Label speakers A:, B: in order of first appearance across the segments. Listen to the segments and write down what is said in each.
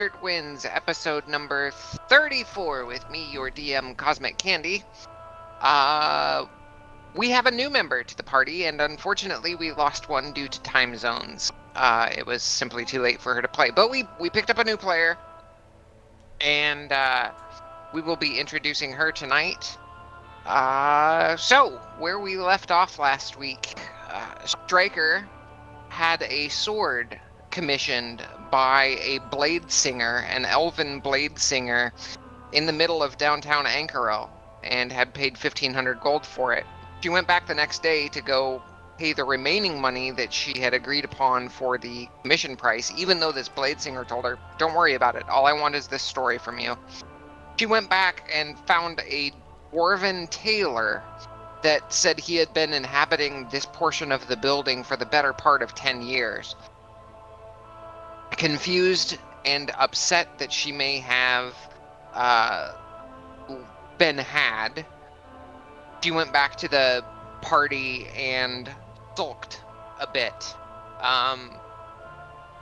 A: Wins, episode number 34 with me, your DM, CosmicCandi. We have a new member to the party, and unfortunately we lost one due to time zones. It was simply too late for her to play, but we picked up a new player, and we will be introducing her tonight. So, where we left off last week, Striker had a sword commissioned by a blade singer, an elven blade singer, in the middle of downtown Ankara, and had paid 1,500 gold for it. She went back the next day to go pay the remaining money that she had agreed upon for the commission price, even though this blade singer told her, "Don't worry about it, all I want is this story from you." She went back and found a dwarven tailor that said he had been inhabiting this portion of the building for the better part of 10 years. Confused and upset that she may have been had, she went back to the party and sulked a bit.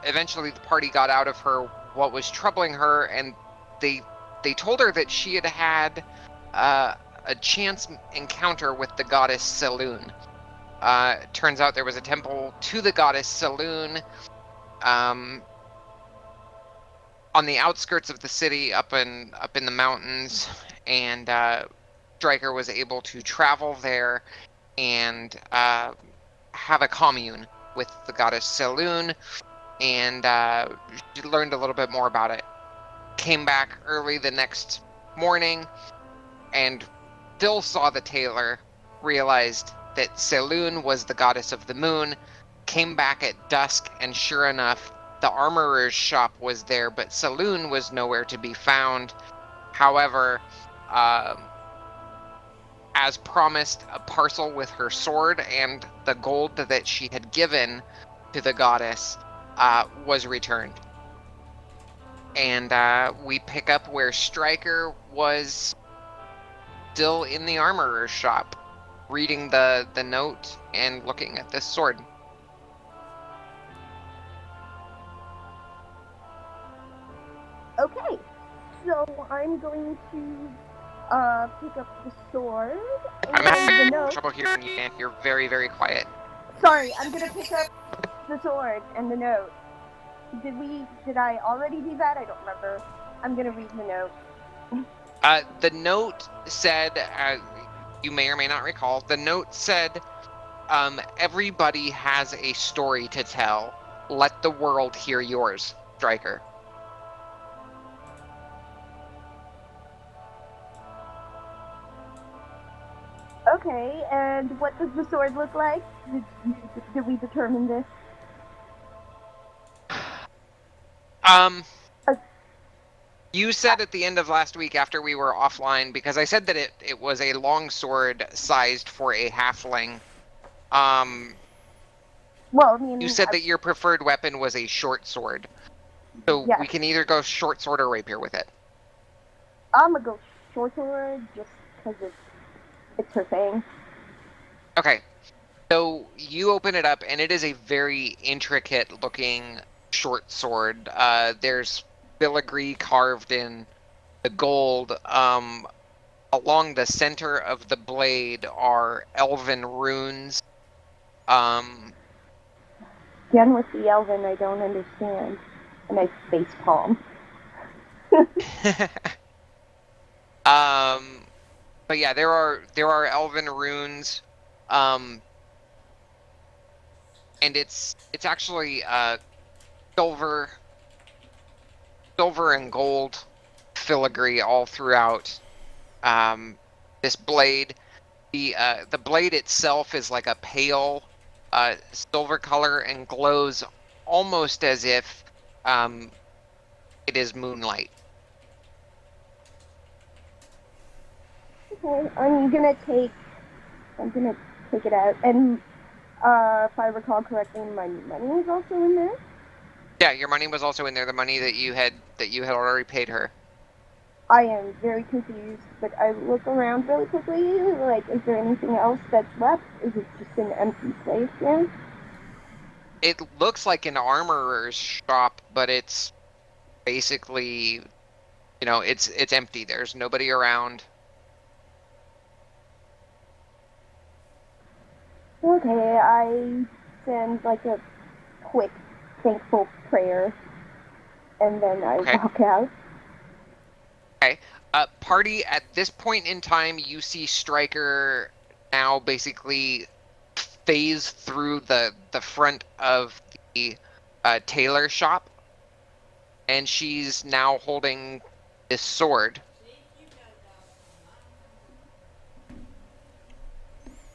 A: Eventually the party got out of her what was troubling her, and they told her that she had had a chance encounter with the goddess Selûne. Turns out there was a temple to the goddess Selûne on the outskirts of the city, up in the mountains, and Striker was able to travel there and have a commune with the goddess Selûne, and she learned a little bit more about it. Came back early the next morning and still saw the tailor, realized that Selûne was the goddess of the moon, came back at dusk, and sure enough, the armorer's shop was there, but Selûne was nowhere to be found. However, as promised, a parcel with her sword and the gold that she had given to the goddess was returned. And we pick up where Striker was still in the armorer's shop, reading the note and looking at this sword.
B: Okay, so I'm going to pick up the sword
A: I'm
B: and
A: having
B: the note.
A: trouble hearing you, and you're very, very quiet.
B: Sorry, I'm gonna pick up the sword and the note. Did I already do that? I don't remember. I'm gonna read the note.
A: The note said, you may or may not recall, the note said, everybody has a story to tell. Let the world hear yours, Striker.
B: Okay, and what does the sword look like? Did we determine this?
A: You said at the end of last week after we were offline, because I said that it was a long sword sized for a halfling.
B: Well, I mean,
A: you said that your preferred weapon was a short sword. So
B: yes.
A: We can either go short sword or rapier with it.
B: I'm gonna go short sword just because it's her thing.
A: Okay. So you open it up, and it is a very intricate looking short sword. There's filigree carved in the gold. Along the center of the blade are elven runes.
B: Again, with the elven, I don't understand. And I face palm.
A: But yeah, there are elven runes. And it's actually silver and gold filigree all throughout this blade. The blade itself is like a pale silver color and glows almost as if it is moonlight.
B: Okay, I'm gonna take it out, and if I recall correctly, my money is also in there.
A: Yeah, your money was also in there. The money that you had already paid her.
B: I am very confused, but I look around really quickly. Like, is there anything else that's left? Is it just an empty place now?
A: It looks like an armorer's shop, but it's basically, it's empty. There's nobody around.
B: Okay, I send like a quick thankful prayer, and then I
A: Okay.
B: walk out.
A: Okay. Party, at this point in time, you see Stryker now basically phase through the front of the tailor shop, and she's now holding this sword.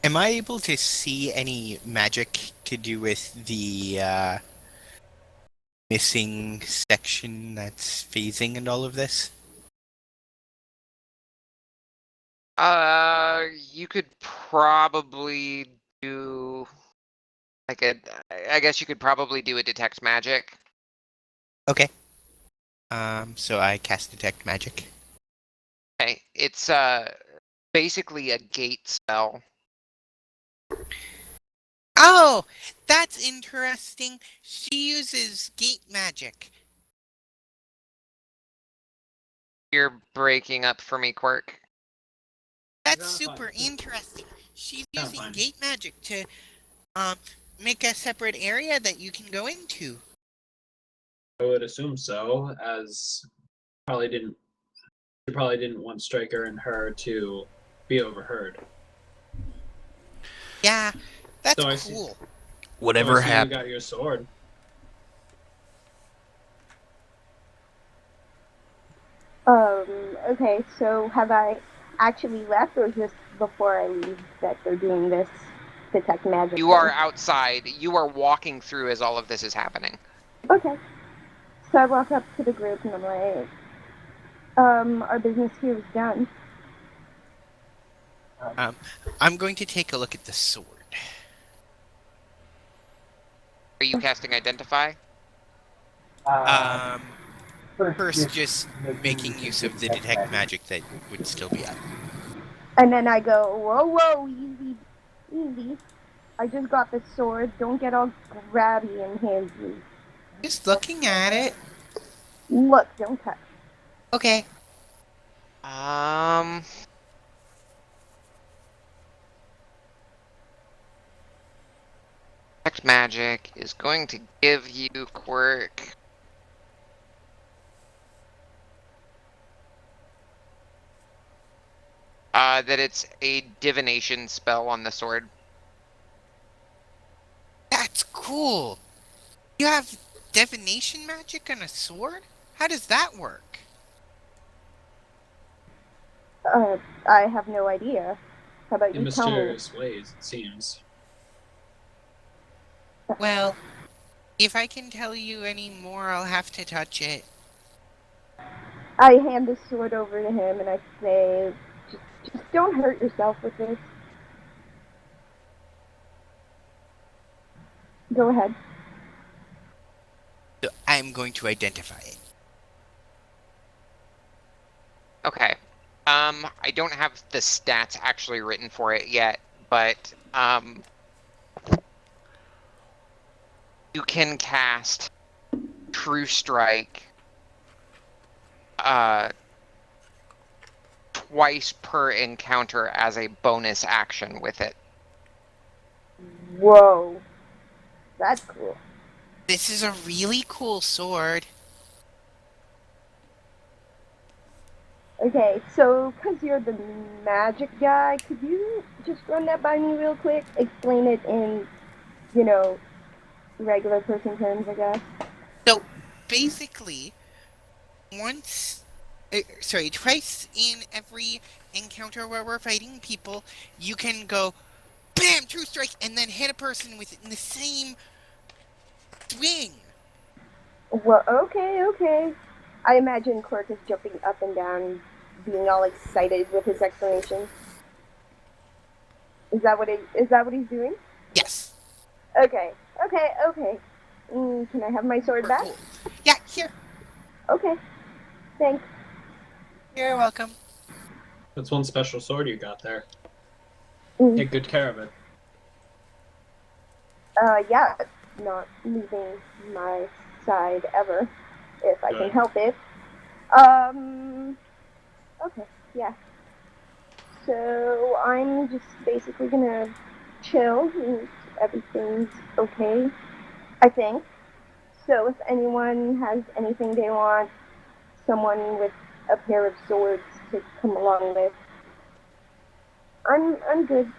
C: Am I able to see any magic to do with the missing section that's phasing and all of this?
A: You could probably do I guess you could probably do a detect magic.
C: Okay. So I cast Detect Magic.
A: Okay, it's basically a gate spell.
C: Oh, that's interesting. She uses gate magic.
A: You're breaking up for me, Quirk.
C: That's super interesting. She's using gate magic to um make a separate area that you can go into.
D: I would assume so, as probably didn't she probably didn't want Stryker and her to be overheard.
C: Yeah, that's
D: So I see.
C: cool.
E: Whatever
D: I see you
E: happened.
D: got your sword.
B: Okay, so have I actually left, or is this before I leave that they're doing this detect magic
A: You
B: thing?
A: are outside. You are walking through as all of this is happening.
B: Okay. So I walk up to the group and I'm like, our business here is done.
C: I'm going to take a look at the sword.
A: Are you casting Identify?
C: First, just making use of the detect magic that would still be up.
B: And then I go, whoa, easy, easy. I just got the sword. Don't get all grabby and handsy.
C: Just looking at it.
B: Look, don't touch.
C: Okay.
A: Detect magic is going to give you, Quirk, that it's a divination spell on the sword.
C: That's cool. You have divination magic on a sword? How does that work?
B: I have no idea. How about
D: In
B: you tell me?
D: mysterious ways, it seems.
C: Well, if I can tell you any more, I'll have to touch it.
B: I hand the sword over to him and I say, just don't hurt yourself with this. Go ahead.
C: So I'm going to identify it.
A: Okay. I don't have the stats actually written for it yet, but you can cast True Strike twice per encounter as a bonus action with it.
B: Whoa. That's cool.
C: This is a really cool sword.
B: Okay, so because you're the magic guy, could you just run that by me real quick? Explain it in, regular person terms, I guess.
C: So basically, twice in every encounter where we're fighting people, you can go BAM! True Strike, and then hit a person with it in the same swing.
B: Well, okay. I imagine Quirk is jumping up and down, being all excited with his explanation. Is that what he's doing?
C: Yes.
B: Okay. Can I have my sword back?
C: Cool. Yeah, here.
B: Okay. Thanks.
C: You're welcome.
D: That's one special sword you got there.
B: Mm.
D: Take good care of it.
B: Yeah, it's not leaving my side ever. if I can
D: Good.
B: help it. Okay, yeah. So I'm just basically gonna chill and everything's okay, I think. So if anyone has anything they want someone with a pair of swords to come along with, I'm good.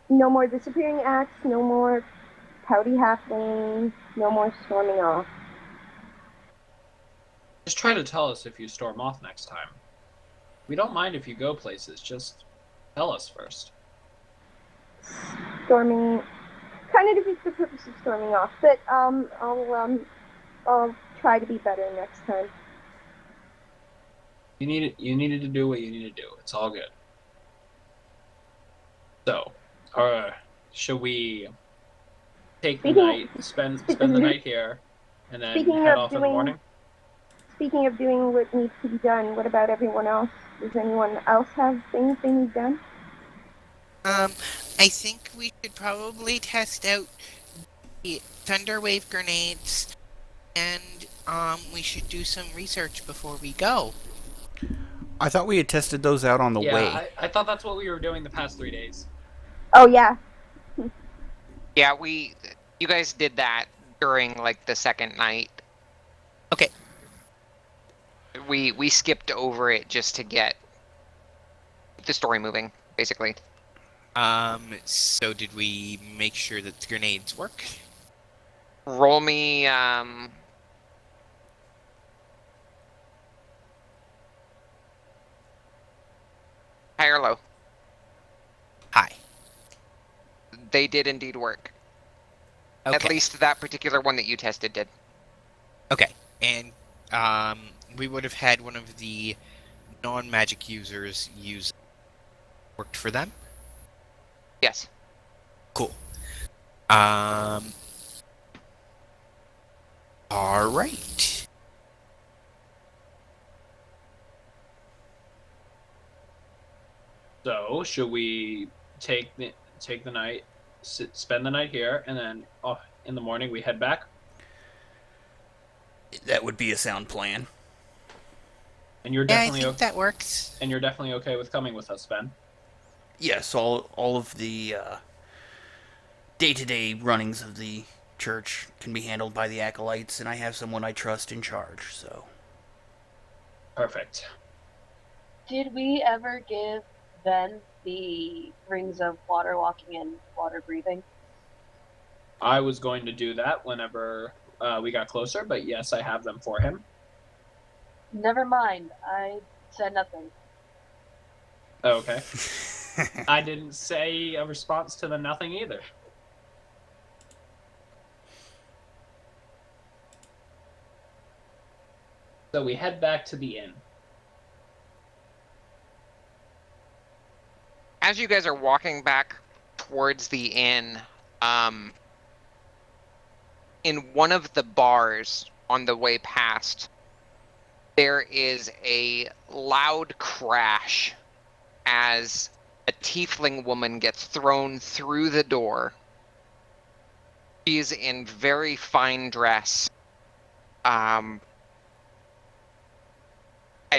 B: No more disappearing acts, no more pouty halfling, no more storming off.
D: Just try to tell us if you storm off next time. We don't mind if you go places, just tell us first.
B: Storming kind of defeats the purpose of storming off, but I'll try to be better next time.
D: You needed to do what you need to do. It's all good. So, should we take the night, spend the night here, and then head off in the morning?
B: Speaking of doing what needs to be done, what about everyone else? Does anyone else have things they need done?
C: I think we should probably test out the thunderwave grenades, and we should do some research before we go.
E: I thought we had tested those out on the way.
D: Yeah, I thought that's what we were doing the past 3 days.
B: Oh yeah.
A: Yeah, you guys did that during like the second night.
C: Okay.
A: We skipped over it just to get the story moving, basically.
C: So did we make sure that the grenades work?
A: Roll me, high or low?
C: High.
A: They did indeed work.
C: Okay.
A: At least that particular one that you tested did.
C: Okay. And, we would have had one of the non-magic users use worked for them?
A: Yes.
C: Cool. Alright.
D: So, should we take the night, spend the night here, and then in the morning we head back?
E: That would be a sound plan.
D: And you're
C: Yeah, I
D: definitely
C: think that works.
D: and you're definitely okay with coming with us, Ben.
E: Yes, all of the day-to-day runnings of the church can be handled by the acolytes, and I have someone I trust in charge, so...
D: Perfect.
F: Did we ever give Ben the rings of water walking and water breathing?
D: I was going to do that whenever we got closer, but yes, I have them for him.
F: Never mind. I said nothing.
D: Okay. I didn't say a response to the nothing either. So we head back to the inn.
A: As you guys are walking back towards the inn, in one of the bars on the way past, there is a loud crash as a tiefling woman gets thrown through the door. She's in very fine dress. And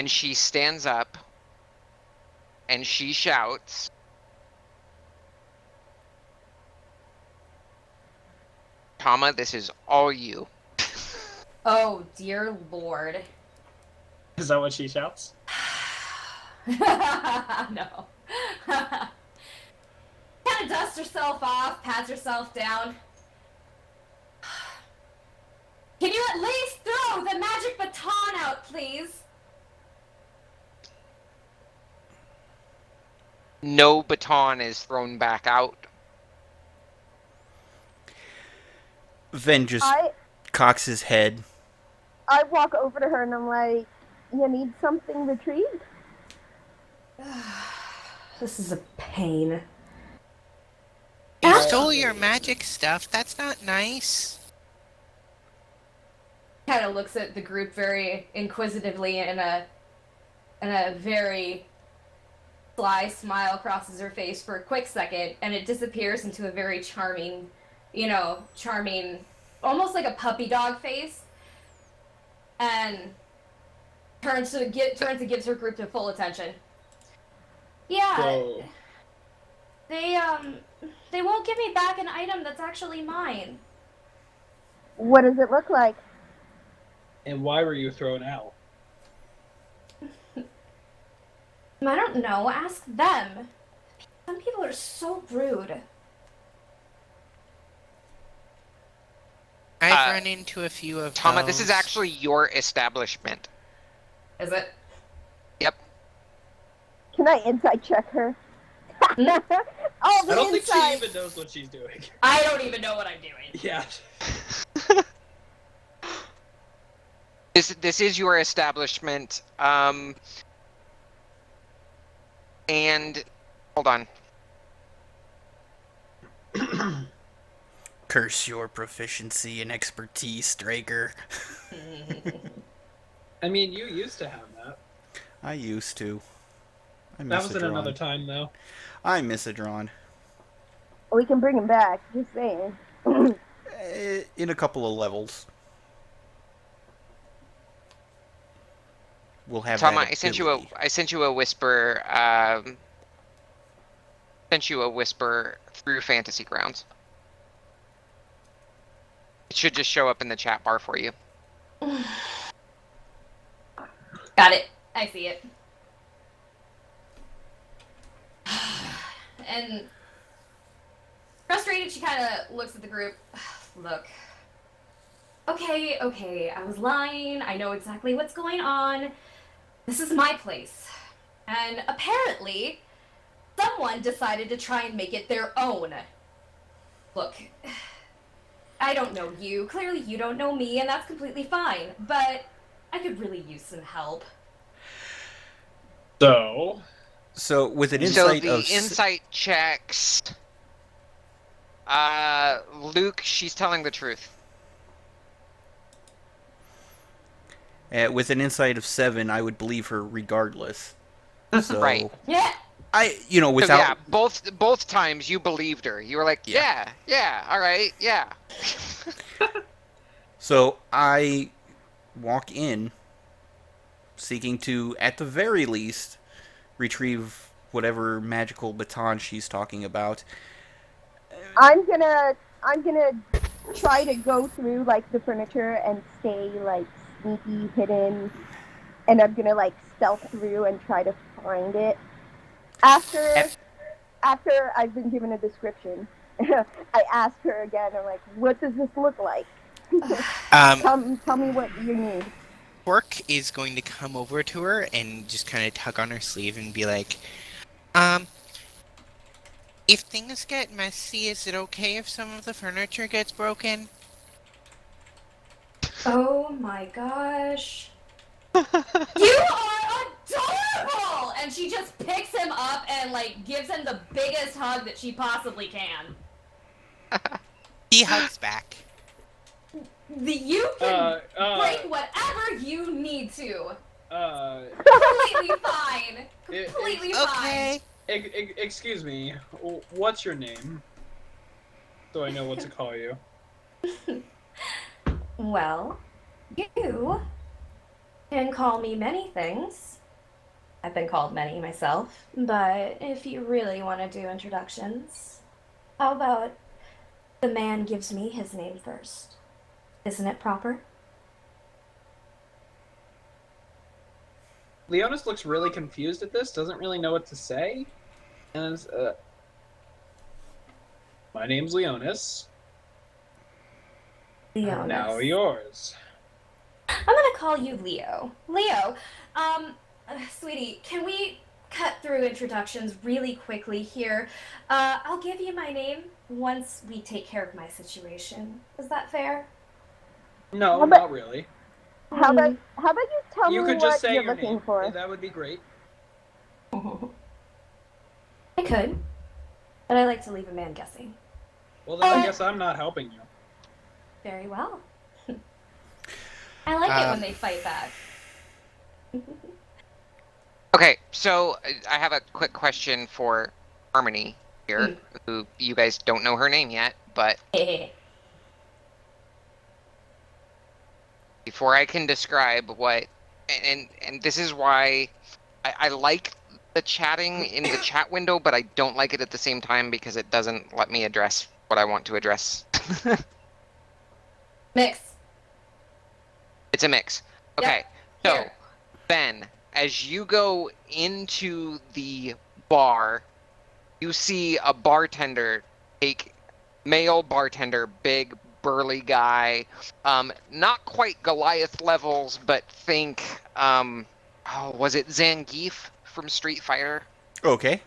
A: she stands up and she shouts, "Tama, this is all you."
G: Oh, dear Lord.
D: Is that what she shouts?
G: No. Kind of dusts herself off, pats herself down. Can you at least throw the magic baton out, please?
A: No baton is thrown back out.
E: Ven just cocks his head.
B: I walk over to her and I'm like, "You need something retrieved?"
G: This is a pain.
C: You stole your magic stuff. That's not nice.
G: Kind of looks at the group very inquisitively, and a very sly smile crosses her face for a quick second, and it disappears into a very charming, almost like a puppy dog face, and turns and gives her group to full attention. Yeah,
D: So,
G: they won't give me back an item that's actually mine.
B: What does it look like?
D: and why were you thrown out?
G: I don't know. Ask them. Some people are so rude.
C: I've run into a few of
A: Tama,
C: those.
A: this is actually your establishment.
G: Is it?
A: Yep.
B: Can I insight check her? All the
D: I don't think she
B: insight.
D: even knows what she's doing.
G: I don't even know what I'm doing.
D: Yeah.
A: This is your establishment. And hold on.
E: Curse your proficiency and expertise, Straker.
D: I mean, you used to have that.
E: I used to. I miss
D: That was
E: a
D: in
E: drawn.
D: another time, though.
E: I miss a drawn.
B: We can bring him back. Just saying.
E: In a couple of levels. We'll have
A: Tama,
E: that
A: I sent you a whisper. Sent you a whisper through Fantasy Grounds. It should just show up in the chat bar for you.
G: Got it. I see it. And frustrated, she kind of looks at the group. Look. Okay, I was lying. I know exactly what's going on. This is my place. And apparently, someone decided to try and make it their own. Look, I don't know you. Clearly you don't know me, and that's completely fine. But I could really use some help.
D: So
E: with an insight
A: So the
E: of
A: insight checks. Luke, she's telling the truth.
E: with an insight of 7, I would believe her regardless. So
A: Right.
G: Yeah.
E: without
A: So yeah, both times you believed her. You were like,
E: Yeah.
A: yeah, all right, yeah.
E: So I walk in, seeking to, at the very least, retrieve whatever magical baton she's talking about.
B: I'm gonna try to go through like the furniture and stay like sneaky, hidden, and I'm gonna like stealth through and try to find it. After I've been given a description, I ask her again. I'm like, "What does this look like? Tell me what you need."
C: Quark is going to come over to her and just kind of tug on her sleeve and be like, if things get messy, is it okay if some of the furniture gets broken?
G: Oh my gosh. You are adorable! And she just picks him up and like gives him the biggest hug that she possibly can.
C: He hugs back.
G: You can break whatever you need to. Completely fine. Completely fine.
D: Excuse me. What's your name? So I know what to call you.
G: Well, you can call me many things. I've been called many myself, but if you really want to do introductions, how about the man gives me his name first? Isn't it proper?
D: Leonis looks really confused at this, doesn't really know what to say. And my name's Leonis.
G: Leonis.
D: Now yours.
G: I'm gonna call you Leo. Leo, sweetie, can we cut through introductions really quickly here? I'll give you my name once we take care of my situation. Is that fair?
D: No, not really.
B: How about you tell
D: You
B: me
D: could just
B: what
D: say
B: you're
D: your
B: looking
D: name.
B: for?
D: That would be great.
G: I could, but I like to leave a man guessing.
D: Well, then I guess I'm not helping you.
G: Very well. I like it when they fight back.
A: Okay, so I have a quick question for Harmony here, who you guys don't know her name yet, but before I can describe what, and this is why I like the chatting in the chat window, but I don't like it at the same time because it doesn't let me address what I want to address.
G: Mix.
A: It's a mix.
G: Yep,
A: Okay, so
G: here.
A: Ben, as you go into the bar, you see a bartender male bartender, big burly guy, not quite Goliath levels, but think, was it Zangief from Street Fighter?
E: Okay.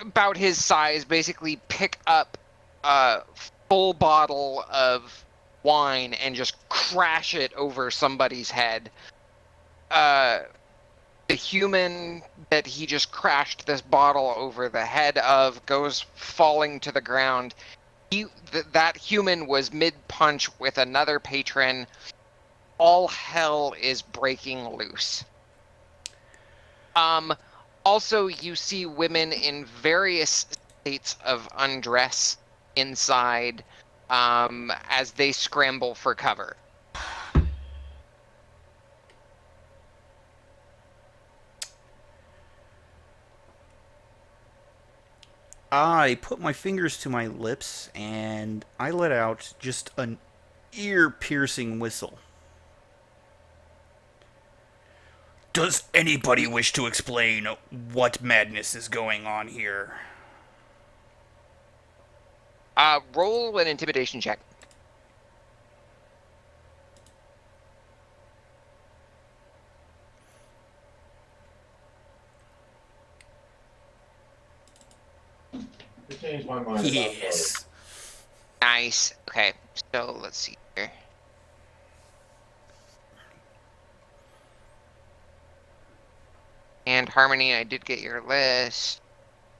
A: About his size, basically pick up a full bottle of wine and just crash it over somebody's head. The human that he just crashed this bottle over the head of goes falling to the ground. That human was mid-punch with another patron. All hell is breaking loose. Also, you see women in various states of undress inside as they scramble for cover.
E: I put my fingers to my lips and I let out just an ear-piercing whistle. Does anybody wish to explain what madness is going on here?
A: Roll an intimidation check.
H: To change my mind.
E: Yes.
A: Nice. Okay, so let's see here. And Harmony, I did get your list.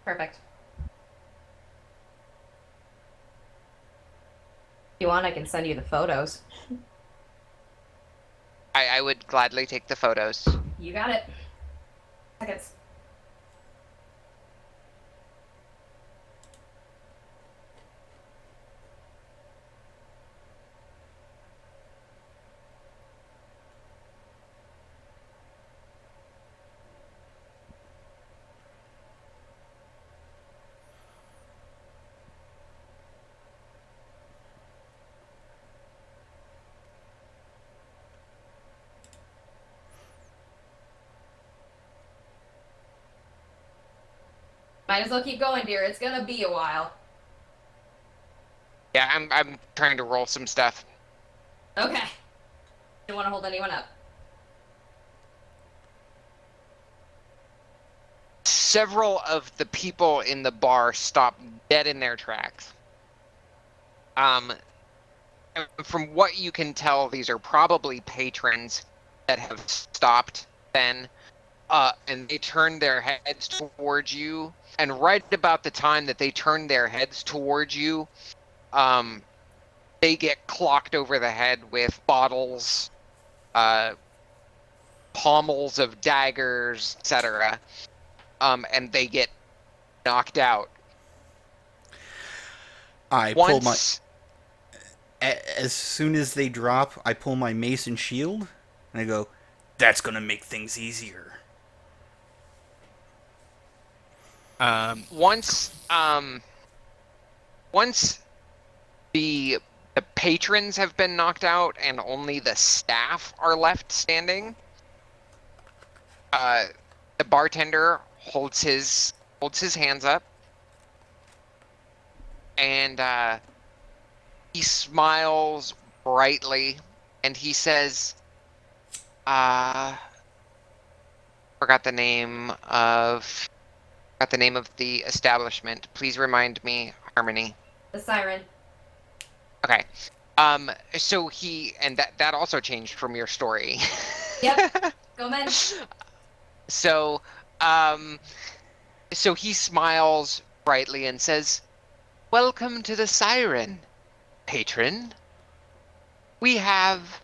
G: Perfect. If you want, I can send you the photos.
A: I would gladly take the photos.
G: You got it. Seconds. Might as well keep going, dear. It's gonna be a while.
A: Yeah, I'm trying to roll some stuff.
G: Okay. Don't want to hold anyone up.
A: Several of the people in the bar stop dead in their tracks. And from what you can tell, these are probably patrons that have stopped then, and they turn their heads towards you. And right about the time that they turn their heads towards you, they get clocked over the head with bottles, pommels of daggers, etc. And they get knocked out.
E: I pull my. As soon as they drop, I pull my mace and shield, and I go, "That's gonna make things easier."
A: Once the patrons have been knocked out and only the staff are left standing, the bartender holds his hands up, and he smiles brightly, and he says, forgot the name of the establishment. Please remind me, Harmony.
G: The siren.
A: Okay. So that also changed from your story.
G: Yep. Go, men.
A: So he smiles brightly and says, "Welcome to the Siren, patron. We have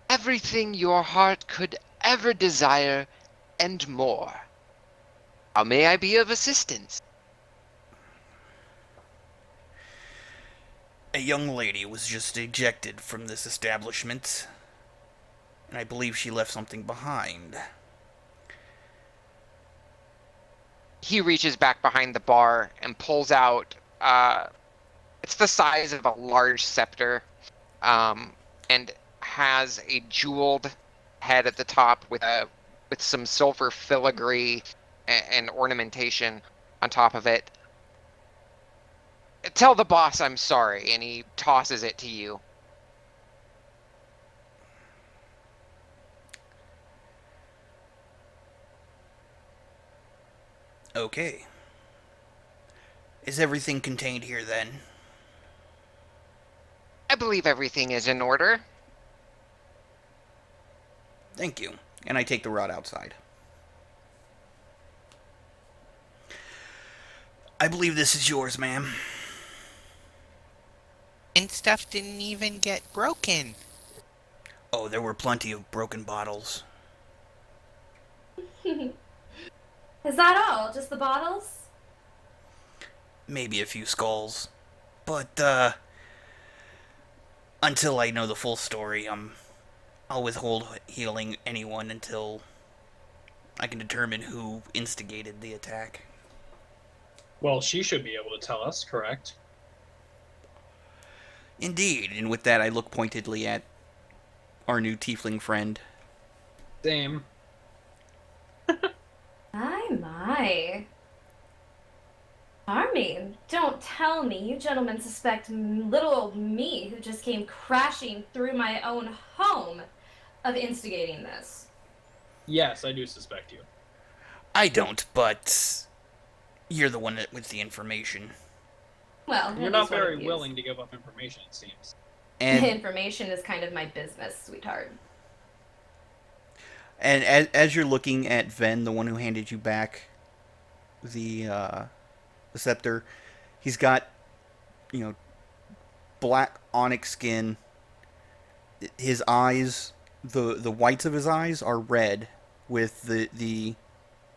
A: everything your heart could ever desire and more. How may I be of assistance?"
E: A young lady was just ejected from this establishment, and I believe she left something behind.
A: He reaches back behind the bar and pulls out, it's the size of a large scepter, and has a jeweled head at the top with some silver filigree and ornamentation on top of it. Tell the boss I'm sorry, and he tosses it to you.
E: Okay. Is everything contained here then?
A: I believe everything is in order.
E: Thank you. And I take the rod outside. I believe this is yours, ma'am.
C: And stuff didn't even get broken.
E: Oh, there were plenty of broken bottles.
G: Is that all? Just the bottles?
E: Maybe a few skulls. But, until I know the full story, I'll withhold healing anyone until I can determine who instigated the attack.
D: Well, she should be able to tell us, correct?
E: Indeed, and with that I look pointedly at our new tiefling friend.
D: Same.
G: My. Charming. Don't tell me you gentlemen suspect little old me, who just came crashing through my own home, of instigating this.
D: Yes, I do suspect you.
E: I don't, but you're the one with the information.
G: Well,
D: You're not very willing to give up information, it seems.
E: And
G: information is kind of my business, sweetheart.
E: And as you're looking at Ven, the one who handed you back the scepter, he's got, black onyx skin. His eyes, the whites of his eyes are red, with the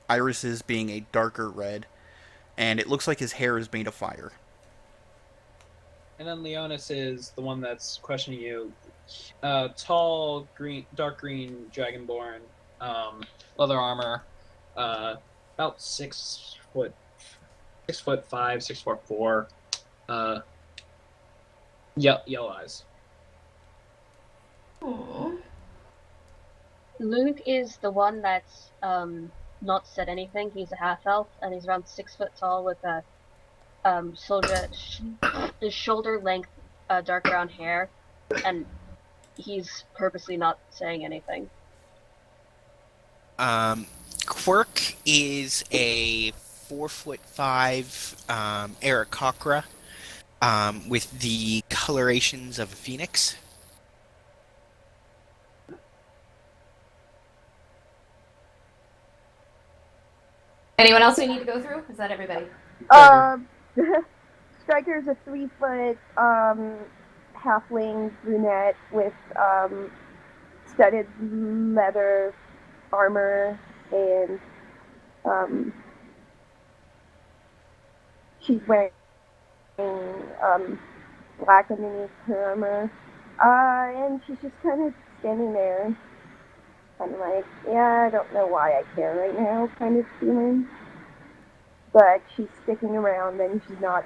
E: irises being a darker red, and it looks like his hair is made of fire.
D: And then Leonis is the one that's questioning you. Tall, dark green, dragonborn, leather armor, about 6 foot, 6'5", 6'4". Yellow eyes.
G: Aww.
F: Luke is the one that's not said anything. He's a half elf and he's around 6 foot tall with a shoulder length dark brown hair, and he's purposely not saying anything.
C: Quirk is a 4'5" Aarakocra, with the colorations of a phoenix.
G: Anyone else we need to go through? Is that everybody?
B: Striker's a 3-foot halfling brunette with studded leather armor, and she's wearing black underneath her armor, and she's just kind of standing there, kind of like, yeah, I don't know why I care right now, kind of feeling. But she's sticking around, and she's not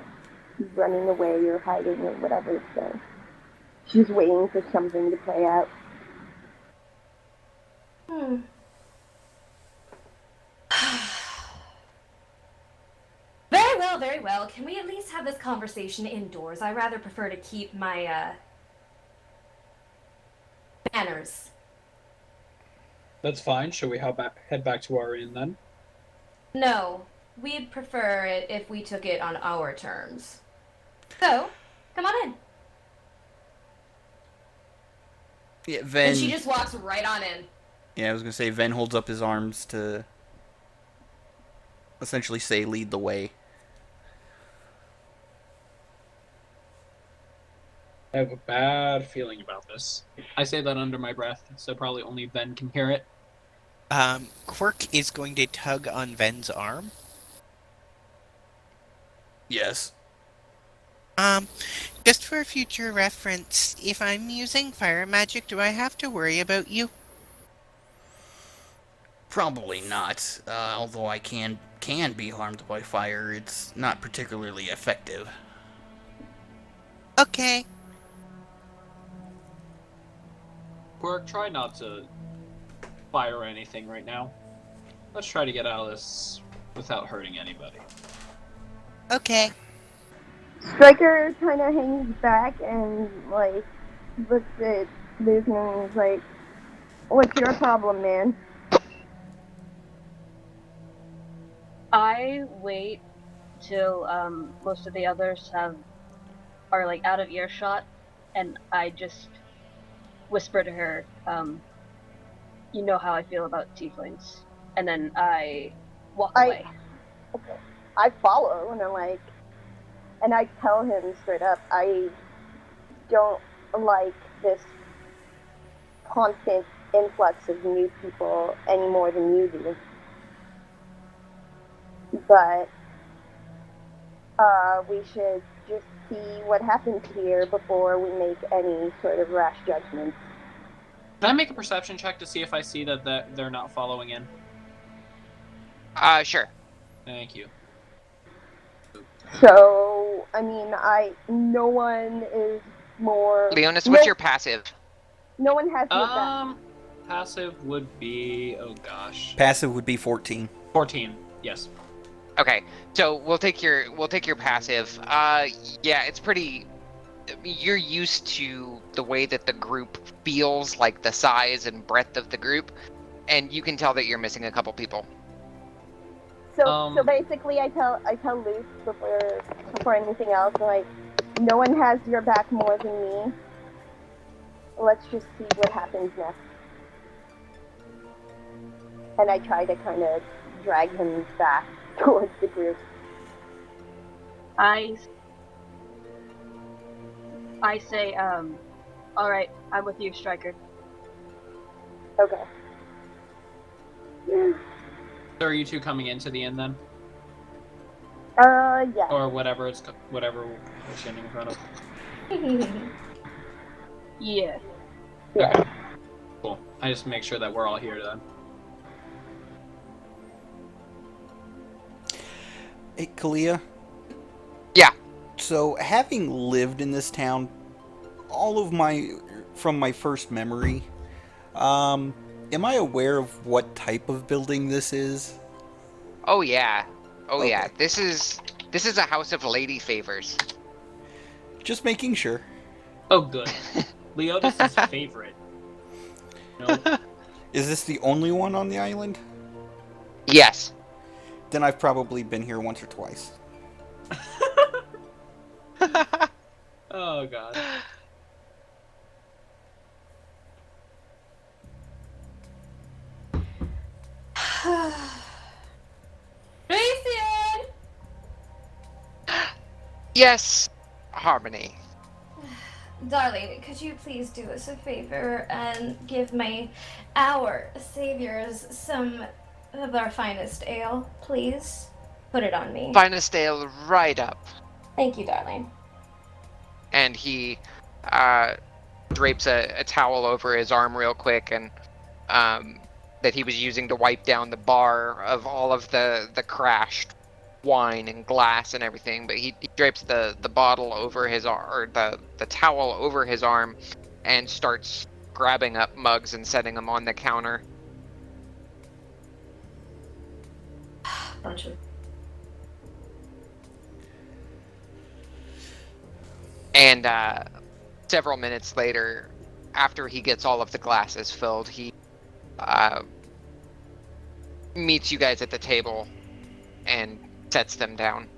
B: running away or hiding or whatever, so she's waiting for something to play out.
G: Very well. Can we at least have this conversation indoors? I rather prefer to keep my, manners.
D: That's fine. Should we head back to our inn then?
G: No, we'd prefer it if we took it on our terms. So, come on in.
E: Yeah, Ven.
G: And she just walks right on in.
E: Yeah, I was gonna say Ven holds up his arms to essentially say, "Lead the way."
D: I have a bad feeling about this. I say that under my breath, so probably only Ven can hear it.
C: Quirk is going to tug on Ven's arm.
E: Yes.
C: Just for future reference, if I'm using fire magic, do I have to worry about you?
E: Probably not. Although I can be harmed by fire, it's not particularly effective.
C: Okay.
D: Quirk, try not to fire anything right now. Let's try to get out of this without hurting anybody.
C: Okay.
B: Striker kind of hangs back and, like, looks at Luke and is like, "What's your problem, man?"
F: I wait till most of the others are like out of earshot, and I just whisper to her, "You know how I feel about tieflings," and then I walk away.
B: Okay. I follow and I'm like, and I tell him straight up, I don't like this constant influx of new people any more than you do. But we should just see what happens here before we make any sort of rash judgments.
D: Can I make a perception check to see if I see that they're not following in?
A: Sure.
D: Thank you.
B: So, I mean, no one is more...
A: Leonis, what's your passive?
B: No one has your back.
D: Passive would be... Oh, gosh.
E: Passive would be 14.
D: 14, yes.
A: Okay, so we'll take your passive. Yeah, it's pretty... You're used to the way that the group feels, like the size and breadth of the group, and you can tell that you're missing a couple people.
B: So basically, I tell Luke before anything else, like, no one has your back more than me. Let's just see what happens next. And I try to kind of drag him back towards the group.
F: I say, all right, I'm with you, Striker.
B: Okay.
D: So are you two coming into the inn then?
B: Yeah.
D: Or whatever we're standing in front of?
F: Yeah.
D: Okay. Cool. I just make sure that we're all here then.
E: Hey, Kalia?
A: Yeah.
E: So, having lived in this town from my first memory, am I aware of what type of building this is?
A: Oh yeah. Oh yeah.
E: Okay.
A: This is a house of lady favors.
E: Just making sure.
D: Oh, good. Leotis' favorite. No.
E: Is this the only one on the island?
A: Yes.
E: Then I've probably been here once or twice.
D: Oh, God.
G: Jason!
A: Yes, Harmony.
G: Darling, could you please do us a favor and give our saviors some of our finest ale, please? Put it on me.
A: Finest ale right up.
G: Thank you, darling.
A: And he drapes a towel over his arm real quick, and that he was using to wipe down the bar of all of the crashed wine and glass and everything. But he drapes the bottle over his arm, or the towel over his arm, and starts grabbing up mugs and setting them on the counter.
G: Bunch of...
A: And several minutes later, after he gets all of the glasses filled, he meets you guys at the table and sets them down.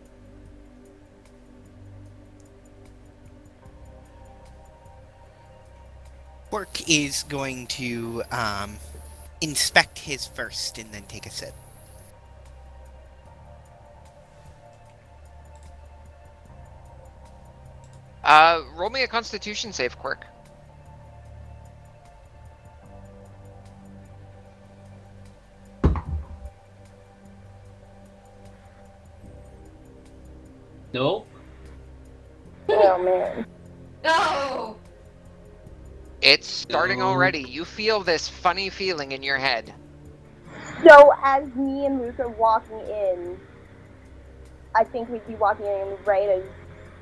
C: Work is going to inspect his first and then take a sip.
A: Roll me a Constitution save, Quirk.
D: No?
B: Oh man.
G: No!
A: It's starting
D: No.
A: already. You feel this funny feeling in your head.
B: So as me and Luke are walking in, I think we'd be walking in right as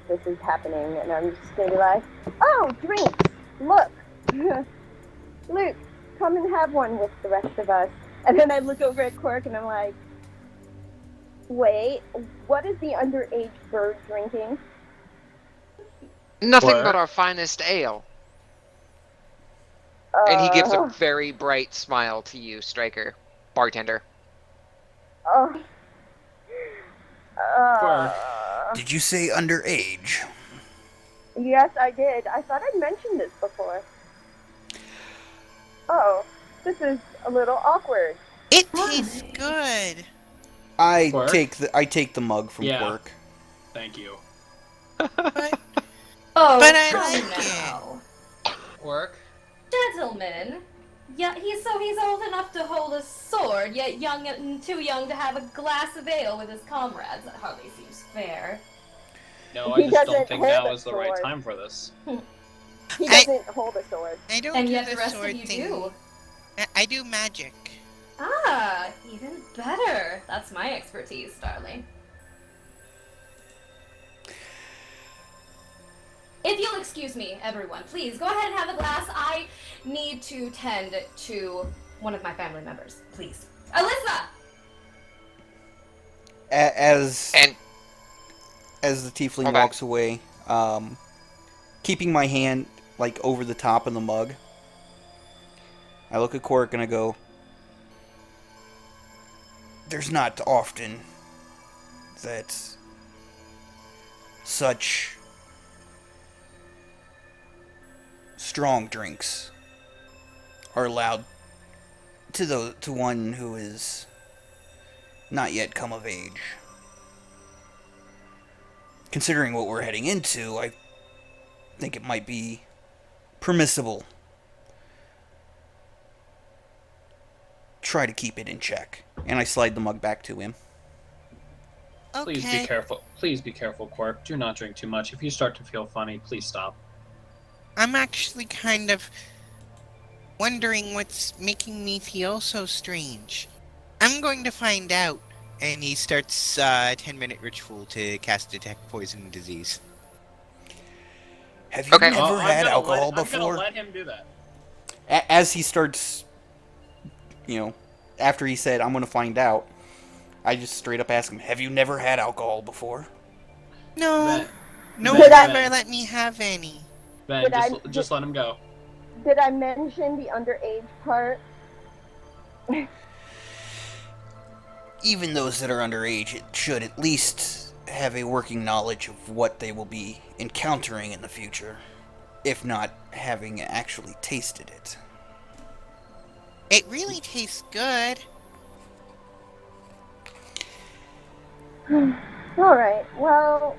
B: this is happening, and I'm just gonna be like, "Oh, drinks! Look, Luke, come and have one with the rest of us." And then I look over at Quirk and I'm like, "Wait, what is the underage bird drinking?"
A: Nothing
D: What?
A: but our finest ale. And he gives a very bright smile to you, Striker. Bartender.
B: Oh.
E: Did you say underage?
B: Yes, I did. I thought I'd mentioned this before. Oh, this is a little awkward.
C: It tastes good.
E: I
D: Quirk?
E: take the mug from
D: Yeah.
E: Quirk.
D: Thank you.
C: But
G: Oh,
C: But I
G: come
C: like
G: now.
D: Work?
G: Gentlemen. Yeah, he's old enough to hold a sword, yet too young to have a glass of ale with his comrades. That hardly seems fair.
D: No,
B: He
D: I just don't
B: doesn't
D: think
B: hold
D: now
B: a
D: is the right
B: sword.
D: time for this.
B: He doesn't hold a sword.
C: I don't
G: And
C: do
G: yet
C: the
G: the rest
C: sword
G: of you
C: thing.
G: do.
C: I do magic.
G: Ah, even better. That's my expertise, darling. If you'll excuse me, everyone, please go ahead and have a glass. I need to tend to one of my family members, please. Alyssa!
E: As
A: And
E: as the tiefling
A: Hold on.
E: walks away, keeping my hand like over the top of the mug, I look at Quirk and I go, "There's not often that such strong drinks are allowed to one who is not yet come of age. Considering what we're heading into, I think it might be permissible. Try to keep it in check." And I slide the mug back to him.
C: Okay.
D: Please be careful. Please be careful, Quirk. Do not drink too much. If you start to feel funny, please stop.
C: I'm actually kind of wondering what's making me feel so strange. I'm going to find out. And he starts a 10-minute ritual to cast Detect Poison Disease.
E: Have you
A: Okay.
E: never had alcohol
D: I'm
E: before?
D: gonna let him do that.
E: As he starts, after he said, "I'm going to find out," I just straight up ask him, "Have you never had alcohol before?"
C: No.
D: Ben,
C: No
D: Ben,
C: one
B: Ben.
C: ever let me have any.
D: Ben, just let him go.
B: Did I mention the underage part?
E: Even those that are underage, it should at least have a working knowledge of what they will be encountering in the future, if not having actually tasted it.
C: It really tastes good.
B: Alright, well,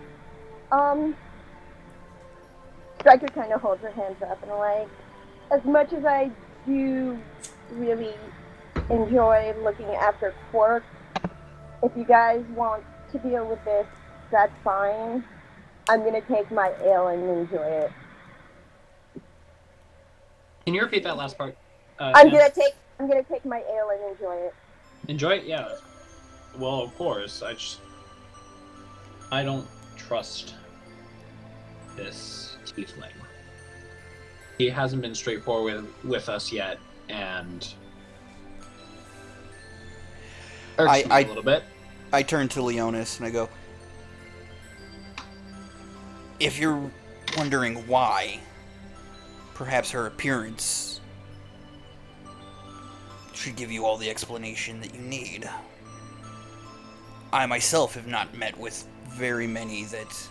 B: Striker kind of holds her hands up and like, as much as I do really enjoy looking after Quirk, if you guys want to deal with this, that's fine. I'm gonna take my ale and enjoy it.
D: Can you repeat that last part?
B: I'm
D: Sam?
B: gonna take my ale and enjoy it.
D: Enjoy it? Yeah. Well, of course. I don't trust this tiefling. He hasn't been straightforward with us yet, and irks me a little bit.
E: I turn to Leonis and I go, "If you're wondering why, perhaps her appearance should give you all the explanation that you need. I myself have not met with very many that,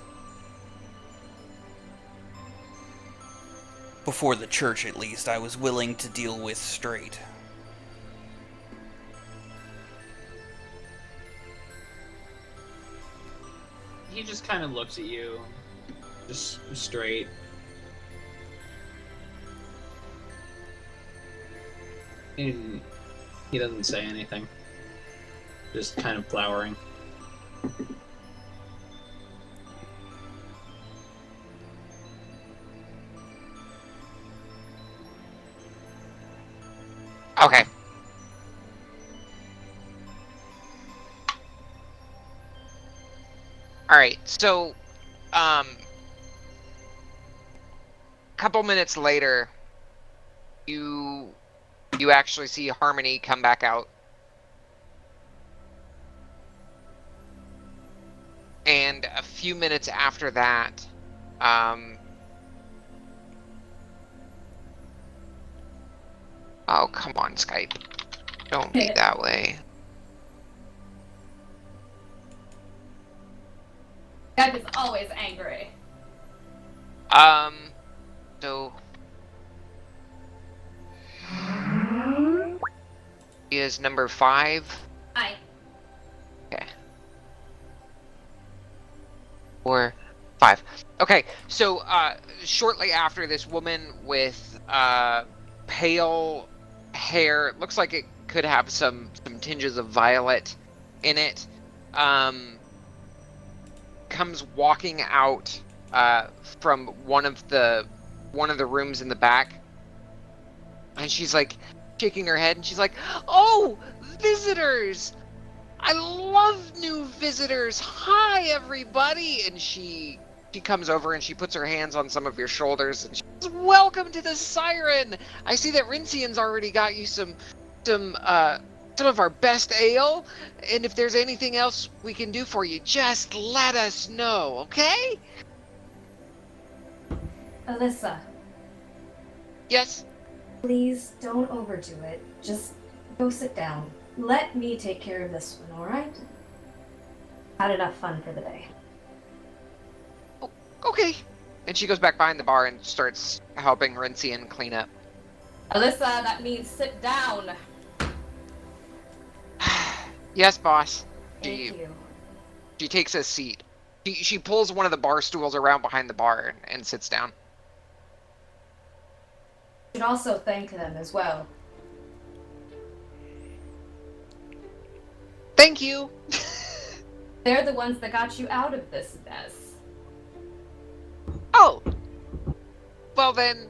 E: before the church at least, I was willing to deal with straight.
D: He just kind of looks at you, just straight. And he doesn't say anything. Just kind of glowering.
A: Okay. All right. So, a couple minutes later, you actually see Harmony come back out. And a few minutes after that, oh, come on, Skype. Don't be that way.
G: Skype is always angry.
A: So is number 5.
G: Aye.
A: Okay. 4, 5. Okay, so shortly after, this woman with pale hair, looks like it could have some tinges of violet in it, comes walking out from one of the rooms in the back, and she's like shaking her head, and she's like, "Oh, visitors! I love new visitors. Hi, everybody!" And she comes over and she puts her hands on some of your shoulders, and she says, "Welcome to the Siren. I see that Rincian's already got you some of our best ale, and if there's anything else we can do for you, just let us know, okay?"
G: Alyssa,
A: Yes?
G: please don't overdo it. Just go sit down. Let me take care of this one, alright? Had enough fun for the day.
A: Okay. And she goes back behind the bar and starts helping Rincian clean up.
G: Alyssa, that means sit down.
A: Yes, boss.
G: Thank you.
A: She takes a seat. She pulls one of the bar stools around behind the bar and sits down.
G: You should also thank them as well.
A: Thank you.
G: They're the ones that got you out of this mess.
A: Oh. Well then,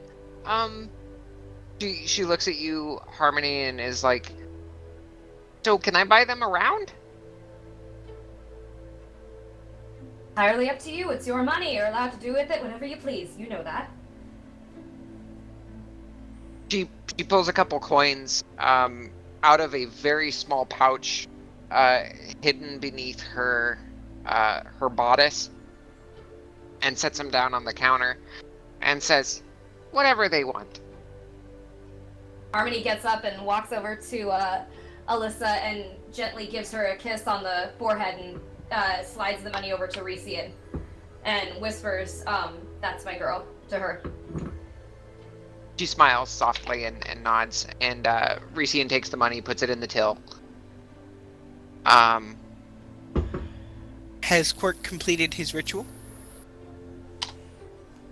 A: she looks at you, Harmony, and is like, "So can I buy them around?"
G: Entirely up to you. It's your money. You're allowed to do with it whatever you please. You know that.
A: She pulls a couple coins out of a very small pouch hidden beneath her bodice, and sets them down on the counter and says, "Whatever they want."
G: Harmony gets up and walks over to Alyssa and gently gives her a kiss on the forehead and slides the money over to Rician and whispers, "That's my girl," to her.
A: She smiles softly and nods, and Rician takes the money, puts it in the till.
C: Has Quirk completed his ritual?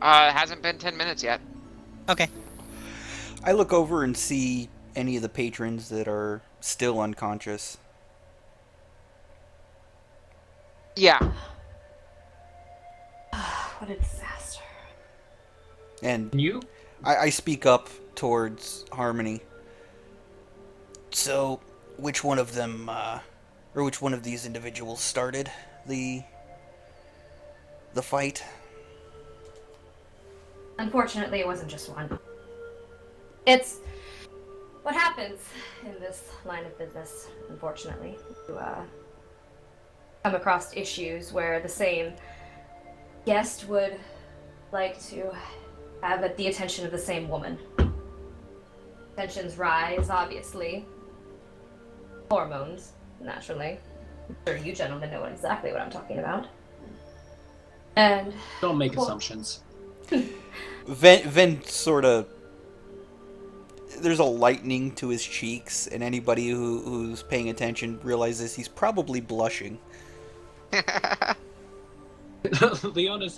A: Hasn't been 10 minutes yet.
C: Okay.
E: I look over and see any of the patrons that are still unconscious.
A: Yeah.
G: What a disaster.
E: And
D: You?
E: I speak up towards Harmony. So, which one of them, or which one of these individuals started the fight?
G: Unfortunately, it wasn't just one. It's what happens in this line of business, unfortunately. You come across issues where the same guest would like to have the attention of the same woman. Tensions rise, obviously. Hormones, naturally. I'm sure you gentlemen know exactly what I'm talking about. And
D: Don't make assumptions.
E: Ven sort of... There's a lightening to his cheeks, and anybody who's paying attention realizes he's probably blushing.
D: Leonis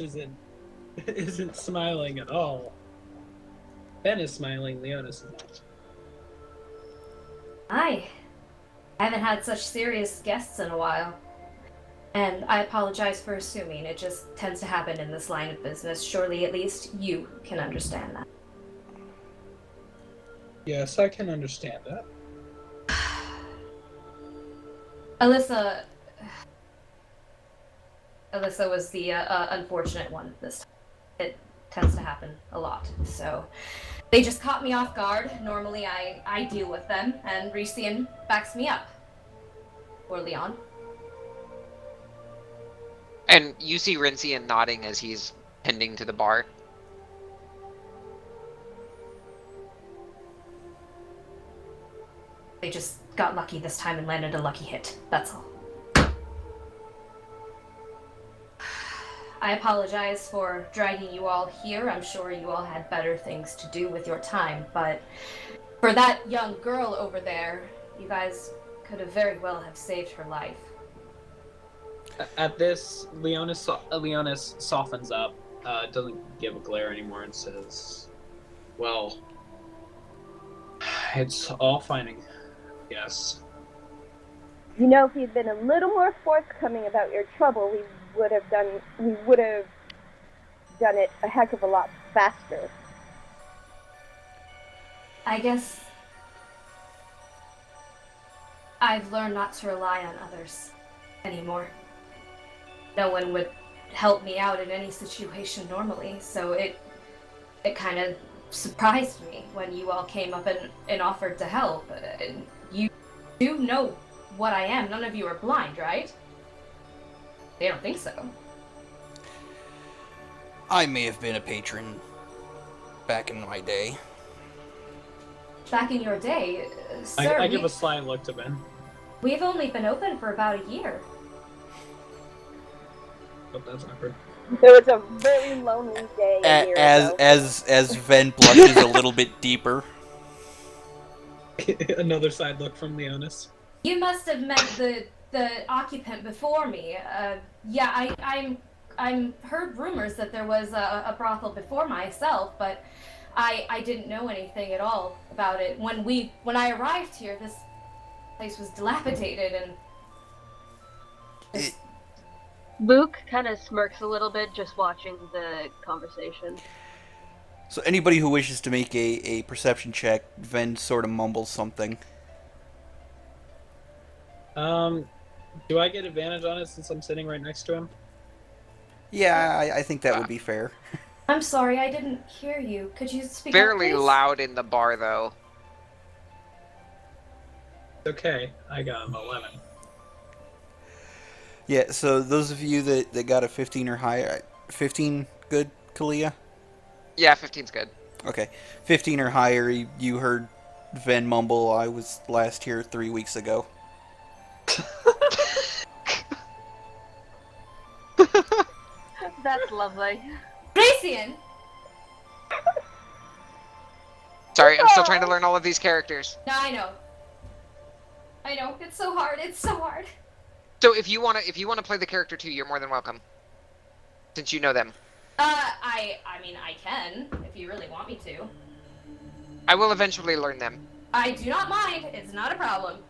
D: isn't smiling at all. Ben is smiling, Leonis is not.
G: I haven't had such serious guests in a while. And I apologize for assuming. It just tends to happen in this line of business. Surely at least you can understand that.
D: Yes, I can understand that.
G: Alyssa was the unfortunate one this time. It tends to happen a lot, so they just caught me off guard. Normally I deal with them, and Rician backs me up. Or Leon.
A: And you see Rincian nodding as he's tending to the bar.
G: They just got lucky this time and landed a lucky hit. That's all. I apologize for dragging you all here. I'm sure you all had better things to do with your time, but for that young girl over there, you guys could have very well have saved her life.
D: At this, Leonis softens up, doesn't give a glare anymore, and says, "Well, it's all fine, yes."
B: You know, if you'd been a little more forthcoming about your trouble, we would have done it a heck of a lot faster.
G: I guess I've learned not to rely on others anymore. No one would help me out in any situation normally, so it kind of surprised me when you all came up and offered to help. And you do know what I am. None of you are blind, right? They don't think so.
E: I may have been a patron back in my day.
G: Back in your day, sir,
D: I give a sly look to Ben.
G: We've only been open for about a year.
D: Oh, that's awkward.
B: It was a very lonely day a year ago.
E: As Ven blushes a little bit deeper.
D: Another side look from Leonis.
G: You must have met the occupant before me. Yeah, I'm heard rumors that there was a brothel before myself, but I didn't know anything at all about it. When I arrived here, this place was dilapidated and
F: Luke kind of smirks a little bit just watching the conversation.
E: So anybody who wishes to make a perception check, Ven sort of mumbles something.
D: Do I get advantage on it since I'm sitting right next to him?
E: Yeah, I think that would be fair.
G: I'm sorry, I didn't hear you. Could you speak up,
A: Fairly
G: please?
A: loud in the bar, though.
D: It's okay. I got him 11.
E: Yeah, so those of you that got a 15 or higher... 15 good, Kalia?
A: Yeah, 15's good.
E: Okay. 15 or higher, you heard Ven mumble, I was last here 3 weeks ago.
F: That's lovely.
G: Gracian!
A: Sorry, I'm still trying to learn all of these characters.
G: No, I know. It's so hard. It's so hard.
A: So if you wanna play the character too, you're more than welcome. Since you know them.
G: I mean, I can, if you really want me to.
A: I will eventually learn them.
G: I do not mind. It's not a problem.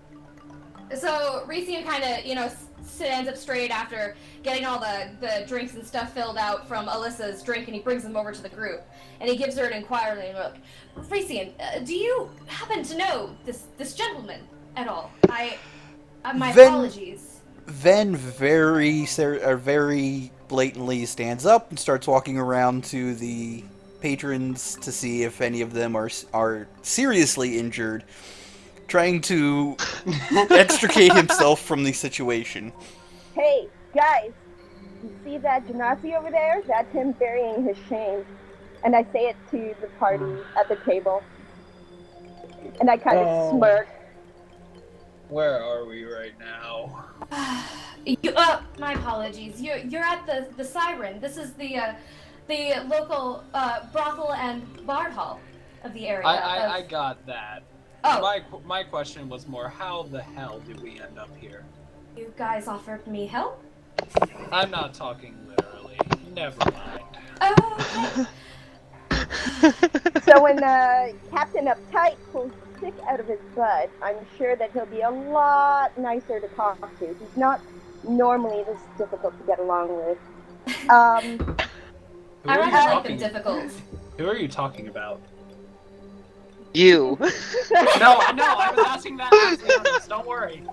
G: So, Rician kind of, stands up straight after getting all the drinks and stuff filled out from Alyssa's drink, and he brings them over to the group. And he gives her an inquiring look. Rician, do you happen to know this gentleman at all? My apologies.
E: Ven very blatantly stands up and starts walking around to the patrons to see if any of them are seriously injured, trying to extricate himself from the situation.
B: Hey, guys, you see that Genasi over there? That's him burying his shame. And I say it to the party at the table. And I kind of smirk.
D: Where are we right now?
G: My apologies. You're at the Siren. This is the local brothel and bard hall of the area.
D: I got that.
G: Oh.
D: My question was more, how the hell did we end up here?
G: You guys offered me help?
D: I'm not talking literally. Never mind.
G: Oh, okay.
B: So when Captain Uptight pulls the stick out of his butt, I'm sure that he'll be a lot nicer to talk to. He's not normally this difficult to get along with.
G: I like them difficult.
D: Who are you talking about?
A: You.
D: No, I was asking that as Leonis, don't worry.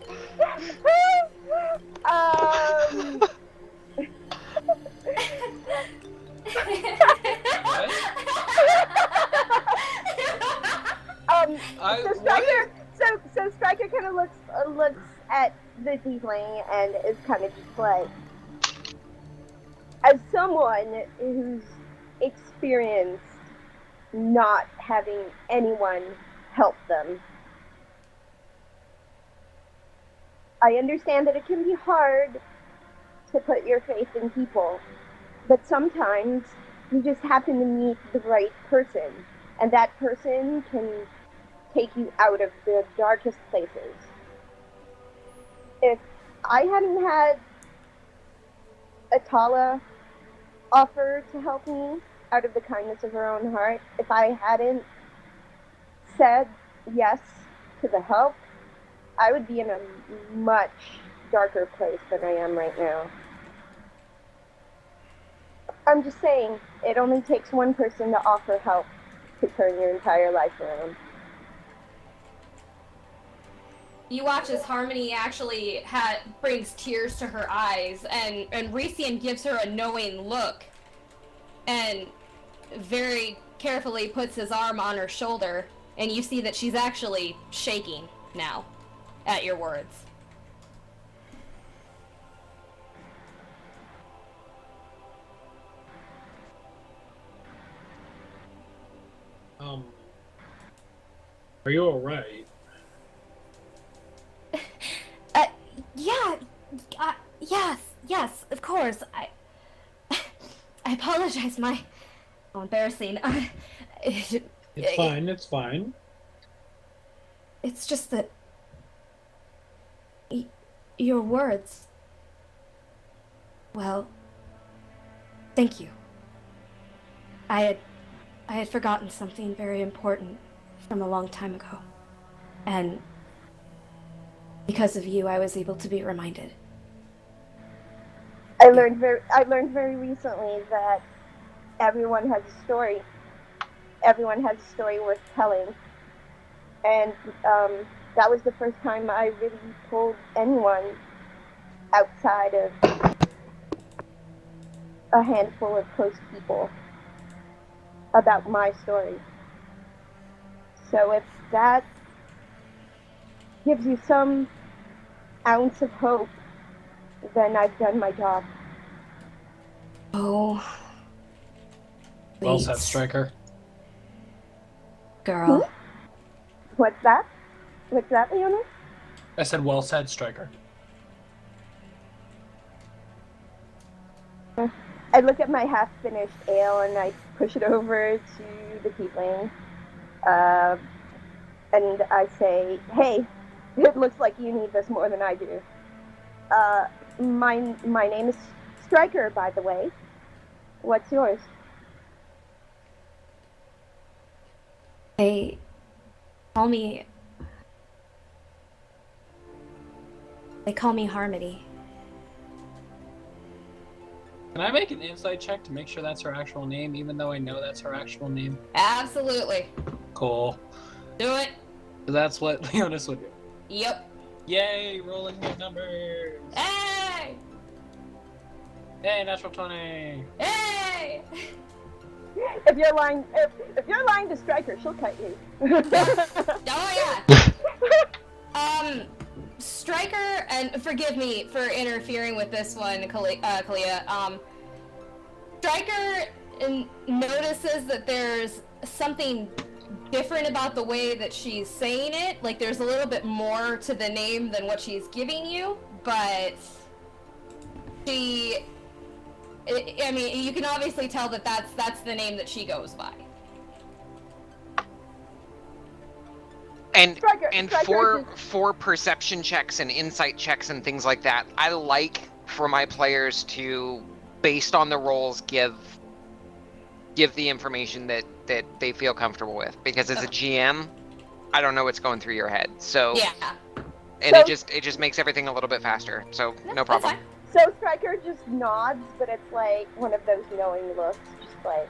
D: What?
B: So
D: What?
B: Striker, so Striker kind of looks at the tiefling and is kind of just like, as someone who's experienced not having anyone help them, I understand that it can be hard to put your faith in people, but sometimes you just happen to meet the right person, and that person can take you out of the darkest places. If I hadn't had Atala offer to help me out of the kindness of her own heart, if I hadn't said yes to the help, I would be in a much darker place than I am right now. I'm just saying, it only takes one person to offer help to turn your entire life around.
G: You watch as Harmony actually brings tears to her eyes, and Rician gives her a knowing look, and very carefully puts his arm on her shoulder, and you see that she's actually shaking now at your words.
D: Are you alright?
G: Yeah, yes, of course. I apologize, oh, embarrassing.
D: It's fine.
G: It's just that your words. Well, thank you. I had forgotten something very important from a long time ago, and because of you, I was able to be reminded.
B: I learned very recently that everyone has a story. Everyone has a story worth telling, and that was the first time I really told anyone outside of a handful of close people about my story. So if that gives you some ounce of hope, then I've done my job.
G: Oh.
D: Well said, Striker.
G: Girl.
B: What's that? What's that, Leona?
D: I said well said, Striker.
B: I look at my half-finished ale and I push it over to the tiefling. And I say, hey, it looks like you need this more than I do. My name is Striker, by the way. What's yours?
G: They call me Harmony.
D: Can I make an insight check to make sure that's her actual name, even though I know that's her actual name?
G: Absolutely.
D: Cool.
G: Do it.
D: That's what Leonis would do.
G: Yep.
D: Yay, rolling good numbers.
G: Hey!
D: Hey, natural 20.
G: Hey!
B: If you're lying to Striker, she'll cut you.
G: Oh yeah. Striker, and forgive me for interfering with this one, Kalia. Striker notices that there's something different about the way that she's saying it. Like there's a little bit more to the name than what she's giving you, but I mean, you can obviously tell that that's the name that she goes by.
A: And
B: Striker
A: for perception checks and insight checks and things like that, I like for my players to, based on the rolls, give the information that they feel comfortable with. Because as a GM, I don't know what's going through your head. So
G: Yeah.
A: And so, it just makes everything a little bit faster. So no problem.
B: So Striker just nods, but it's like one of those knowing looks, just like,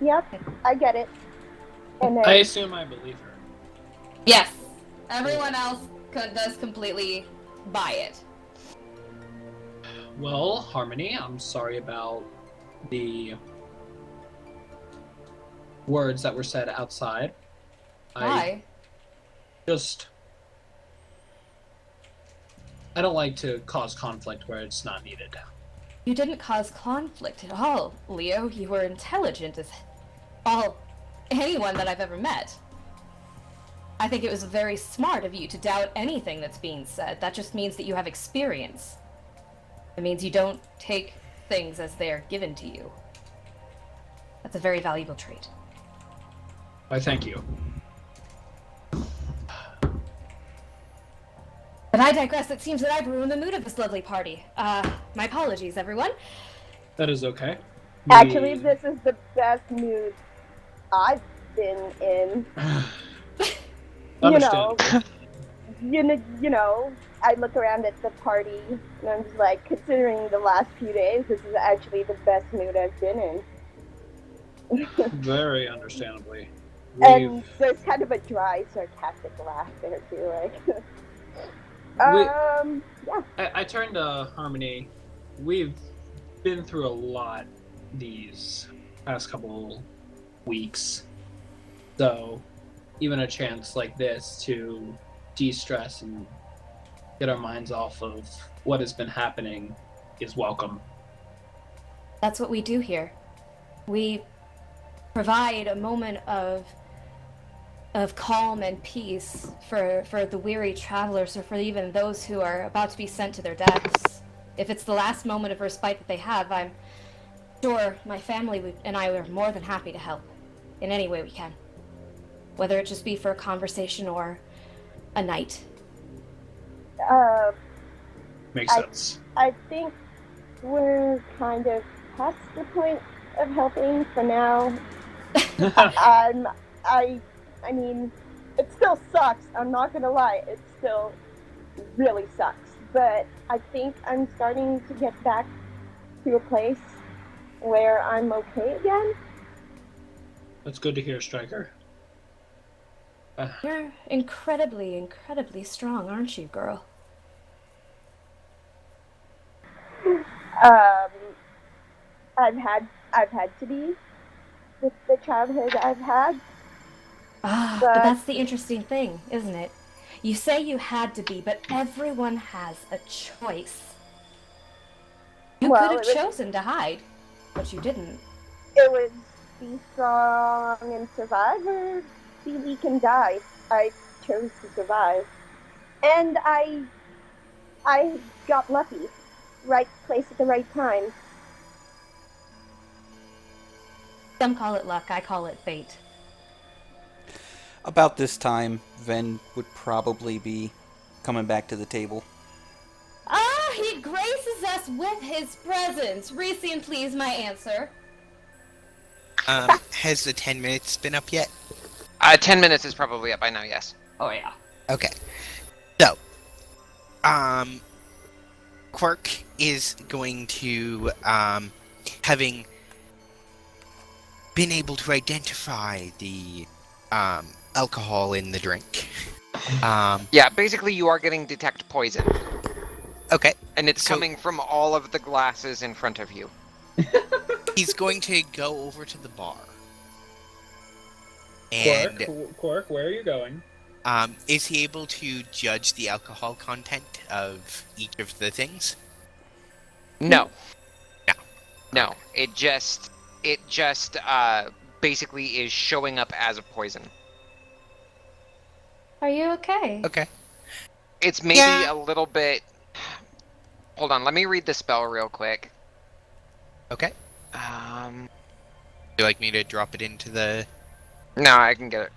B: yep, I get it. And then,
D: I assume I believe her.
G: Yes. Everyone else does completely buy it.
D: Well, Harmony, I'm sorry about the words that were said outside.
G: Why?
D: I don't like to cause conflict where it's not needed.
G: You didn't cause conflict at all, Leo. You were intelligent as anyone that I've ever met. I think it was very smart of you to doubt anything that's being said. That just means that you have experience. It means you don't take things as they're given to you. That's a very valuable trait.
D: Why, thank you.
G: But I digress. It seems that I've ruined the mood of this lovely party. My apologies, everyone.
D: That is okay.
B: Actually, this is the best mood I've been in.
D: Understandable.
B: You know, I look around at the party and I'm just like, considering the last few days, this is actually the best mood I've been in.
D: Very understandably.
B: And there's kind of a dry, sarcastic laugh there too, like. Yeah.
D: I turned to Harmony. We've been through a lot these past couple weeks. So even a chance like this to de-stress and get our minds off of what has been happening is welcome.
G: That's what we do here. We provide a moment of calm and peace for the weary travelers, or for even those who are about to be sent to their deaths. If it's the last moment of respite that they have, I'm sure my family and I are more than happy to help in any way we can. Whether it just be for a conversation or a night.
D: Makes sense.
B: I think we're kind of past the point of helping for now. I mean, it still sucks. I'm not gonna lie. It still really sucks. But I think I'm starting to get back to a place where I'm okay again.
D: That's good to hear, Striker.
G: You're incredibly, incredibly strong, aren't you, girl?
B: I've had to be with the childhood I've had.
G: But that's the interesting thing, isn't it? You say you had to be, but everyone has a choice. You could have chosen to hide, but you didn't.
B: It was be strong and survive, or be weak and die. I chose to survive. And I got lucky. Right place at the right time.
G: Some call it luck, I call it fate.
E: About this time, Ven would probably be coming back to the table.
G: He graces us with his presence. Receive, please, my answer.
C: Has the 10 minutes been up yet?
A: 10 minutes is probably up by now, yes.
G: Oh, yeah.
C: Okay. So, Quark is going to, having been able to identify the, alcohol in the drink.
A: Yeah, basically you are getting detect poison.
C: Okay.
A: And it's coming from all of the glasses in front of you.
C: He's going to go over to the bar. And
D: Quark, where are you going?
C: Is he able to judge the alcohol content of each of the things?
A: No.
C: No.
A: No. It just basically is showing up as a poison.
G: Are you okay?
C: Okay.
A: It's maybe a little bit... Hold on, let me read the spell real quick.
C: Okay. Would you like me to drop it into the...
A: No, I can get it.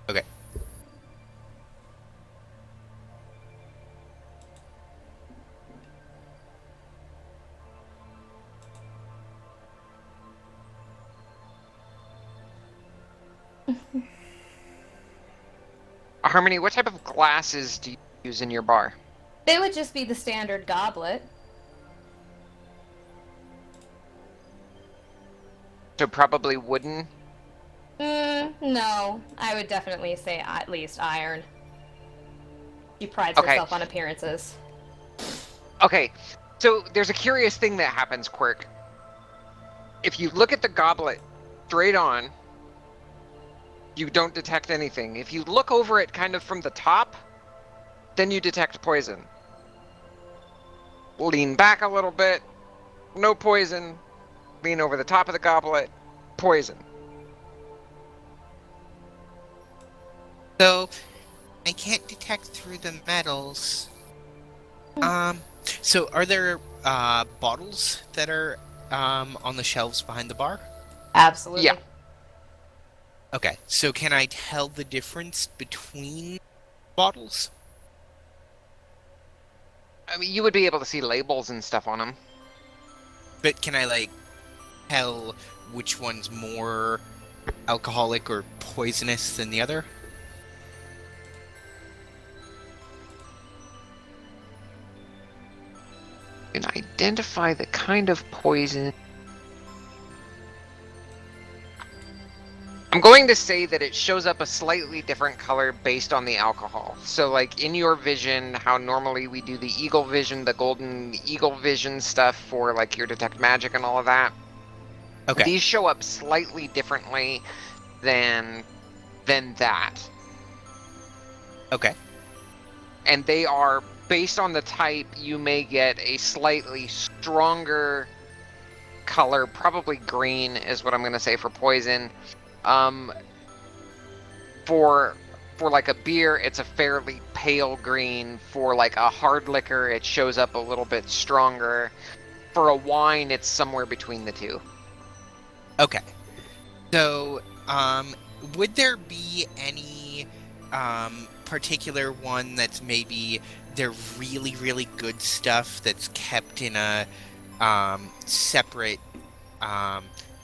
C: Okay.
A: Harmony, what type of glasses do you use in your bar?
G: It would just be the standard goblet.
A: So probably wooden?
G: No. I would definitely say at least iron. She prides
A: Okay.
G: herself on appearances.
A: Okay, so there's a curious thing that happens, Quirk. If you look at the goblet straight on, you don't detect anything. If you look over it kind of from the top, then you detect poison. Lean back a little bit, no poison. Lean over the top of the goblet, poison.
C: So, I can't detect through the metals. So are there bottles that are on the shelves behind the bar?
G: Absolutely.
A: Yeah.
C: Okay, so can I tell the difference between bottles?
A: I mean, you would be able to see labels and stuff on them.
C: But can I, like, tell which one's more alcoholic or poisonous than the other?
A: You can identify the kind of poison. I'm going to say that it shows up a slightly different color based on the alcohol. So, like, in your vision, how normally we do the eagle vision, the golden eagle vision stuff for, like, your detect magic and all of that.
C: Okay.
A: These show up slightly differently than that.
C: Okay.
A: And they are, based on the type, you may get a slightly stronger color, probably green is what I'm going to say for poison. For like a beer, it's a fairly pale green. For like a hard liquor, it shows up a little bit stronger. For a wine, it's somewhere between the two.
C: Okay. So, would there be any particular one that's maybe they're really, really good stuff that's kept in a separate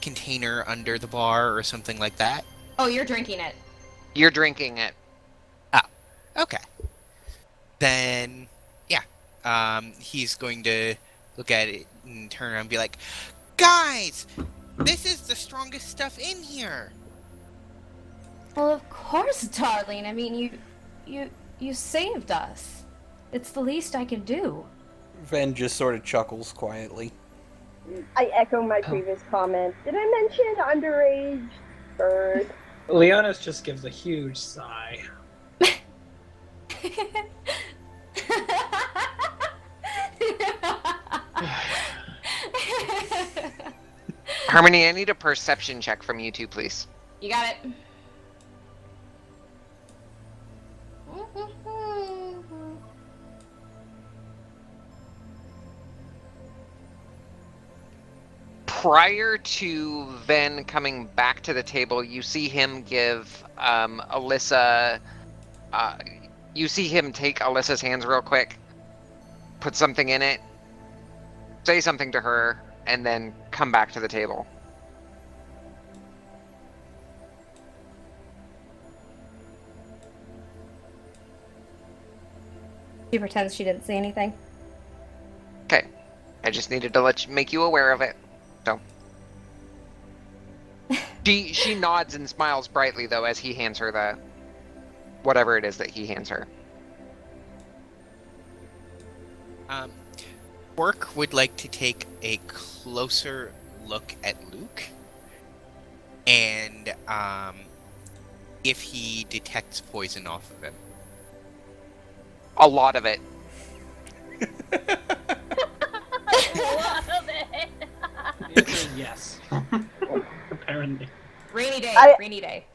C: container under the bar or something like that?
G: Oh, you're drinking it.
A: You're drinking it.
C: Oh, okay. Then, yeah. He's going to look at it and turn around and be like, "Guys, this is the strongest stuff in here."
G: Well, of course, darling. I mean, you saved us. It's the least I can do.
E: Ven just sort of chuckles quietly.
B: I echo my previous comment. Did I mention underage bird?
D: Leonis just gives a huge sigh.
A: Harmony, I need a perception check from you two, please.
G: You got it.
A: Prior to Ven coming back to the table, you see him give Alyssa. You see him take Alyssa's hands real quick, put something in it, say something to her, and then come back to the table.
G: She pretends she didn't see anything.
A: Okay, I just needed to make you aware of it. So she nods and smiles brightly though as he hands her the whatever it is that he hands her.
C: Work would like to take a closer look at Luke, and if he detects poison off of him.
A: A lot of it.
D: The answer is yes. Apparently.
G: Rainy day. Rainy day.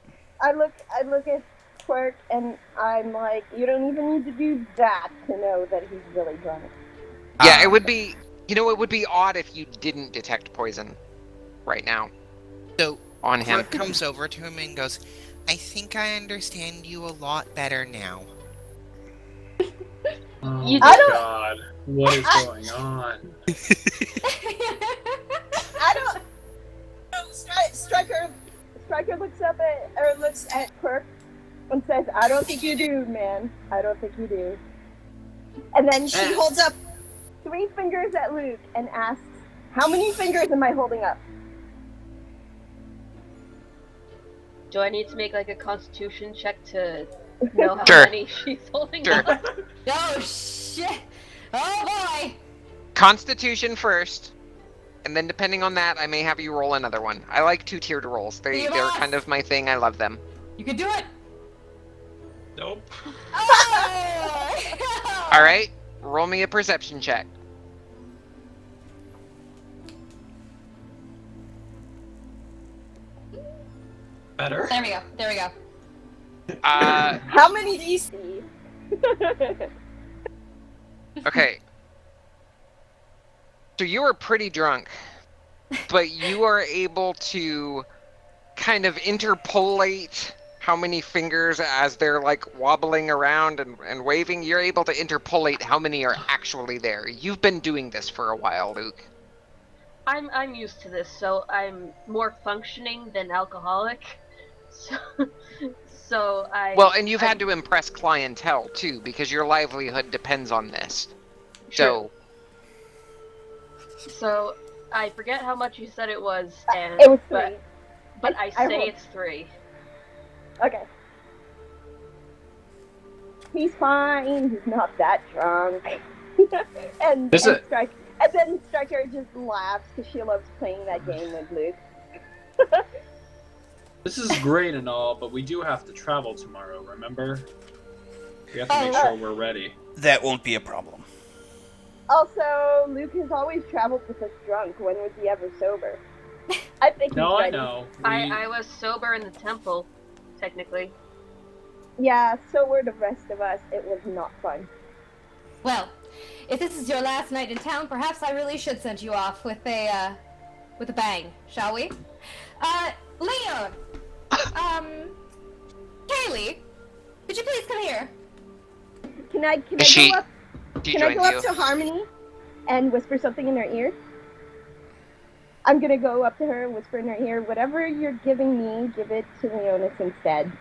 B: I look at Quirk and I'm like, you don't even need to do that to know that he's really drunk.
A: Yeah, it would be. It would be odd if you didn't detect poison right now.
C: So
A: on him.
C: Quirk comes over to him and goes, "I think I understand you a lot better now."
D: Oh God, what is going on?
B: I don't. Striker looks at Quirk and says, "I don't think you do, man. I don't think you do." And then she holds up 3 fingers at Luke and asks, "How many fingers am I holding up?"
F: Do I need to make like a Constitution check to know how
A: Sure.
F: many she's holding
A: Sure.
F: up?
G: Oh shit! Oh boy!
A: Constitution first, and then depending on that, I may have you roll another one. I like 2-tiered rolls. They're
G: Yes!
A: kind of my thing. I love them.
G: You can do it!
D: Nope.
G: Oh!
A: All right, roll me a perception check.
D: Better.
G: There we go. There we go.
B: How many do you see?
A: Okay. So you are pretty drunk, but you are able to kind of interpolate how many fingers as they're like wobbling around and waving. You're able to interpolate how many are actually there. You've been doing this for a while, Luke.
F: I'm used to this, so I'm more functioning than alcoholic. So
A: Well, and you've had to impress clientele too, because your livelihood depends on this.
F: Sure. So I forget how much you said it was, and
B: It was 3.
F: but I
B: I
F: say
B: rolled.
F: it's 3.
B: Okay. He's fine. He's not that drunk. and
D: Is it-
B: And then Striker just laughs because she loves playing that game with Luke.
D: This is great and all, but we do have to travel tomorrow, remember? We have to make
G: Oh.
D: sure we're ready.
E: That won't be a problem.
B: Also, Luke has always traveled with us drunk. When was he ever sober? I think
D: No,
B: he's
D: I
B: ready.
D: know.
F: I was sober in the temple, technically.
B: Yeah, so were the rest of us. It was not fun.
G: Well, if this is your last night in town, perhaps I really should send you off with a bang, shall we? Leon! Kaylee, could you please come here?
B: Can I
A: She
B: go up? Can I
A: joined
B: go
A: you.
B: up to Harmony and whisper something in her ear? I'm gonna go up to her and whisper in her ear, whatever you're giving me, give it to Leonis instead.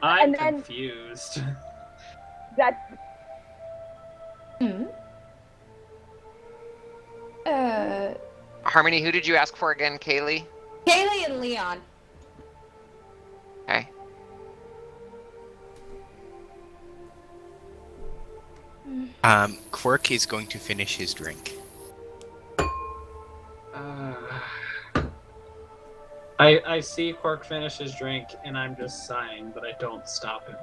D: I'm
B: and then-
D: confused.
B: That's
G: Hmm?
A: Harmony, who did you ask for again, Kaylee?
G: Kaylee and Leon.
A: Okay.
C: Quirk is going to finish his drink.
D: I see Quark finish his drink, and I'm just sighing, but I don't stop him.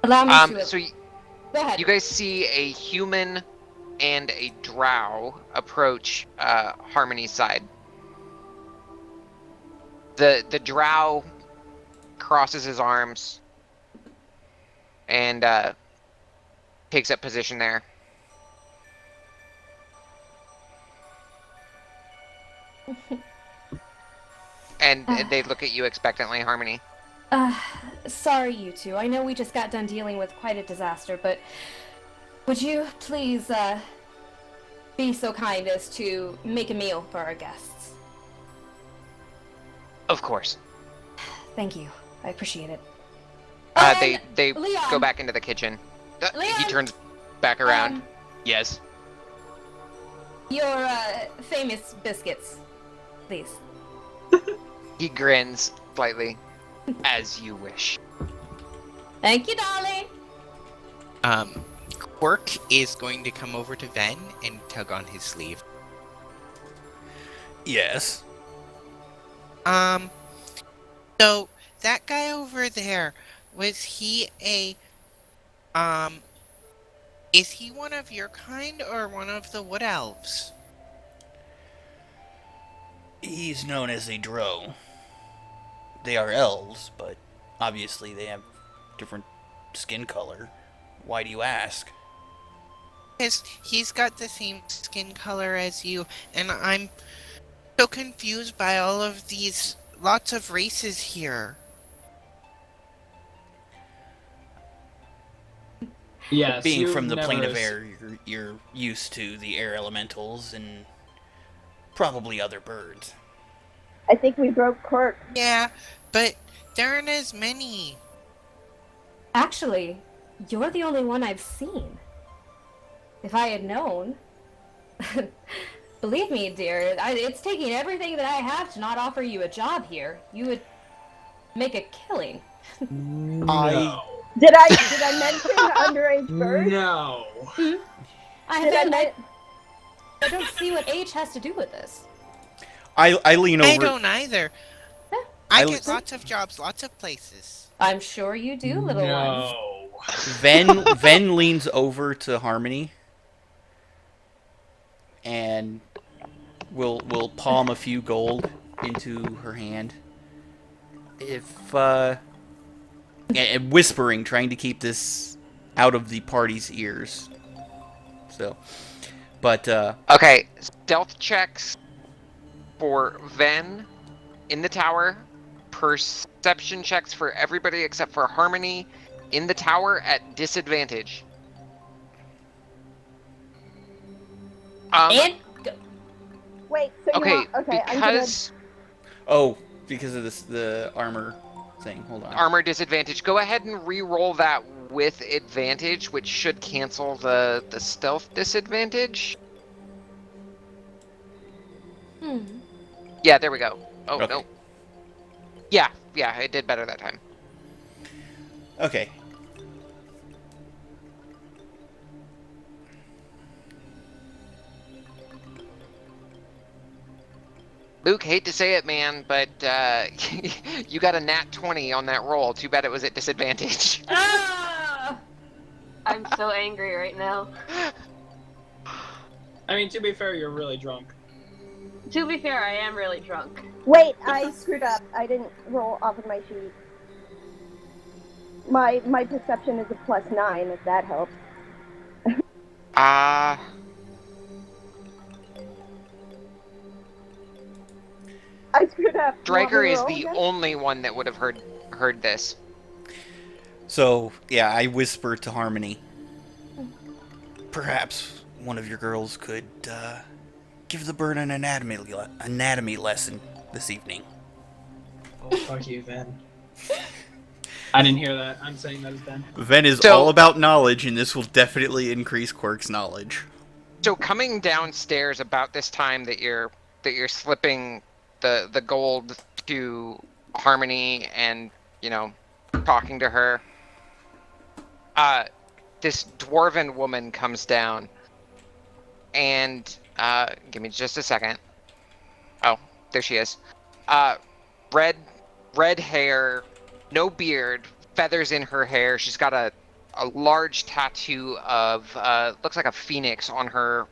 G: Allow me to.
A: So
G: Go ahead.
A: you guys see a human and a drow approach Harmony's side. The drow crosses his arms and takes up position there. And they look at you expectantly, Harmony.
G: Sorry, you two. I know we just got done dealing with quite a disaster, but would you please, be so kind as to make a meal for our guests?
A: Of course.
G: Thank you. I appreciate it.
A: They
G: Leon.
A: go back into the kitchen. He
G: Leon.
A: turns back around.
G: Um,
A: Yes.
G: Your, famous biscuits, please.
A: He grins slightly. As you wish.
G: Thank you, darling.
C: Quirk is going to come over to Ven and tug on his sleeve.
E: Yes.
C: So that guy over there, was he is he one of your kind or one of the wood elves?
E: He's known as a drow. They are elves, but obviously they have different skin color. Why do you ask?
C: Because he's got the same skin color as you, and I'm so confused by all of these lots of races here.
D: Yes,
E: Being
D: you've
E: from the plane of
D: never
E: air, you're used to the air elementals and probably other birds.
B: I think we broke Quirk.
C: Yeah, but there aren't as many.
G: Actually, you're the only one I've seen. If I had known. Believe me, dear, it's taking everything that I have to not offer you a job here. You would make a killing.
D: No.
B: Did I mention underage birth?
D: No.
G: I don't see what age has to do with this.
E: I lean over.
C: I don't either. I get lots of jobs, lots of places.
G: I'm sure you do, little one.
D: No.
E: Ven leans over to Harmony and will palm a few gold into her hand. And whispering, trying to keep this out of the party's ears. So, but
A: Okay, stealth checks for Ven in the tower. Perception checks for everybody except for Harmony in the tower at disadvantage.
G: And
B: Wait, so you
A: Okay,
B: want... Okay,
A: because
E: because of the armor thing. Hold on.
A: armor disadvantage, go ahead and re-roll that with advantage, which should cancel the stealth disadvantage. Yeah, there we go. Oh,
E: Okay.
A: no. Yeah, it did better that time.
E: Okay.
A: Luke, hate to say it, man, but you got a nat 20 on that roll. Too bad it was at disadvantage.
F: I'm so angry right now.
D: I mean, to be fair, you're really drunk.
F: To be fair, I am really drunk.
B: Wait, I screwed up. I didn't roll off of my sheet. My perception is a +9, if that helps.
A: Ah.
B: I screwed up.
A: Striker is
B: roll
A: the
B: again?
A: only one that would have heard this.
E: So, yeah, I whisper to Harmony. Perhaps one of your girls could give the bird an anatomy lesson this evening.
D: Oh, fuck you, Ven. I didn't hear that. I'm saying that as Ben.
E: Ven is
A: So-
E: all about knowledge, and this will definitely increase Quirk's knowledge.
A: So coming downstairs about this time that you're slipping the gold to Harmony and, you know, talking to her, this dwarven woman comes down and give me just a second. Oh, there she is. Red hair, no beard, feathers in her hair. She's got a large tattoo of looks like a phoenix on her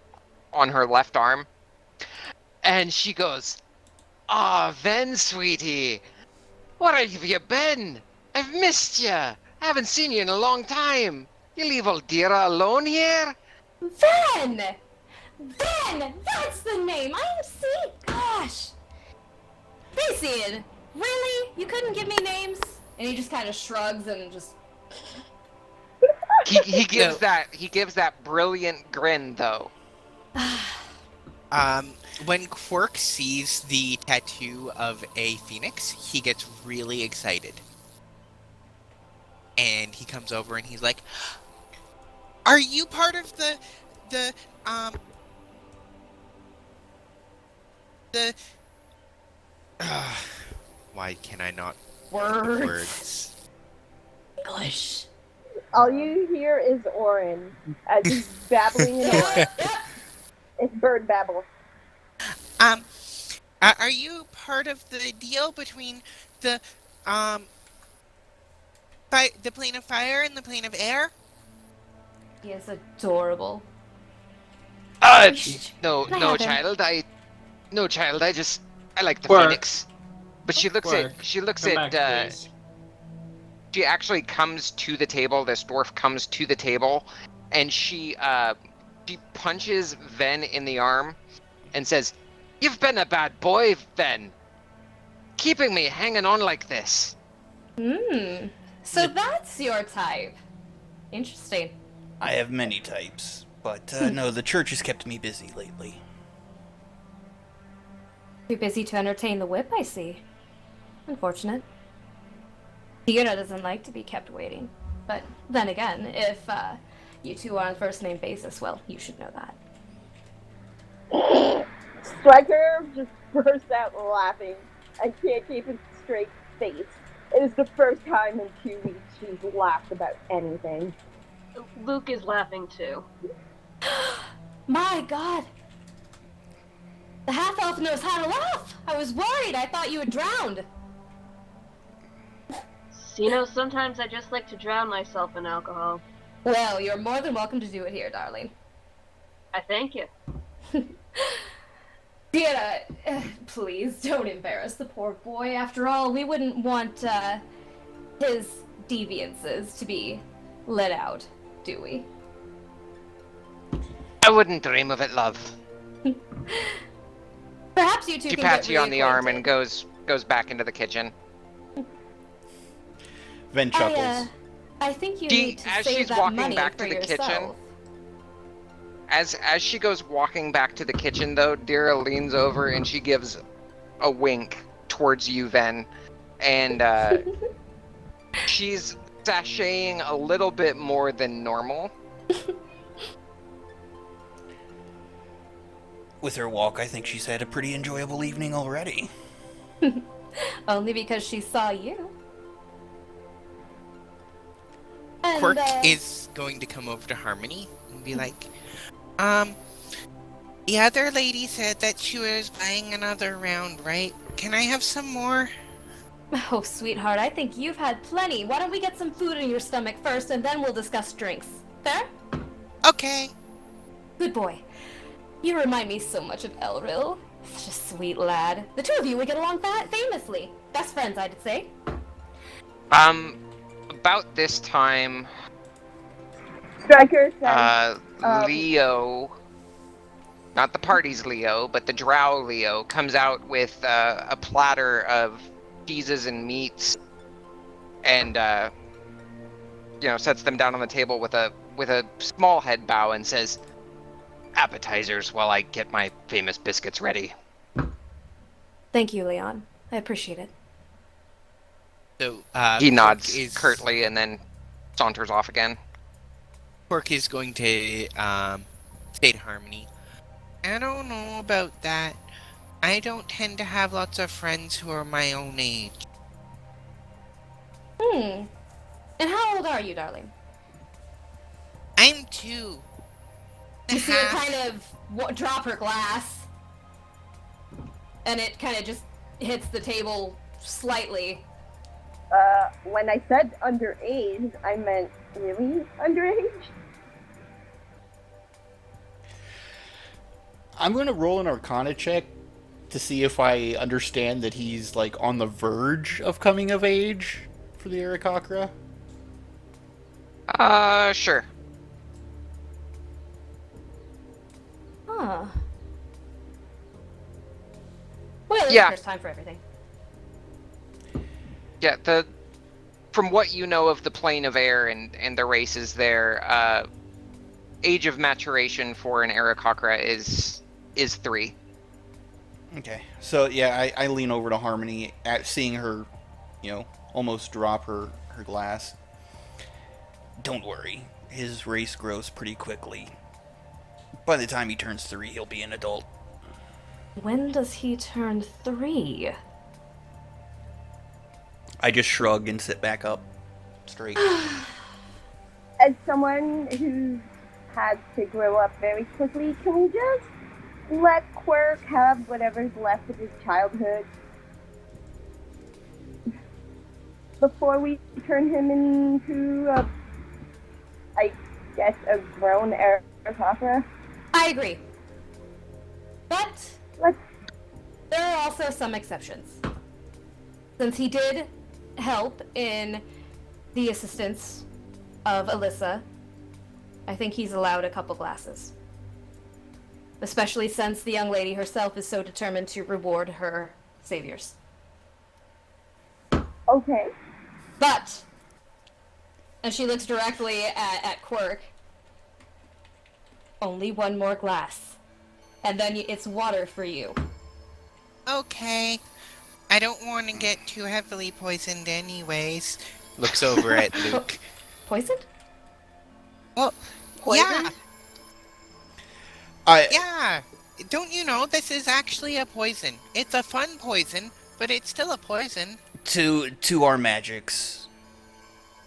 A: left arm. And she goes, "Ah, Ven, sweetie, where have you been? I've missed you. I haven't seen you in a long time. You leave old Dira alone here?"
G: Ben! Ben! That's the name! I'm see. Gosh! Basin! Really? You couldn't give me names? And he just kind of shrugs and just.
A: He gives that brilliant grin though.
C: When Quirk sees the tattoo of a phoenix, he gets really excited. And he comes over and he's like, "Are you part of the why can I not
G: Words.
C: words?
G: English.
B: All you hear is Orin as he's babbling in Orin. It's bird babble.
C: Are you part of the deal between the the plane of fire and the plane of air?"
G: He is adorable.
A: No,
G: Can I
A: no,
G: have him?
A: child. I like the
D: Quirk.
A: phoenix. But she looks
D: Quirk,
A: at
D: Come back, please.
A: she actually comes to the table. This dwarf comes to the table, and she punches Ven in the arm, and says, "You've been a bad boy, Ven. Keeping me hanging on like this."
G: So that's your type. Interesting.
E: I have many types, but no, the church has kept me busy lately.
G: Too busy to entertain the whip, I see. Unfortunate. Fiona doesn't like to be kept waiting. But then again, if You two are on first name basis. Well, you should know that.
B: Striker just bursts out laughing and can't keep a straight face. It is the first time in 2 weeks she's laughed about anything.
F: Luke is laughing too.
G: My God! The half-elf knows how to laugh! I was worried! I thought you had drowned!
F: Sometimes I just like to drown myself in alcohol.
G: Well, you're more than welcome to do it here, darling.
F: I thank you.
G: Deanna, please don't embarrass the poor boy. After all, we wouldn't want his deviances to be let out, do we?
A: I wouldn't dream of it, love.
G: Perhaps you two
A: She
G: can
A: pats
G: get
A: you on the arm and
G: reacquainted.
A: goes back into the kitchen.
E: Ven chuckles.
G: I think you need to
A: As
G: save
A: she's
G: that
A: walking
G: money
A: back
G: for
A: to the
G: yourself.
A: kitchen, as she goes walking back to the kitchen, though, Dira leans over and she gives a wink towards you, Ven, and she's sashaying a little bit more than normal.
E: With her walk, I think she's had a pretty enjoyable evening already.
G: Only because she saw you. And,
C: Quirk is going to come over to Harmony and be like, the other lady said that she was buying another round, right? Can I have some more?
G: Oh, sweetheart, I think you've had plenty. Why don't we get some food in your stomach first, and then we'll discuss drinks. Fair?
C: Okay.
G: Good boy. You remind me so much of Elril. Such a sweet lad. The two of you would get along famously. Best friends, I'd say.
A: About this time,
B: Striker says,
A: Leo, not the party's Leo, but the drow Leo, comes out with a platter of cheeses and meats, and sets them down on the table with a small head bow and says, "Appetizers while I get my famous biscuits ready."
G: Thank you, Leon. I appreciate it.
C: So,
A: He
C: Quirk
A: nods curtly and then saunters off again.
C: Quirk is going to say to Harmony, I don't know about that. I don't tend to have lots of friends who are my own age.
G: And how old are you, darling?
C: I'm 2.
G: You see her kind of drop her glass, and it kind of just hits the table slightly.
B: When I said underage, I meant really underage?
E: I'm going to roll an Arcana check to see if I understand that he's, like, on the verge of coming of age for the Aarakocra.
A: Sure.
G: Huh. Well,
A: Yeah.
G: there's time for everything.
A: Yeah, from what you know of the plane of air and the races there, age of maturation for an Aarakocra is 3.
E: Okay. So, yeah, I lean over to Harmony at seeing her, almost drop her glass. Don't worry. His race grows pretty quickly. By the time he turns 3, he'll be an adult.
G: When does he turn 3?
E: I just shrug and sit back up straight.
B: As someone who's had to grow up very quickly, can we just let Quirk have whatever's left of his childhood before we turn him into a grown Aarakocra?
G: I agree. But
B: Let's
G: there are also some exceptions. Since he did help in the assistance of Alyssa, I think he's allowed a couple glasses. Especially since the young lady herself is so determined to reward her saviors.
B: Okay.
G: But, and she looks directly at Quirk, only one more glass. And then it's water for you.
C: Okay. I don't want to get too heavily poisoned anyways. Looks over at Luke.
G: Poisoned?
C: Well, Yeah,
E: I
C: yeah. Don't you know this is actually a poison? It's a fun poison, but it's still a poison.
E: to our magics,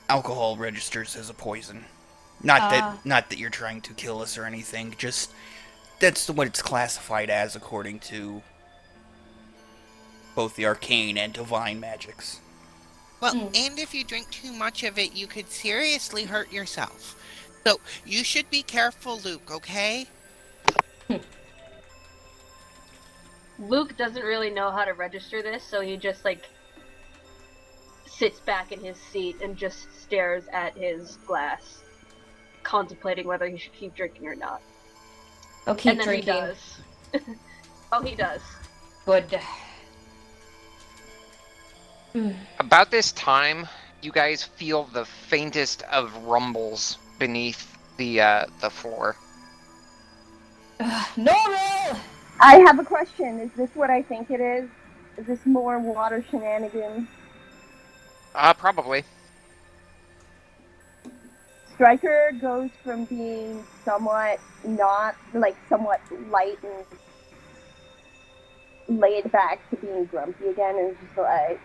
E: alcohol registers as a poison.
G: Uh,
E: Not that you're trying to kill us or anything. Just that's what it's classified as according to both the arcane and divine magics.
C: Well,
G: mm.
C: and if you drink too much of it, you could seriously hurt yourself. So you should be careful, Luke, okay?
F: Luke doesn't really know how to register this, so he just like sits back in his seat and just stares at his glass, contemplating whether he should keep drinking or not.
G: I'll keep
F: And then
G: drinking.
F: he does. Oh, he does.
G: Good. Mm.
A: About this time, you guys feel the faintest of rumbles beneath the floor.
G: Normal!
B: I have a question. Is this what I think it is? Is this more water shenanigans?
A: Probably.
B: Striker goes from being somewhat not, like, somewhat light and laid back to being grumpy again, and just like,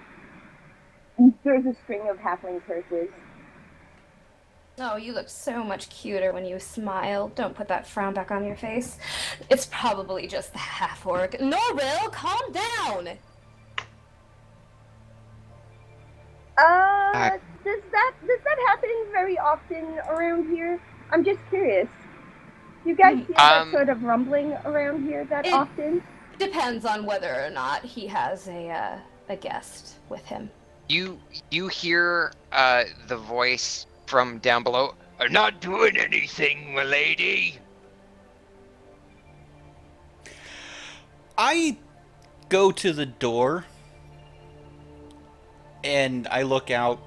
B: there's a string of halfling curses.
G: Oh, you look so much cuter when you smile. Don't put that frown back on your face. It's probably just the half-orc. Norville, calm down!
B: Does that happen very often around here? I'm just curious. Do you guys feel that sort of rumbling around here that often?
G: Depends on whether or not he has a guest with him.
A: You hear the voice from down below. I'm not doing anything, milady.
E: I go to the door and I look out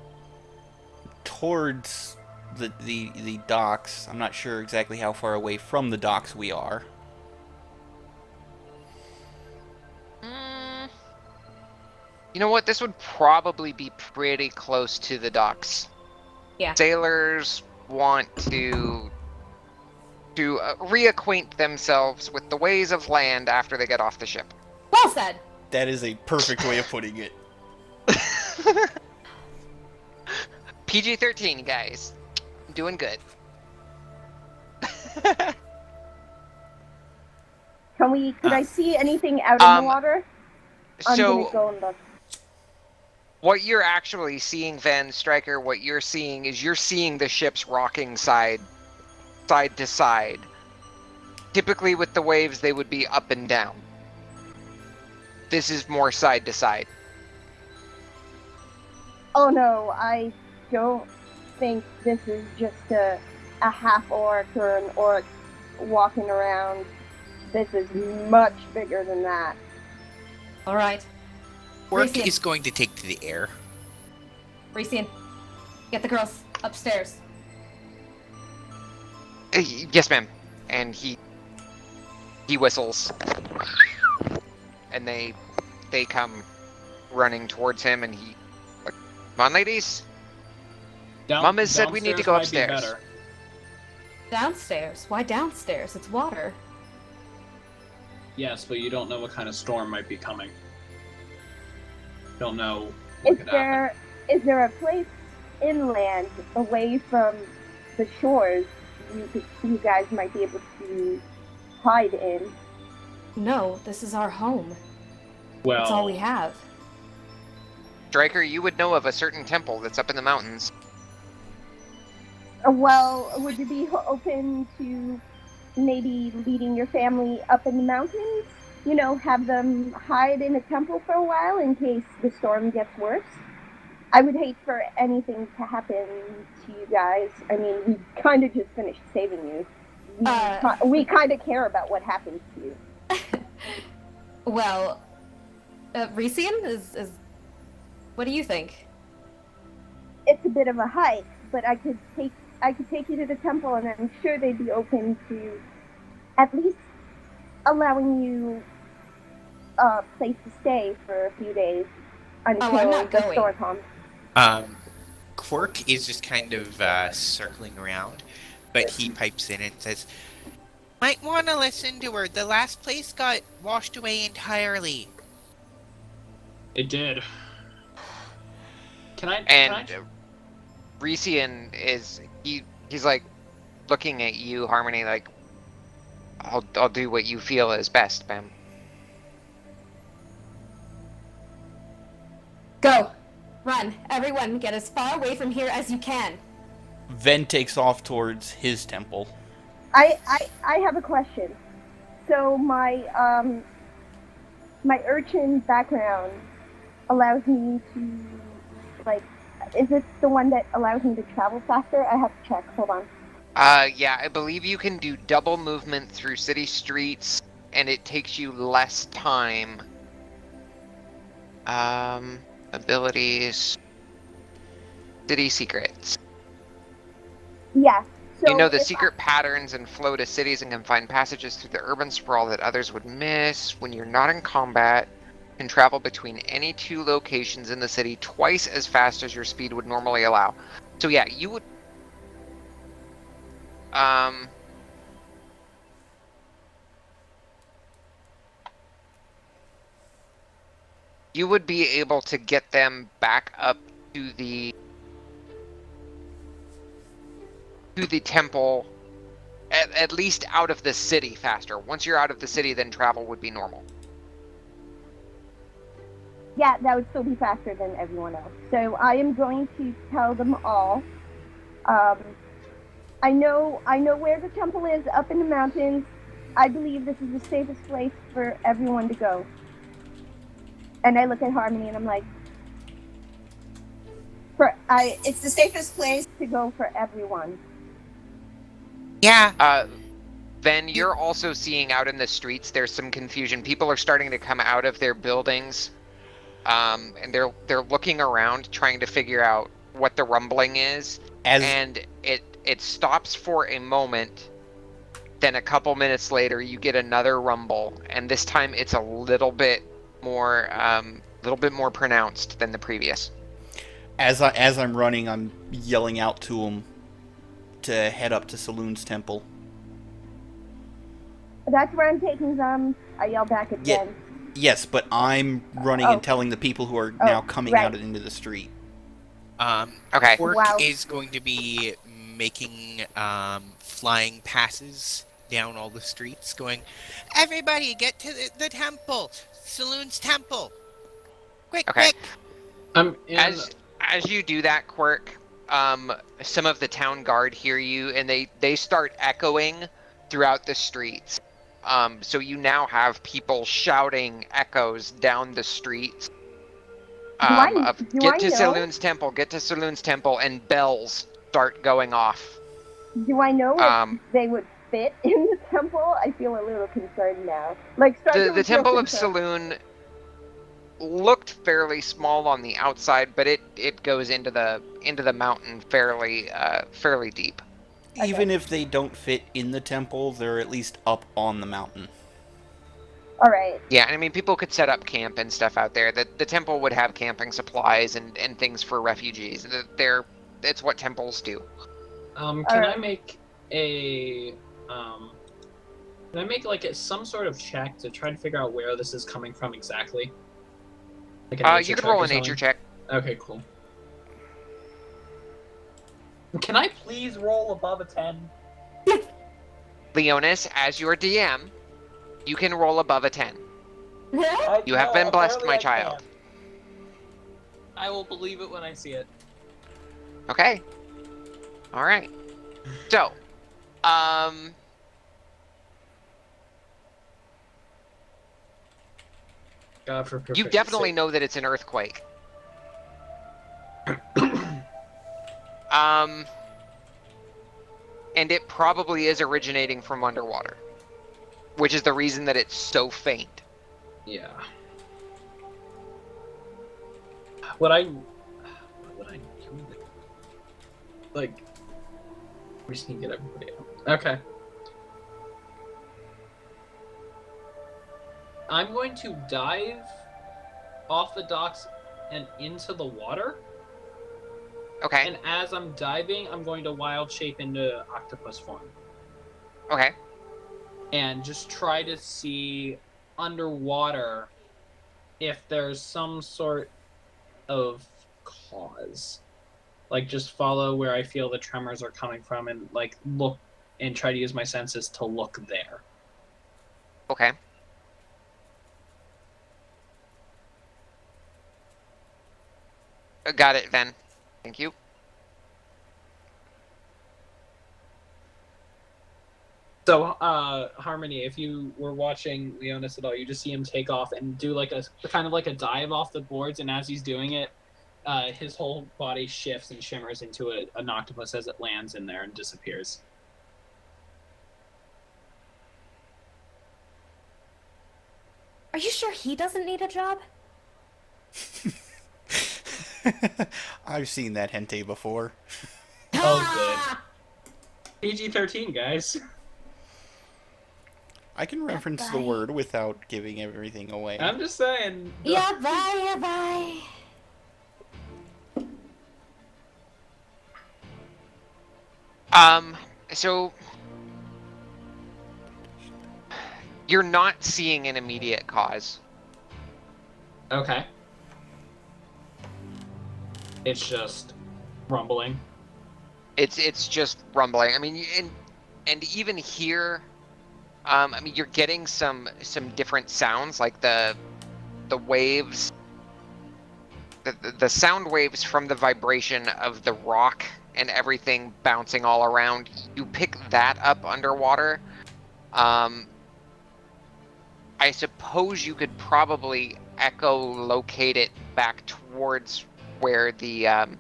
E: towards the docks. I'm not sure exactly how far away from the docks we are.
A: You know what? This would probably be pretty close to the docks.
G: Yeah.
A: Sailors want to reacquaint themselves with the ways of land after they get off the ship.
G: Well said.
E: That is a perfect way of putting it.
A: PG-13, guys. Doing good.
B: Could I see anything out in the water? I'm gonna go and look.
A: What you're actually seeing, Van Stryker, what you're seeing is you're seeing the ships rocking side to side. Typically with the waves, they would be up and down. This is more side to side.
B: Oh no, I don't think this is just a half-orc or an orc walking around. This is much bigger than that.
G: All right.
C: Work
G: Racing.
C: is going to take to the air.
G: Racing, get the girls upstairs.
A: Yes, ma'am. And he whistles. And they come running towards him, and he like, come on, ladies. Mom has said we need to go
D: downstairs might be
A: upstairs.
D: better.
G: Downstairs? Why downstairs? It's water.
D: Yes, but you don't know what kind of storm might be coming. Don't know what could happen.
B: Is there a place inland away from the shores you guys might be able to hide in?
G: No, this is our home.
D: Well,
G: That's all we have.
A: Striker, you would know of a certain temple that's up in the mountains.
B: Well, would you be open to maybe leading your family up in the mountains? You know, have them hide in a temple for a while in case the storm gets worse? I would hate for anything to happen to you guys. I mean, we kind of just finished saving you. We kind of care about what happens to you.
G: Well, Recian is. What do you think?
B: It's a bit of a hike, but I could take you to the temple, and I'm sure they'd be open to at least allowing you a place to stay for a few days until
G: I'm not
B: the
G: going.
B: storm comes.
C: Quirk is just kind of circling around. But he pipes in and says, "Might want to listen to her. The last place got washed away entirely."
D: It did. Can I?
A: And Recian he's like looking at you, Harmony, like, I'll do what you feel is best, ma'am.
G: Go. Run. Everyone, get as far away from here as you can.
E: Ven takes off towards his temple.
B: I have a question. So my urchin background allows me to, like, is it the one that allows me to travel faster? I have to check. Hold on.
A: Yeah, I believe you can do double movement through city streets, and it takes you less time. Abilities. City secrets.
B: Yeah. So
A: You know the secret patterns and flow to cities and can find passages through the urban sprawl that others would miss. When you're not in combat, you can travel between any two locations in the city twice as fast as your speed would normally allow. So yeah, you would... you would be able to get them back up to the temple, at least out of the city faster. Once you're out of the city, then travel would be normal.
B: yeah, that would still be faster than everyone else. So I am going to tell them all. I know where the temple is, up in the mountains. I believe this is the safest place for everyone to go. And I look at Harmony and I'm like, it's the safest place to go for everyone.
C: Yeah.
A: Then you're also seeing out in the streets, there's some confusion. People are starting to come out of their buildings, and they're looking around, trying to figure out what the rumbling is. And it stops for a moment. Then a couple minutes later, you get another rumble, and this time it's a little bit more pronounced than the previous.
E: As I'm running, I'm yelling out to him to head up to Saloon's temple.
B: That's where I'm taking them. I yell back at them.
E: Yes, but I'm running and telling the people who are now coming out into the street.
A: Okay.
C: Quirk
B: Wow.
C: is going to be making flying passes down all the streets, going, "Everybody, get to the temple, Saloon's temple, quick,
A: Okay.
C: quick!"
A: As you do that, Quirk, some of the town guard hear you, and they start echoing throughout the streets. So you now have people shouting echoes down the streets. Get to Saloon's temple, get to Saloon's temple, and bells start going off.
B: Do I know if they would fit in the temple? I feel a little concerned now. Like,
A: the temple of Saloon looked fairly small on the outside, but it goes into the mountain fairly deep.
E: Even if they don't fit in the temple, they're at least up on the mountain.
B: All right.
A: Yeah, I mean, people could set up camp and stuff out there. The temple would have camping supplies and things for refugees. It's what temples do.
D: Can I make some sort of check to try to figure out where this is coming from exactly? Like
A: you could roll a nature check.
D: Okay, cool. Can I please roll above a 10?
A: Leonis, as your DM, you can roll above a 10. You have been blessed, my child.
D: I will believe it when I see it.
A: Okay. All right. So,
D: God for
A: you definitely know that it's an earthquake. And it probably is originating from underwater, which is the reason that it's so faint.
D: Yeah. What would I do? Like, we just need to get everybody out. Okay. I'm going to dive off the docks and into the water.
A: Okay.
D: And as I'm diving, I'm going to wild shape into octopus form.
A: Okay.
D: And just try to see underwater if there's some sort of cause. Like, just follow where I feel the tremors are coming from and, like, look and try to use my senses to look there.
A: Okay. Got it, then. Thank you.
D: So, Harmony, if you were watching Leonis at all, you just see him take off and do like a kind of like a dive off the boards, and as he's doing it, his whole body shifts and shimmers into an octopus as it lands in there and disappears.
G: Are you sure he doesn't need a job?
E: I've seen that hentai before.
D: Oh, good. PG-13, guys.
E: I can reference the word without giving everything away.
D: I'm just saying.
G: Yeah, bye.
A: So you're not seeing an immediate cause.
D: Okay. It's just rumbling.
A: It's just rumbling. I mean, and even here, I mean, you're getting some different sounds, like the waves, the sound waves from the vibration of the rock and everything bouncing all around. You pick that up underwater. I suppose you could probably echolocate it back towards where the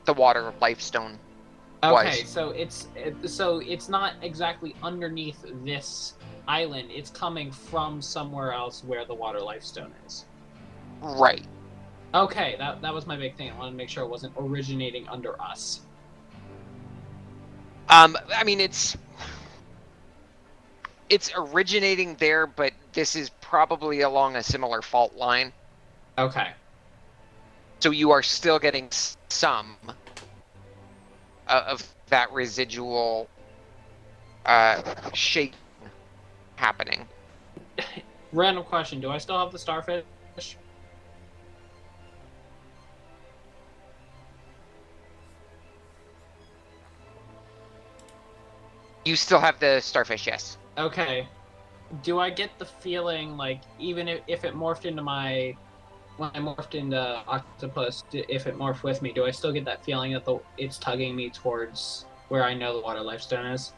A: water lifestone was.
D: Okay, so it's not exactly underneath this island. It's coming from somewhere else where the water lifestone is.
A: Right.
D: Okay, that was my big thing. I wanted to make sure it wasn't originating under us.
A: I mean, it's originating there, but this is probably along a similar fault line.
D: Okay.
A: So you are still getting some of that residual shape happening.
D: Random question: do I still have the starfish?
A: You still have the starfish, yes.
D: Okay. Do I get the feeling like even if it morphed into when I morphed into octopus, if it morphed with me, do I still get that feeling that it's tugging me towards where I know the water lifestone is?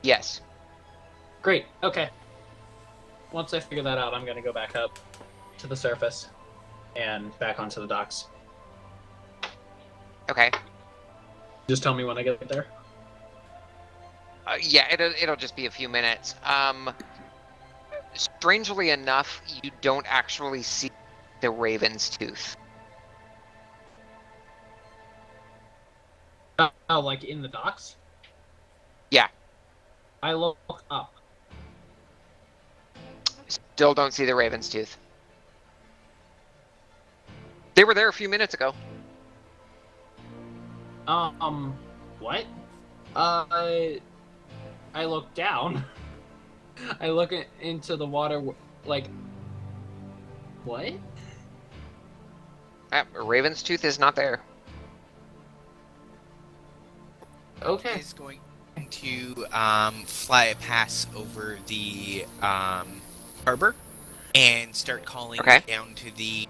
A: Yes.
D: Great. Okay. Once I figure that out, I'm going to go back up to the surface and back onto the docks.
A: Okay.
D: Just tell me when I get there.
A: Yeah, it'll just be a few minutes. Strangely enough, you don't actually see the raven's tooth.
D: Oh, like in the docks?
A: Yeah.
D: I look up.
A: Still don't see the raven's tooth. They were there a few minutes ago.
D: What? I look down. I look into the water, like, what?
A: Raven's tooth is not there.
D: Okay.
C: Is going to fly past over the harbor and start calling down to the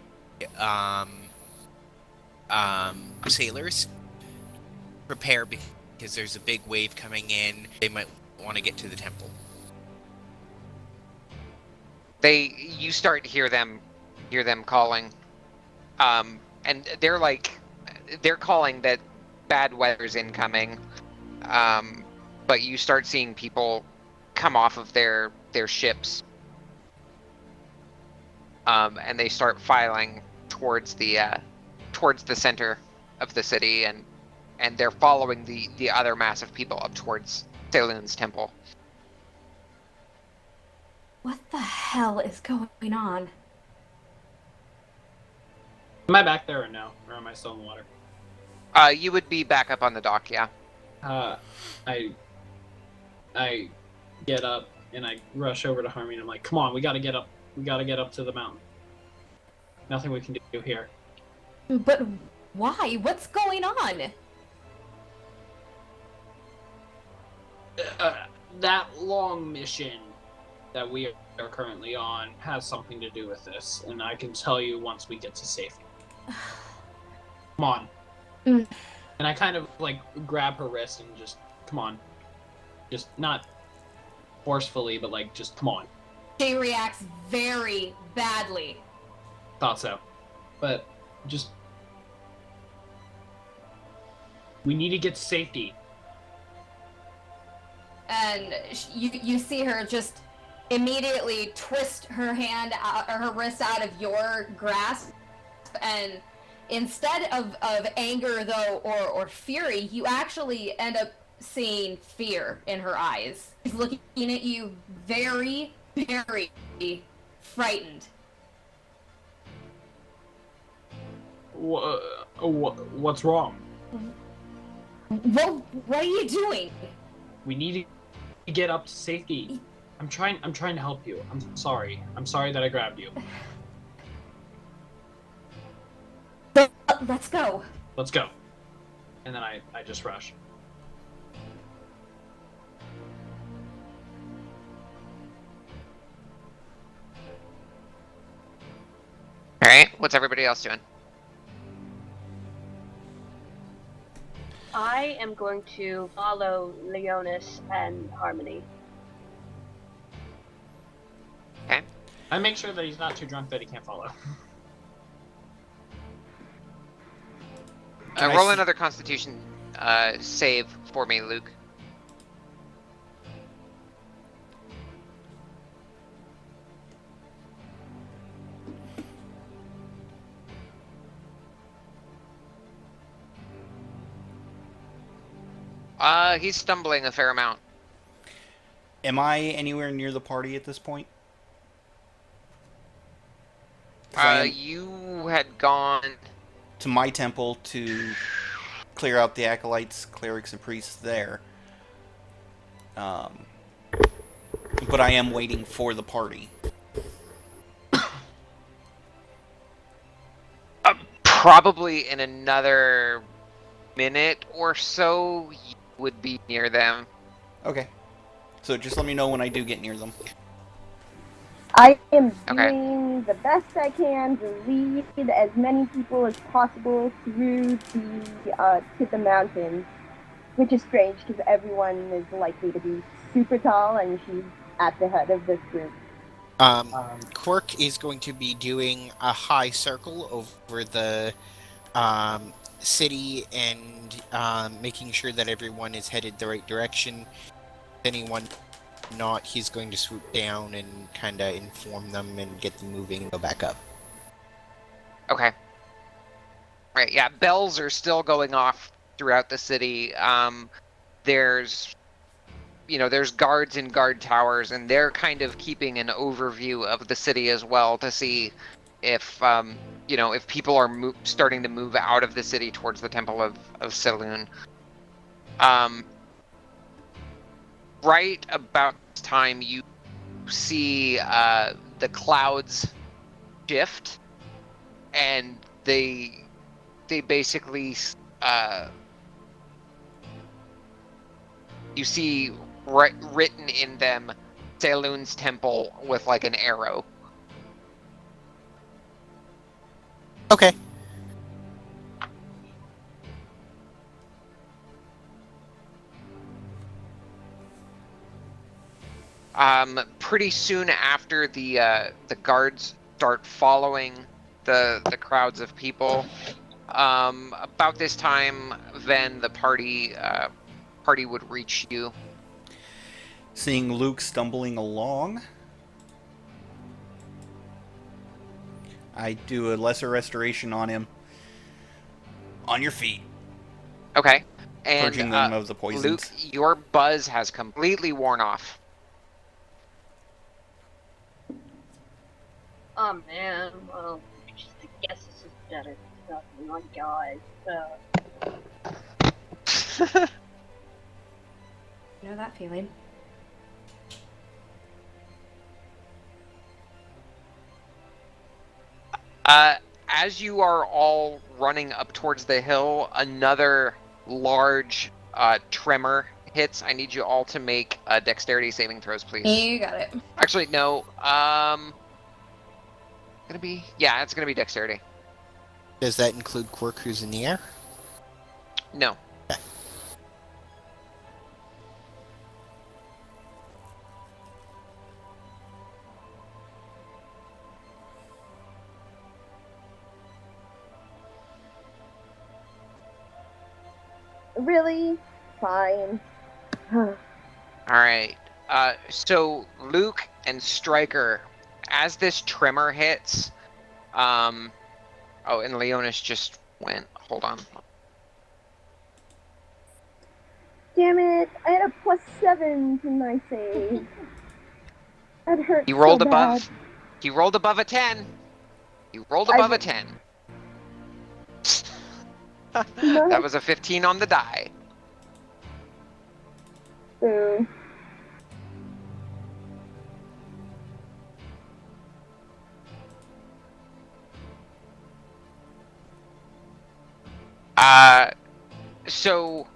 C: sailors. Prepare because there's a big wave coming in. They might want to get to the temple.
A: You start to hear them calling, and they're calling that bad weather's incoming, but you start seeing people come off of their ships, and they start filing towards the center of the city, and they're following the other mass of people up towards Salin's temple.
G: What the hell is going on?
D: Am I back there or no? Or am I still in the water?
A: You would be back up on the dock, yeah.
D: I get up and I rush over to Harmony and I'm like, come on, we gotta get up. We gotta get up to the mountain. Nothing we can do here.
G: But why? What's going on?
D: That long mission that we are currently on has something to do with this, and I can tell you once we get to safety. Come on.
G: Mm.
D: And I kind of like grab her wrist and just, come on. Just not forcefully, but like, just come on.
G: She reacts very badly.
D: Thought so. But just, we need to get to safety.
G: And you see her just immediately twist her hand out, or her wrist out of your grasp, and instead of anger though or fury, you actually end up seeing fear in her eyes. She's looking at you very, very frightened.
D: What's wrong?
G: What are you doing?
D: We need to get up to safety. I'm trying to help you. I'm sorry. I'm sorry that I grabbed you.
G: Let's go.
D: Let's go. And then I just rush.
A: Alright, what's everybody else doing?
F: I am going to follow Leonis and Harmony.
A: Okay.
D: I make sure that he's not too drunk that he can't follow.
A: Roll another Constitution save for me, Luke. He's stumbling a fair amount.
E: Am I anywhere near the party at this point?
A: You had gone
E: to my temple to clear out the acolytes, clerics, and priests there. But I am waiting for the party.
A: Probably in another minute or so, you would be near them.
E: Okay. So just let me know when I do get near them.
B: I am
A: Okay.
B: doing the best I can to lead as many people as possible through to the mountains, which is strange because everyone is likely to be super tall, and she's at the head of this group.
C: Quirk is going to be doing a high circle over the city and making sure that everyone is headed the right direction. Anyone not, he's going to swoop down and kind of inform them and get them moving and go back up.
A: Okay. Right, yeah, bells are still going off throughout the city. There's guards in guard towers, and they're kind of keeping an overview of the city as well to see if, if people are starting to move out of the city towards the Temple of Saloon. Right about this time, you see the clouds shift, and they basically you see written in them Saloon's temple with like an arrow.
C: Okay.
A: Pretty soon after the guards start following the crowds of people. About this time, then the party would reach you.
E: Seeing Luke stumbling along, I do a lesser restoration on him. On your feet.
A: Okay. And
E: Purging them of the poisons.
A: Luke, your buzz has completely worn off.
F: Oh man, well, I guess it's is better stuff. Oh my god.
G: You know that feeling?
A: As you are all running up towards the hill, another large tremor hits. I need you all to make dexterity saving throws, please.
G: You got it.
A: Actually, no. It's gonna be dexterity.
C: Does that include Quark who's in the air?
A: No.
B: Really? Fine.
A: All right. So Luke and Stryker, as this tremor hits, and Leonis just went. Hold on.
B: Damn it! I had a +7 to my save. That hurt.
A: He rolled
B: so
A: above.
B: bad.
A: He rolled above a 10. He rolled above a 10.
B: No.
A: That was a 15 on the die.
B: Boo.
A: So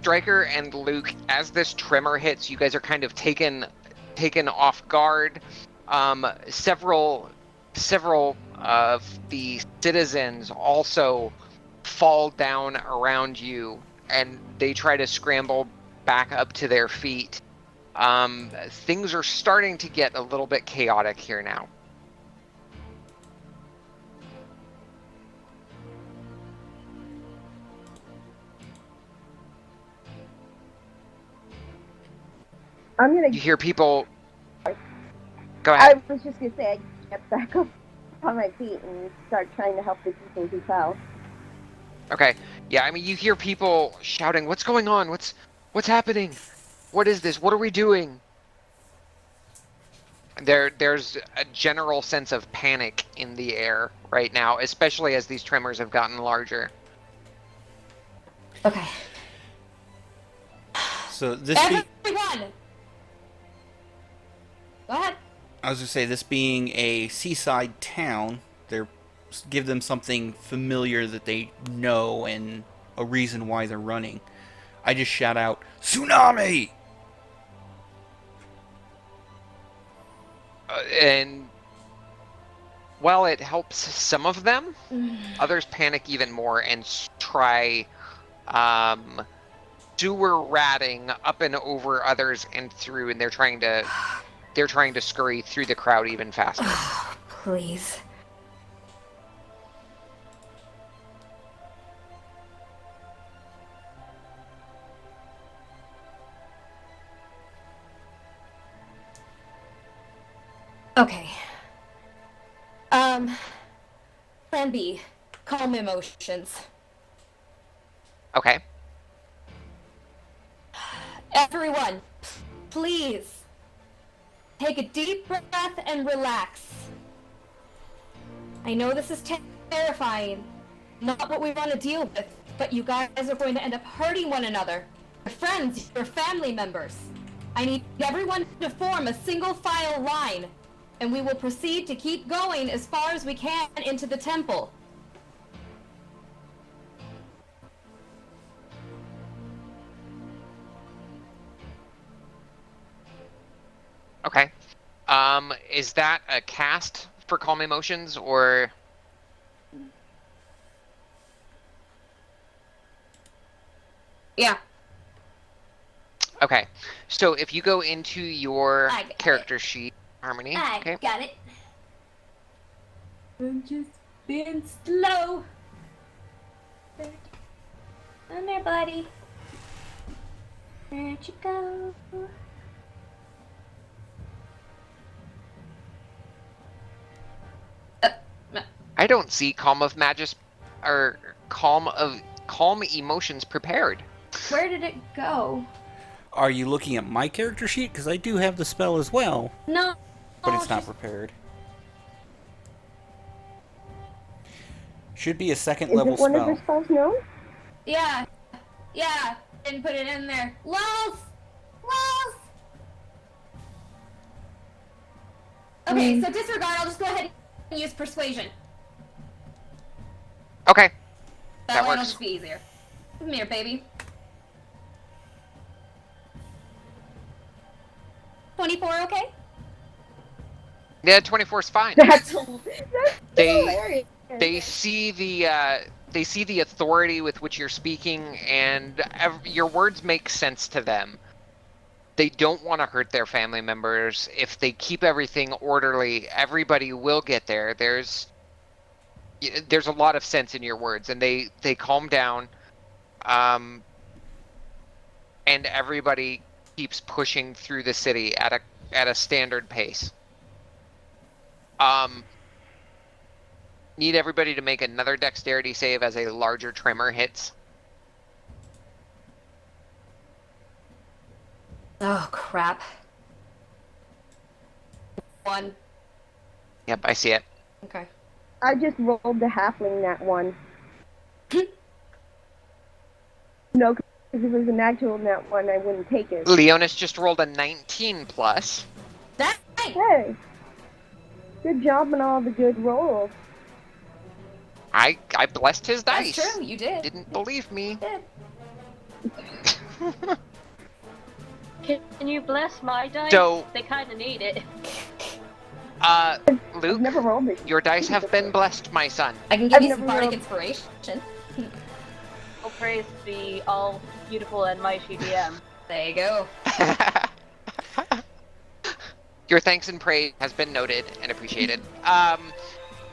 A: Stryker and Luke, as this tremor hits, you guys are kind of taken off guard. Several of the citizens also fall down around you, and they try to scramble back up to their feet. Things are starting to get a little bit chaotic here now.
B: I'm gonna.
A: You hear people. Go ahead.
B: I was just gonna say I get back up on my feet and start trying to help the people who fell.
A: Okay. Yeah, I mean, you hear people shouting, "What's going on? What's happening? What is this? What are we doing?" There's a general sense of panic in the air right now, especially as these tremors have gotten larger.
G: Okay.
E: So this
G: Everyone! Go ahead.
E: I was gonna say, this being a seaside town, give them something familiar that they know and a reason why they're running. I just shout out, "Tsunami!"
A: And while it helps some of them, others panic even more and try sewer ratting up and over others and through, and they're trying to scurry through the crowd even faster.
G: Please. Okay. Plan B. Calm emotions.
A: Okay.
G: Everyone, please. Take a deep breath and relax. I know this is terrifying. Not what we want to deal with, but you guys are going to end up hurting one another. Your friends, your family members. I need everyone to form a single file line, and we will proceed to keep going as far as we can into the temple.
A: Okay. Is that a cast for Calm Emotions, or?
G: Yeah.
A: Okay. So if you go into your
G: I got
A: character sheet, Harmony. Okay.
G: Got it. I'm just being slow. Come there, buddy. Where'd you go?
A: I don't see Calm Emotions prepared.
G: Where did it go?
E: Are you looking at my character sheet? Because I do have the spell as well,
G: No.
E: but it's not prepared. Should be a second
B: Isn't
E: level
B: one of her
E: spell.
B: spells known?
G: Yeah. Yeah. Didn't put it in there. Lols! Lols! Okay, so disregard. I'll just go ahead and use persuasion.
A: Okay.
G: That way
A: works.
G: it'll just be easier. Come here, baby. 24, okay?
A: Yeah, 24's fine.
B: That's
A: They
B: hilarious.
A: they see the authority with which you're speaking, and your words make sense to them. They don't want to hurt their family members. If they keep everything orderly, everybody will get there. There's a lot of sense in your words, and they calm down, and everybody keeps pushing through the city at a standard pace. Need everybody to make another dexterity save as a larger tremor hits.
G: Oh, crap. 1.
A: Yep, I see it.
G: Okay.
B: I just rolled the halfling that one. No, because if it was an actual nat one, I wouldn't take it.
A: Leonis just rolled a 19 plus.
G: That's
B: Hey, good job on all the good rolls.
A: I blessed his dice.
G: That's true, you did.
A: Didn't believe me.
G: You did.
F: Can you bless my dice?
A: So-
F: They kind of need it.
B: I've
A: Luke,
B: never rolled this.
A: your dice have been blessed, my son.
G: I can give
B: I've
G: you some
B: never
G: bardic
B: rolled-
G: inspiration.
F: Oh, praise be all beautiful and mighty DM.
G: There you go.
A: Your thanks and praise has been noted and appreciated.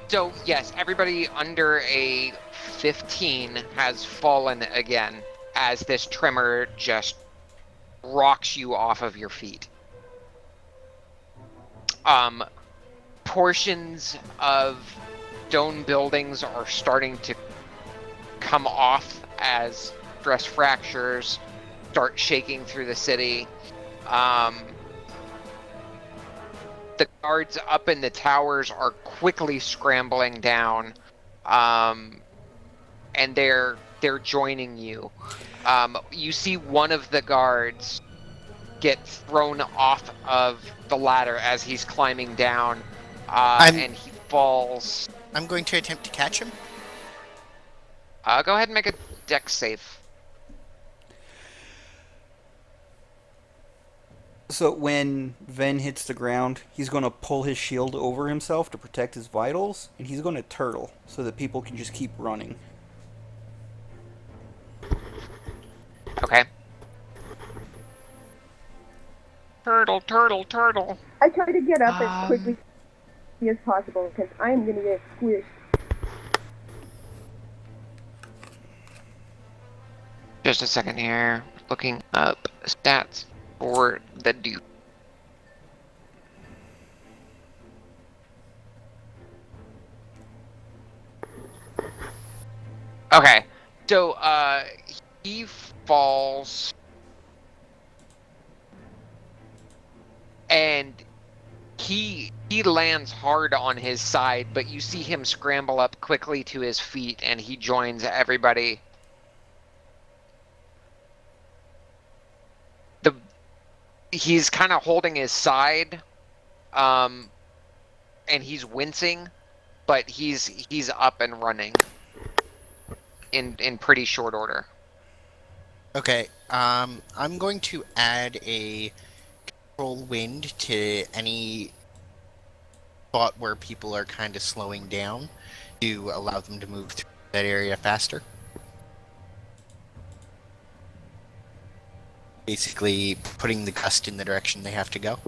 A: So yes, everybody under a 15 has fallen again as this tremor just rocks you off of your feet. Portions of stone buildings are starting to come off as stress fractures start shaking through the city. The guards up in the towers are quickly scrambling down, and they're joining you. You see one of the guards get thrown off of the ladder as he's climbing down, and he falls.
C: I'm going to attempt to catch him.
A: Go ahead and make a dex save.
E: So when Ven hits the ground, he's going to pull his shield over himself to protect his vitals, and he's going to turtle so that people can just keep running.
A: Okay. Turtle, turtle, turtle.
B: I try to get up as quickly as possible because I'm gonna get squished.
A: Just a second here. Looking up stats for the dude. Okay. So, he falls. And he lands hard on his side, but you see him scramble up quickly to his feet, and he joins everybody. He's kind of holding his side, and he's wincing, but he's up and running in pretty short order.
C: Okay, I'm going to add a control wind to any spot where people are kind of slowing down to allow them to move through that area faster. Basically, putting the gust in the direction they have to go.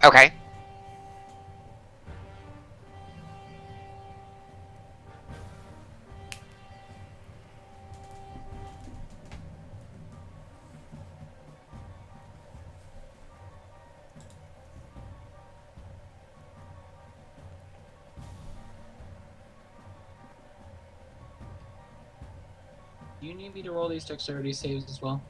A: Okay.
D: Do you need me to roll these dexterity saves as well?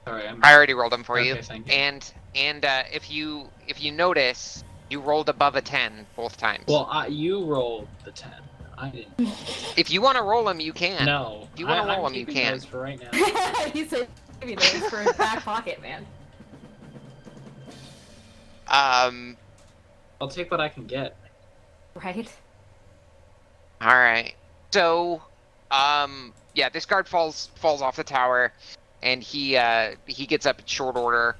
D: Sorry, I'm.
A: I already rolled them for
D: Okay,
A: you.
D: thank you.
A: And if you notice, you rolled above a 10 both times.
D: Well, you rolled the 10. I didn't. Roll
A: if you want to roll them, you can.
D: No,
A: If you want to roll
D: I'm
A: them, you
D: keeping
A: can.
D: those for right now.
G: He said maybe those for his back pocket, man.
D: I'll take what I can get.
G: Right?
A: All right. So, yeah, this guard falls off the tower, and he gets up in short order.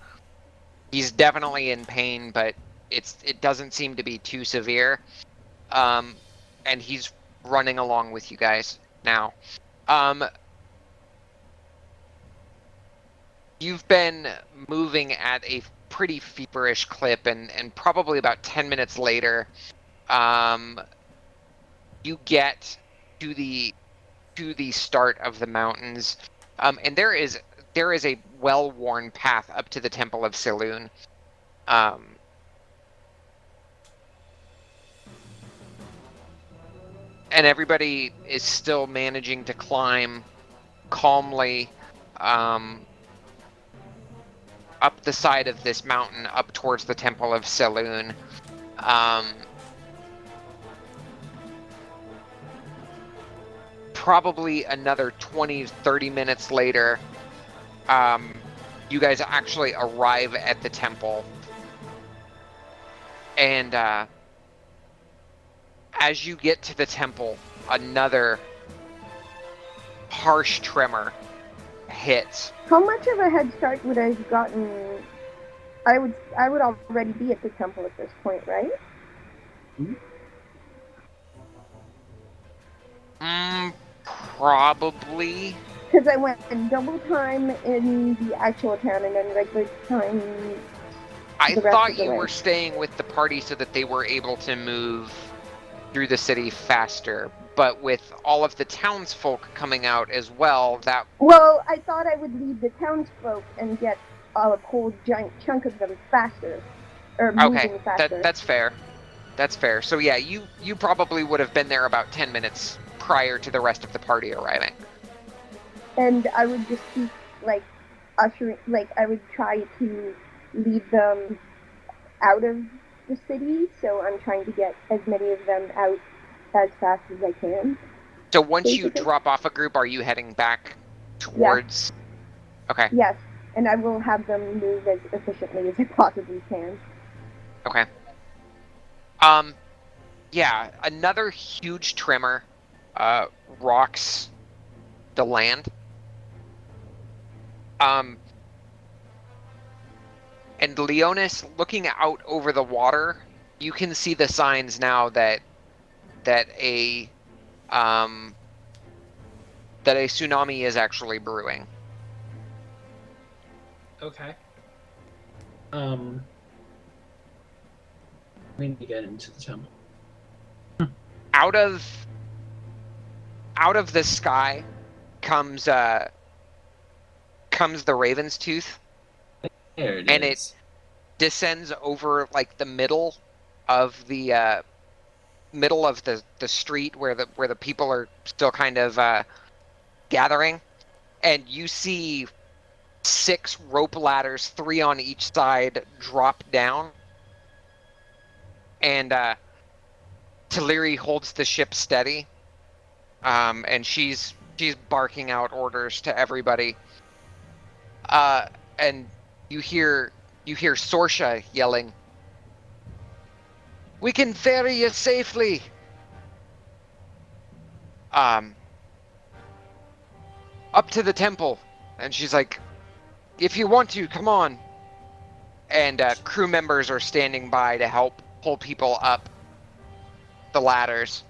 A: He's definitely in pain, but it doesn't seem to be too severe. And he's running along with you guys now. You've been moving at a pretty feverish clip, and probably about 10 minutes later, you get to the start of the mountains, and there is a well-worn path up to the Temple of Saloon. And everybody is still managing to climb calmly up the side of this mountain up towards the Temple of Saloon. Probably another 20-30 minutes later, you guys actually arrive at the temple. And as you get to the temple, another harsh tremor hits.
B: How much of a head start would I have gotten? I would already be at the temple at this point, right?
A: Probably.
B: Because I went in double time in the actual town and then regular time.
A: I
B: the rest
A: thought
B: of the
A: you
B: way.
A: were staying with the party so that they were able to move through the city faster. But with all of the townsfolk coming out as well, that...
B: Well, I thought I would leave the townsfolk and get a whole giant chunk of them faster. Or moving faster.
A: That's fair. That's fair. So yeah, you probably would have been there about 10 minutes prior to the rest of the party arriving.
B: And I would just keep, like, ushering, like, I would try to lead them out of the city, so I'm trying to get as many of them out as fast as I can.
A: So once you
B: Basically.
A: drop off a group, are you heading back towards... Yeah. Okay.
B: Yes, and I will have them move as efficiently as I possibly can.
A: Okay. Yeah, another huge tremor rocks the land. And Leonis, looking out over the water, you can see the signs now that a tsunami is actually brewing.
D: Okay. We need to get into the temple.
A: Out of the sky comes the Raven's Tooth,
D: There it
A: and
D: is.
A: it descends over like the middle of the street where the people are still kind of gathering, and you see 6 rope ladders, 3 on each side, drop down, and Taliri holds the ship steady, and she's barking out orders to everybody, and you hear Sorsha yelling, "We can ferry you safely." Up to the temple, and she's like, "If you want to, come on." And crew members are standing by to help pull people up the ladders.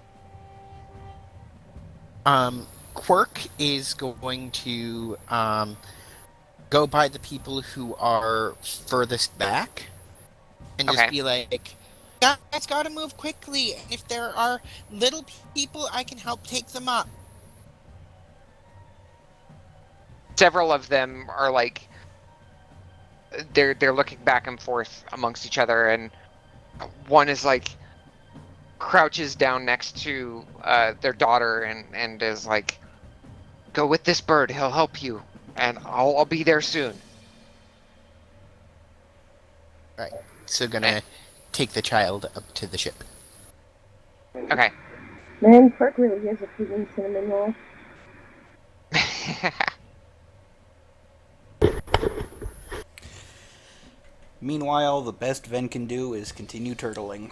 C: Quirk is going to go by the people who are furthest back and just
A: Okay.
C: be like, guys, gotta move quickly. And if there are little people, I can help take them up.
A: Several of them are like, they're looking back and forth amongst each other, and one is like, crouches down next to their daughter and is like, "Go with this bird, he'll help you, and I'll be there soon."
C: So gonna take the child up to the ship.
A: Okay.
B: Man, Perk really is a freaking cinnamon roll.
E: Meanwhile, the best Ven can do is continue turtling.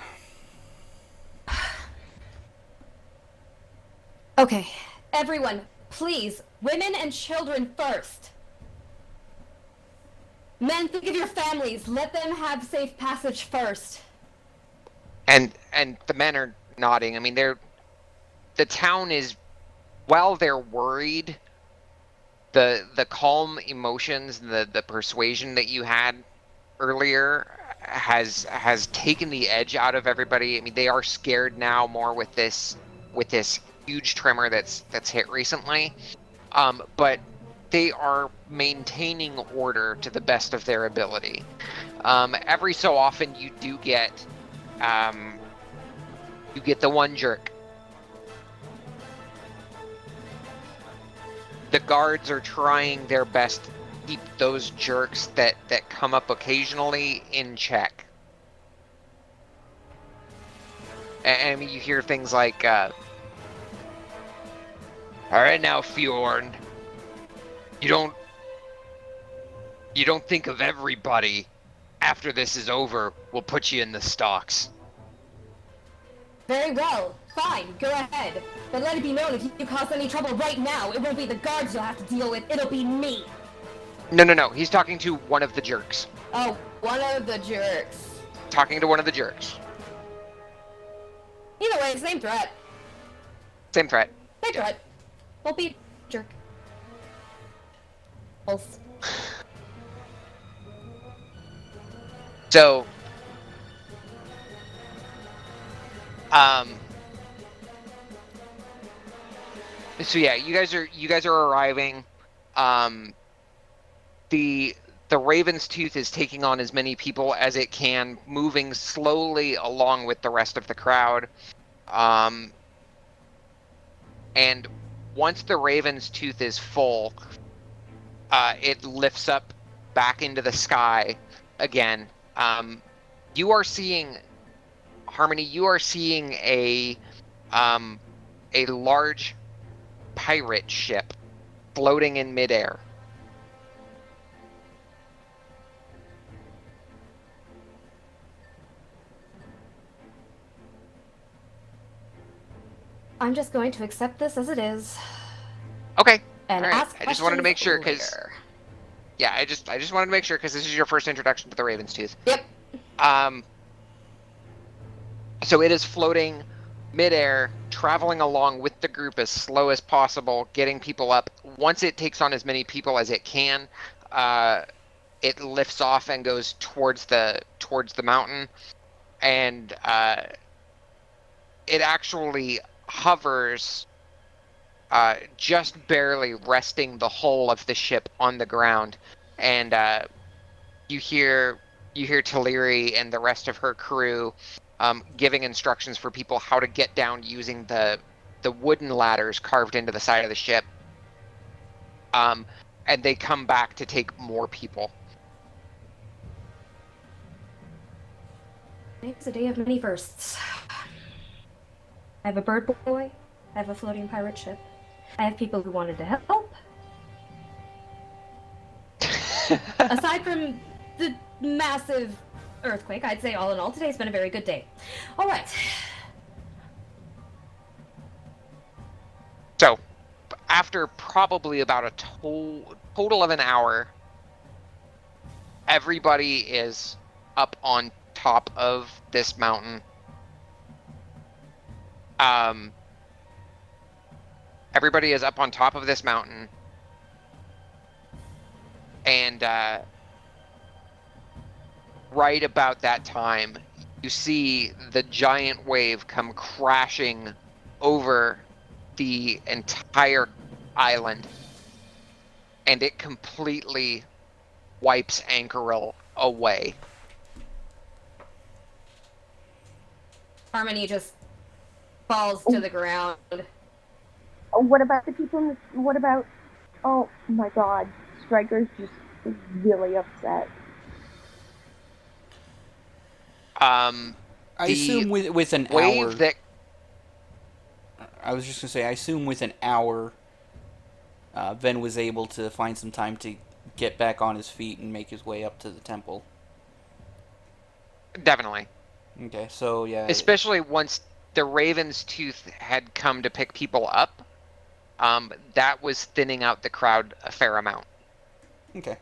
G: Okay, everyone, please, women and children first. Men, think of your families. Let them have safe passage first.
A: and the men are nodding. I mean, the town is, while they're worried, the calm emotions, the persuasion that you had earlier has taken the edge out of everybody. I mean, they are scared now more with this huge tremor that's hit recently. But they are maintaining order to the best of their ability. Every so often you do get the one jerk. The guards are trying their best to keep those jerks that come up occasionally in check. And I mean, you hear things like, all right now, Fjorn, you don't think of everybody. After this is over, we'll put you in the stocks.
G: Very well. Fine, go ahead. But let it be known, if you cause any trouble right now, it won't be the guards you'll have to deal with, it'll be me.
A: No. He's talking to one of the jerks.
G: Oh, one of the jerks.
A: Talking to one of the jerks.
G: Either way, same threat.
A: Same threat.
G: Same threat. Won't be a jerk. Pulse.
A: So, so yeah, you guys are arriving. The Raven's Tooth is taking on as many people as it can, moving slowly along with the rest of the crowd. And once the Raven's Tooth is full, it lifts up back into the sky again. You are seeing, Harmony, you are seeing a large pirate ship floating in midair.
G: I'm just going to accept this as it is.
A: Okay.
G: And
A: all right.
G: ask
A: I just wanted to make sure
G: questions
A: because
G: later.
A: yeah, I just wanted to make sure because this is your first introduction to the Raven's Tooth.
G: Yep.
A: So it is floating midair, traveling along with the group as slow as possible, getting people up. Once it takes on as many people as it can, it lifts off and goes towards the mountain, and it actually hovers, just barely resting the hull of the ship on the ground, and you hear Taliri and the rest of her crew giving instructions for people how to get down using the wooden ladders carved into the side of the ship. And they come back to take more people.
G: It's a day of many firsts. I have a bird boy. I have a floating pirate ship. I have people who wanted to help. Aside from the massive earthquake, I'd say all in all, today's been a very good day. All right.
A: So, after probably about a total of an hour, everybody is up on top of this mountain. Everybody is up on top of this mountain, and right about that time, you see the giant wave come crashing over the entire island, and it completely wipes Anchoril away.
G: Harmony just falls to the ground.
B: What about the people in the... What about... Oh my god. Striker's just really upset.
A: I
E: assume with an
A: wave
E: hour.
A: that
E: I was just gonna say, I assume with an hour, Ven was able to find some time to get back on his feet and make his way up to the temple.
A: definitely,
E: Okay, so yeah.
A: especially once the Raven's Tooth had come to pick people up, that was thinning out the crowd a fair amount.
E: Okay.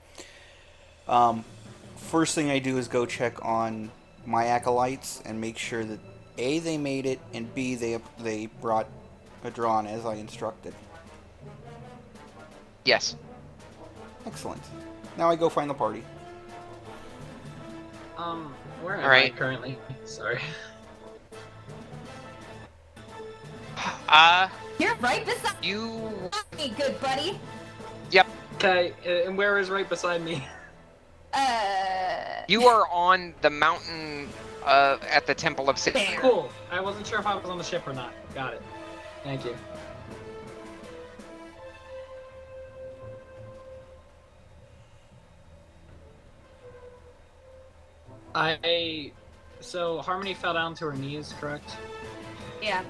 E: First thing I do is go check on my acolytes and make sure that A, they made it, and B, they brought Adron as I instructed.
A: Yes.
E: Excellent. Now I go find the party.
D: Where am
A: All
D: I
A: right.
D: currently? Sorry.
G: You're right beside
A: You.
G: me, good buddy.
A: Yep.
D: Okay, and where is right beside me?
A: You are on the mountain at the Temple of Satan.
G: There.
D: Cool. I wasn't sure if I was on the ship or not. Got it. Thank you. So Harmony fell down to her knees, correct?
G: Yeah.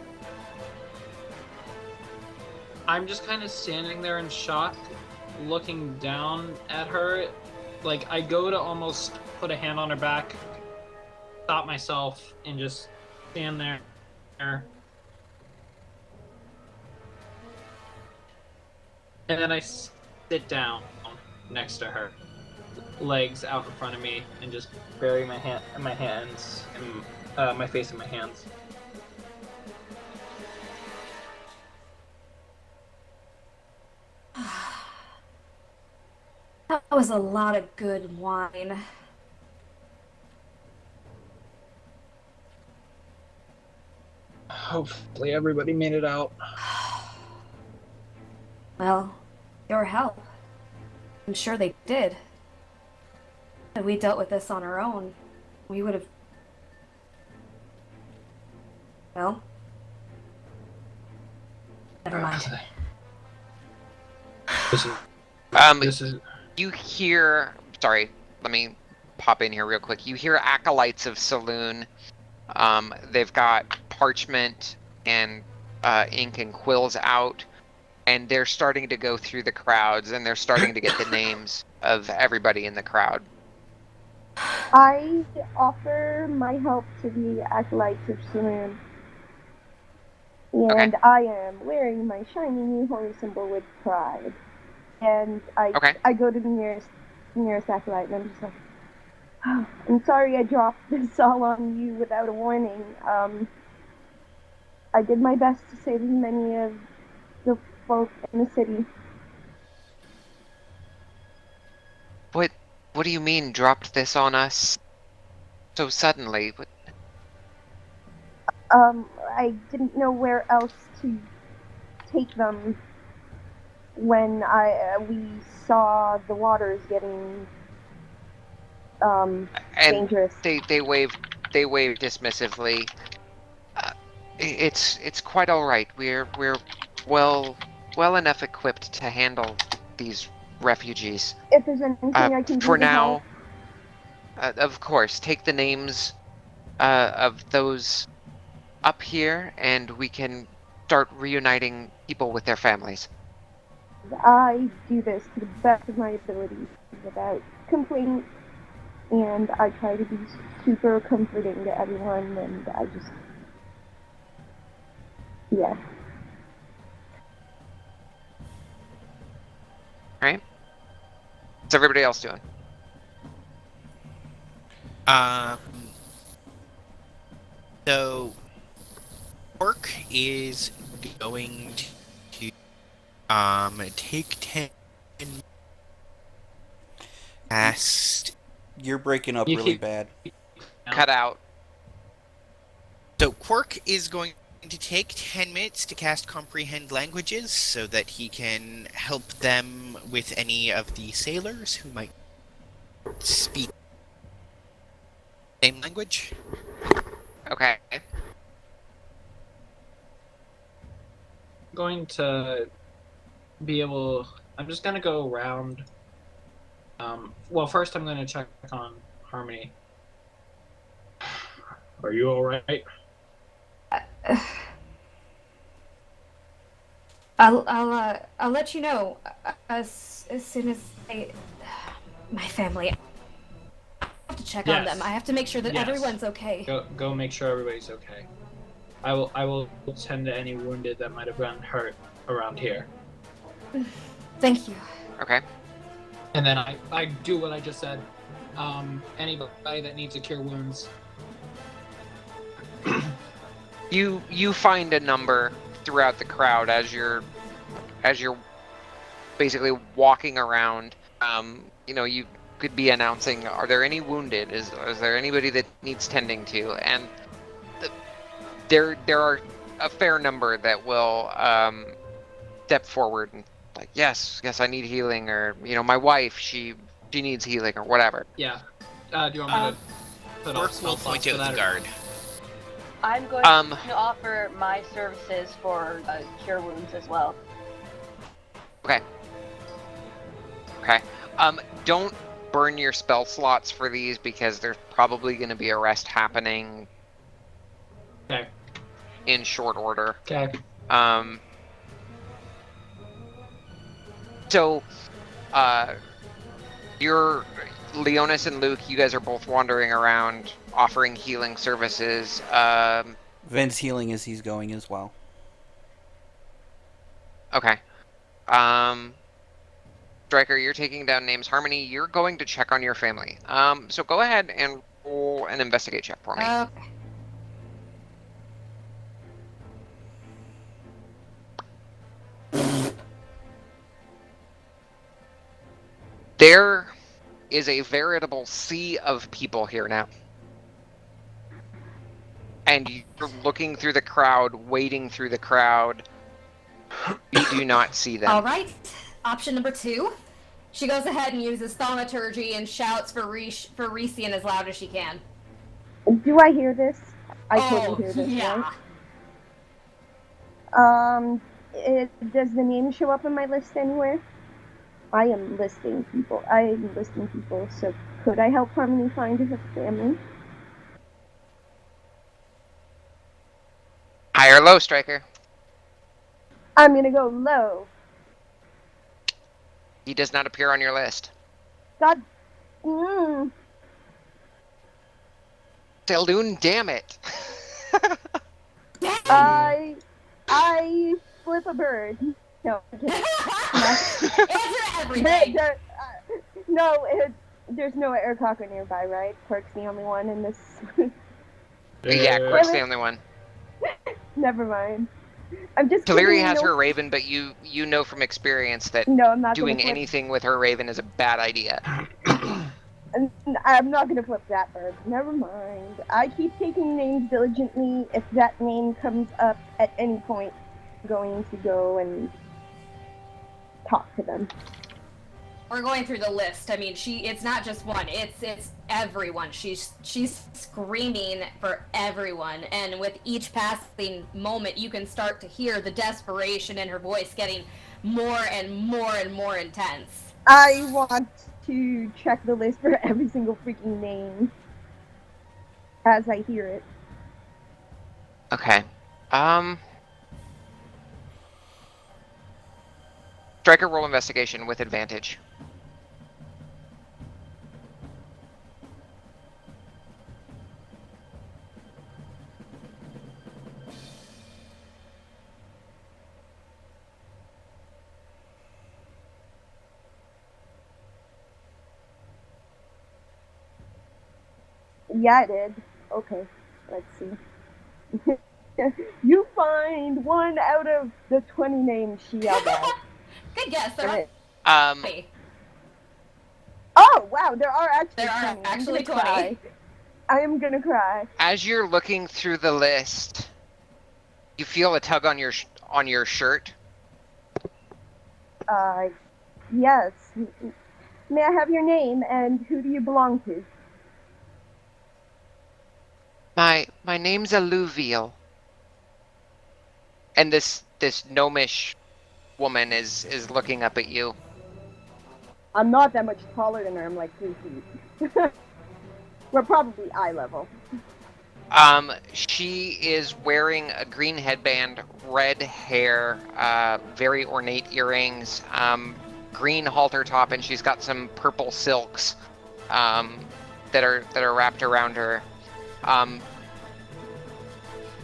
D: I'm just kind of standing there in shock, looking down at her. Like, I go to almost put a hand on her back, stop myself, and just stand there. And then I sit down next to her, legs out in front of me, and just bury my hands, and my face in my hands.
G: That was a lot of good wine.
D: Hopefully everybody made it out.
G: Well, your help. I'm sure they did. Had we dealt with this on our own, we would have... Well... Never mind.
D: This is
A: You hear. Sorry, let me pop in here real quick. You hear acolytes of Saloon. They've got parchment and ink and quills out, and they're starting to go through the crowds, and they're starting to get the names of everybody in the crowd.
B: I offer my help to the acolytes of Saloon. And I am wearing my shiny new holy symbol with pride. And I go to the nearest acolyte, and I'm just like, oh, I'm sorry I dropped this all on you without a warning. I did my best to save as many of the folk in the city.
A: What do you mean, dropped this on us so suddenly?
B: I didn't know where else to take them when we saw the waters getting dangerous.
A: They wave dismissively. It's quite all right. We're well enough equipped to handle these refugees.
B: If there's anything I can do
A: for
B: to
A: now,
B: help.
A: of course, take the names of those up here, and we can start reuniting people with their families.
B: I do this to the best of my abilities without complaint, and I try to be super comforting to everyone, and I just... yeah.
A: Right? What's everybody else doing?
C: So Orc is going to take 10 past.
E: You're breaking up really bad.
A: Cut out.
C: So Quark is going to take 10 minutes to cast Comprehend Languages so that he can help them with any of the sailors who might speak the same language.
A: Okay.
D: going to be able. I'm just gonna go around. Well, first I'm gonna check on Harmony. Are you all right?
G: I'll let you know as soon as my family. I have to check on them.
D: Yes.
G: I have to make sure that
D: Yes.
G: everyone's okay.
D: Go make sure everybody's okay. I will tend to any wounded that might have gotten hurt around here.
G: Thank you.
A: Okay.
D: And then I do what I just said. Anybody that needs to cure wounds.
A: You find a number throughout the crowd as you're basically walking around. You could be announcing, are there any wounded? Is there anybody that needs tending to? And there are a fair number that will step forward and like, yes, I need healing, or my wife, she needs healing, or whatever.
D: Yeah. Do you want me to put all
C: Orc
D: spell
C: will point
D: slots for
C: out
D: that?
C: the guard.
F: I'm going to offer my services for cure wounds as well.
A: Okay. Don't burn your spell slots for these, because there's probably going to be a rest happening
D: Okay.
A: in short order.
D: Okay.
A: So, you're Leonis and Luke. You guys are both wandering around, offering healing services.
E: Vin's healing as he's going as well.
A: Okay. Striker, you're taking down names. Harmony, you're going to check on your family. So go ahead and roll an investigate check for me.
G: Okay.
A: There is a veritable sea of people here now. And you're looking through the crowd, wading through the crowd. You do not see them.
G: All right. Option number 2. She goes ahead and uses thaumaturgy and shouts for Recian as loud as she can.
B: Do I hear this? I totally hear this,
G: yeah.
B: right? Does the name show up on my list anywhere? I am listing people, so could I help Harmony find her family?
A: High or low, Striker?
B: I'm gonna go low.
A: He does not appear on your list.
B: God.
A: Seldoon, damn it.
B: I flip a bird. No,
G: Answer everything.
B: There's no Aircocker nearby, right? Quirk's the only one in this.
A: Yeah, Quirk's the only one.
B: Never mind. I'm just.
A: Taliri has her raven, but you know from experience that
B: I'm not
A: doing anything with her raven is a bad idea.
B: I'm not gonna flip that bird. Never mind. I keep taking names diligently. If that name comes up at any point, I'm going to go and talk to them.
G: We're going through the list. I mean, it's not just one. It's everyone. She's screaming for everyone, and with each passing moment, you can start to hear the desperation in her voice getting more and more and more intense.
B: I want to check the list for every single freaking name as I hear it.
A: Okay. Striker, roll investigation with advantage.
B: Yeah, I did. Okay, let's see. You find 1 out of the 20 names she yelled out.
G: Good guess.
B: Oh, wow, there are actually 20.
G: Actually 20.
B: Cry. I am gonna cry.
A: As you're looking through the list, you feel a tug on your shirt.
B: Yes. May I have your name and who do you belong to?
A: My name's Alluvial. And this gnomish woman is looking up at you.
B: I'm not that much taller than her. I'm like 3 feet. We're probably eye level.
A: She is wearing a green headband, red hair, very ornate earrings, green halter top, and she's got some purple silks that are wrapped around her.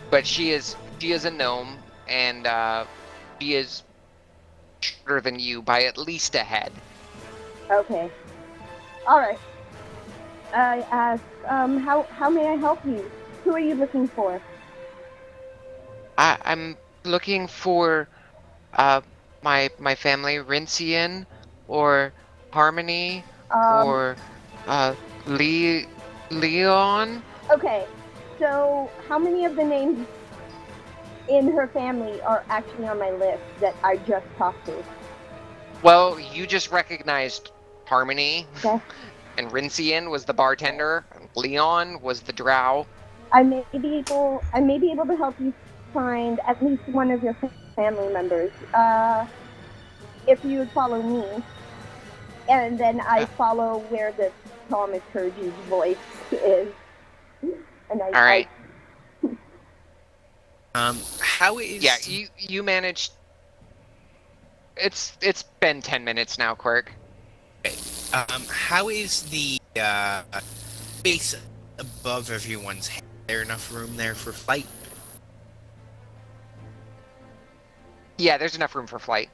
A: But she is a gnome, and she is shorter than you by at least a head.
B: Okay. All right. I ask, how may I help you? Who are you looking for?
A: I'm looking for my family, Rincian, or Harmony, or Leon.
B: Okay. So, how many of the names in her family are actually on my list that I just talked to?
A: Well, you just recognized Harmony,
B: Okay.
A: and Rincian was the bartender. Leon was the drow.
B: I may be able to help you find at least one of your family members. If you would follow me, and then I follow where the thaumaturgy's voice is. And
A: All right.
C: How is...
A: Yeah, you managed. It's been 10 minutes now, Quirk.
C: Okay. How is the space above everyone's head? Is there enough room there for flight?
A: Yeah, there's enough room for flight.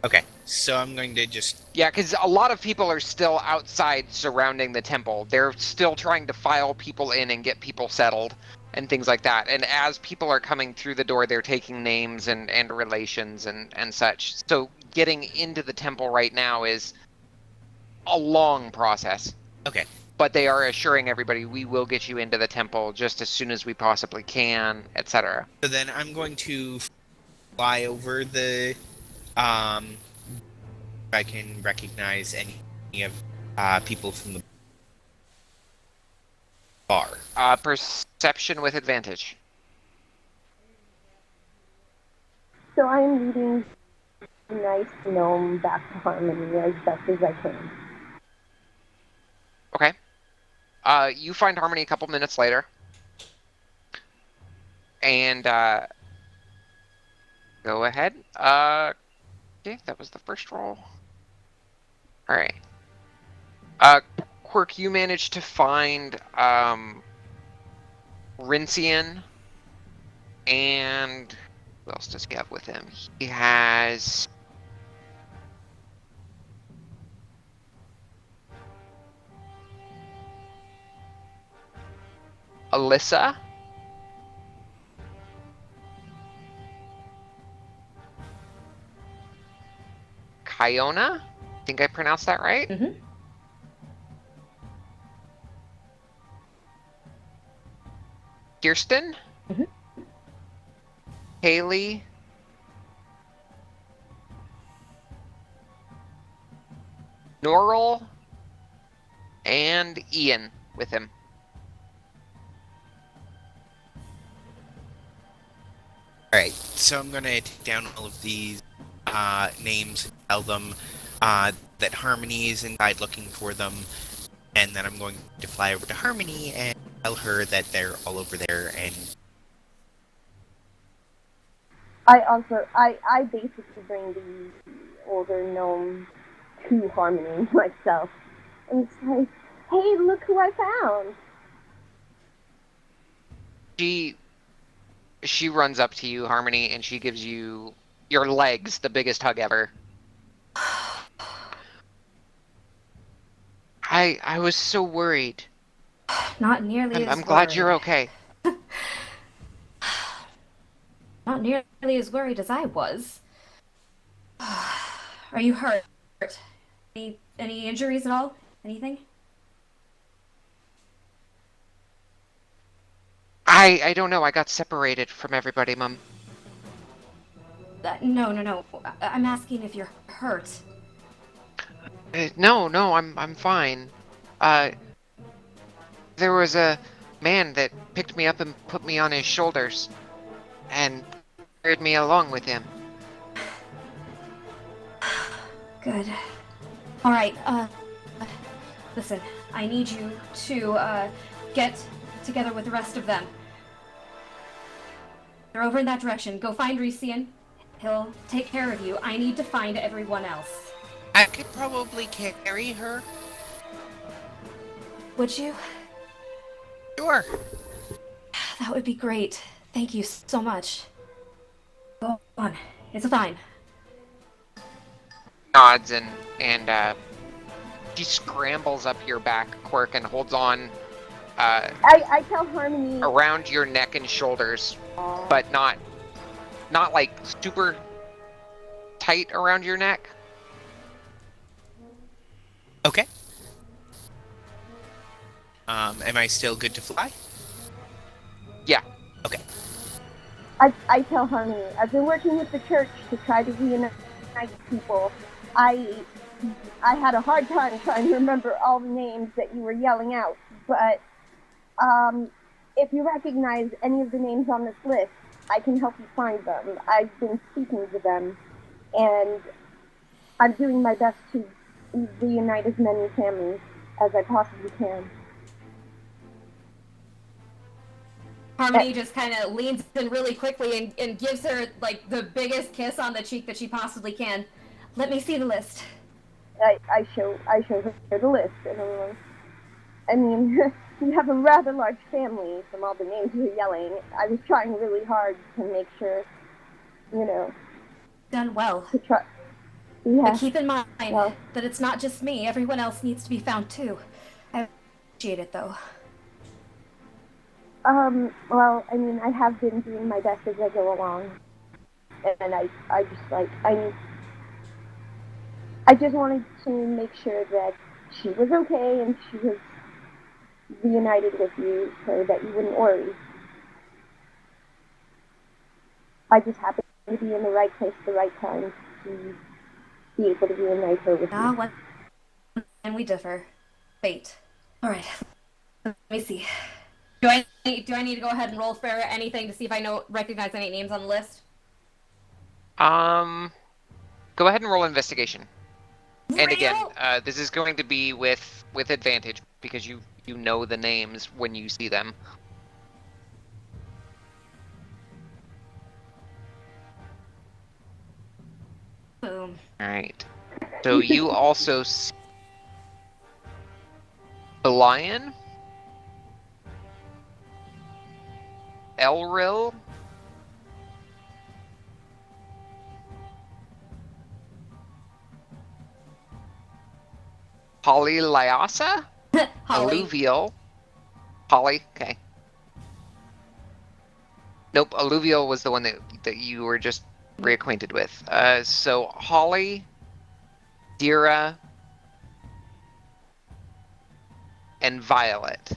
C: Okay, so I'm going to just...
A: Yeah, because a lot of people are still outside surrounding the temple. They're still trying to file people in and get people settled and things like that. And as people are coming through the door, they're taking names and relations and such. So getting into the temple right now is a long process.
C: Okay.
A: But they are assuring everybody, we will get you into the temple just as soon as we possibly can, etc.
C: So then I'm going to fly over the... if I can recognize any of people from the bar.
A: Perception with advantage.
B: So I'm leading a nice gnome back to Harmony as best as I can.
A: Okay. You find Harmony a couple minutes later. And, go ahead. Okay, that was the first roll. Alright. Quirk, you managed to find, Rincian. And who else does he have with him? He has... Alyssa. Kiona? I think I pronounced that right?
G: Mm-hmm.
A: Kirsten?
G: Mm-hmm.
A: Haley? Norrell? And Ian with him.
C: Alright, so I'm gonna take down all of these names and tell them that Harmony is inside looking for them, and then I'm going to fly over to Harmony and tell her that they're all over there, and...
B: I basically bring the older gnome to Harmony myself. And it's like, hey, look who I found!
A: She runs up to you, Harmony, and she gives you your legs the biggest hug ever. I was so worried.
G: Not nearly as
A: I'm glad you're okay.
G: Not nearly as worried as I was. Are you hurt? Any injuries at all? Anything?
A: I don't know. I got separated from everybody, Mum.
G: No. I'm asking if you're hurt.
A: No, I'm fine. There was a man that picked me up and put me on his shoulders, and carried me along with him.
G: Good. Alright, listen, I need you to, get together with the rest of them. They're over in that direction. Go find Rician. He'll take care of you. I need to find everyone else.
C: I could probably carry her.
G: Would you?
C: Sure.
G: That would be great. Thank you so much. Go on. It's fine.
A: Nods and she scrambles up your back, Quirk, and holds on
B: I tell Harmony.
A: around your neck and shoulders, but not like super tight around your neck.
C: Okay. Am I still good to fly?
A: Yeah.
C: Okay.
B: I tell Harmony, I've been working with the church to try to reunite people. I had a hard time trying to remember all the names that you were yelling out, but if you recognize any of the names on this list, I can help you find them. I've been speaking to them, and I'm doing my best to reunite as many families as I possibly can.
G: Harmony just kind of leans in really quickly and gives her, like, the biggest kiss on the cheek that she possibly can. Let me see the list.
B: I show her the list, and I'm like, I mean, you have a rather large family from all the names you're yelling. I was trying really hard to make sure,
G: Done well.
B: to try. Yeah.
G: But keep in mind
B: Well.
G: that it's not just me. Everyone else needs to be found, too. I appreciate it, though.
B: Well, I mean, I have been doing my best as I go along. And I just wanted to make sure that she was okay and she was reunited with you so that you wouldn't worry. I just happened to be in the right place at the right time to be able to reunite her with you.
G: What? And we differ. Fate. Alright. Let me see. Do I need to go ahead and roll for anything to see if I recognize any names on the list?
A: Go ahead and roll investigation. And
G: Real?
A: again, this is going to be with advantage because you know the names when you see them.
G: Boom.
A: All right. So you also see the lion, Elril, Holly Lyasa,
G: Holly.
A: Alluvial, Holly. Okay. Nope, Alluvial was the one that you were just reacquainted with. So Holly, Dira, and Violet.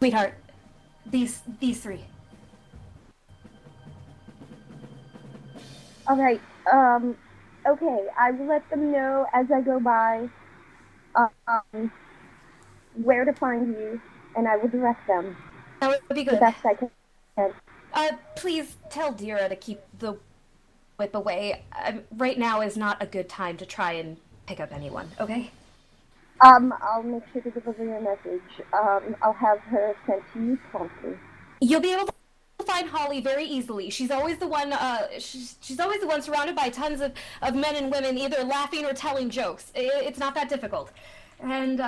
G: Sweetheart, these three.
B: Alright, okay, I will let them know as I go by, where to find you, and I will direct them
G: That would be
B: the
G: good.
B: best I can.
G: Please tell Dira to keep the whip away. Right now is not a good time to try and pick up anyone, okay?
B: I'll make sure to deliver your message. I'll have her sent to you promptly.
G: You'll be able to find Holly very easily. She's always the one. She's always the one surrounded by tons of men and women, either laughing or telling jokes. It's not that difficult. And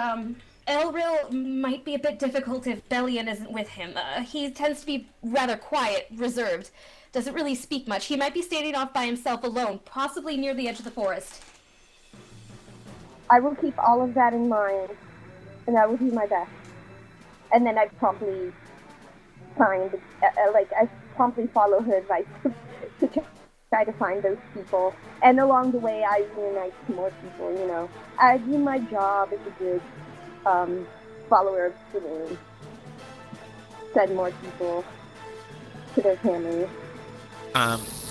G: Elril might be a bit difficult if Bellion isn't with him. He tends to be rather quiet, reserved. Doesn't really speak much. He might be standing off by himself alone, possibly near the edge of the forest.
B: I will keep all of that in mind, and I will do my best. And then I promptly I promptly follow her advice to try to find those people. And along the way, I reunite more people, I do my job as a good follower of the name. Send more people to their families.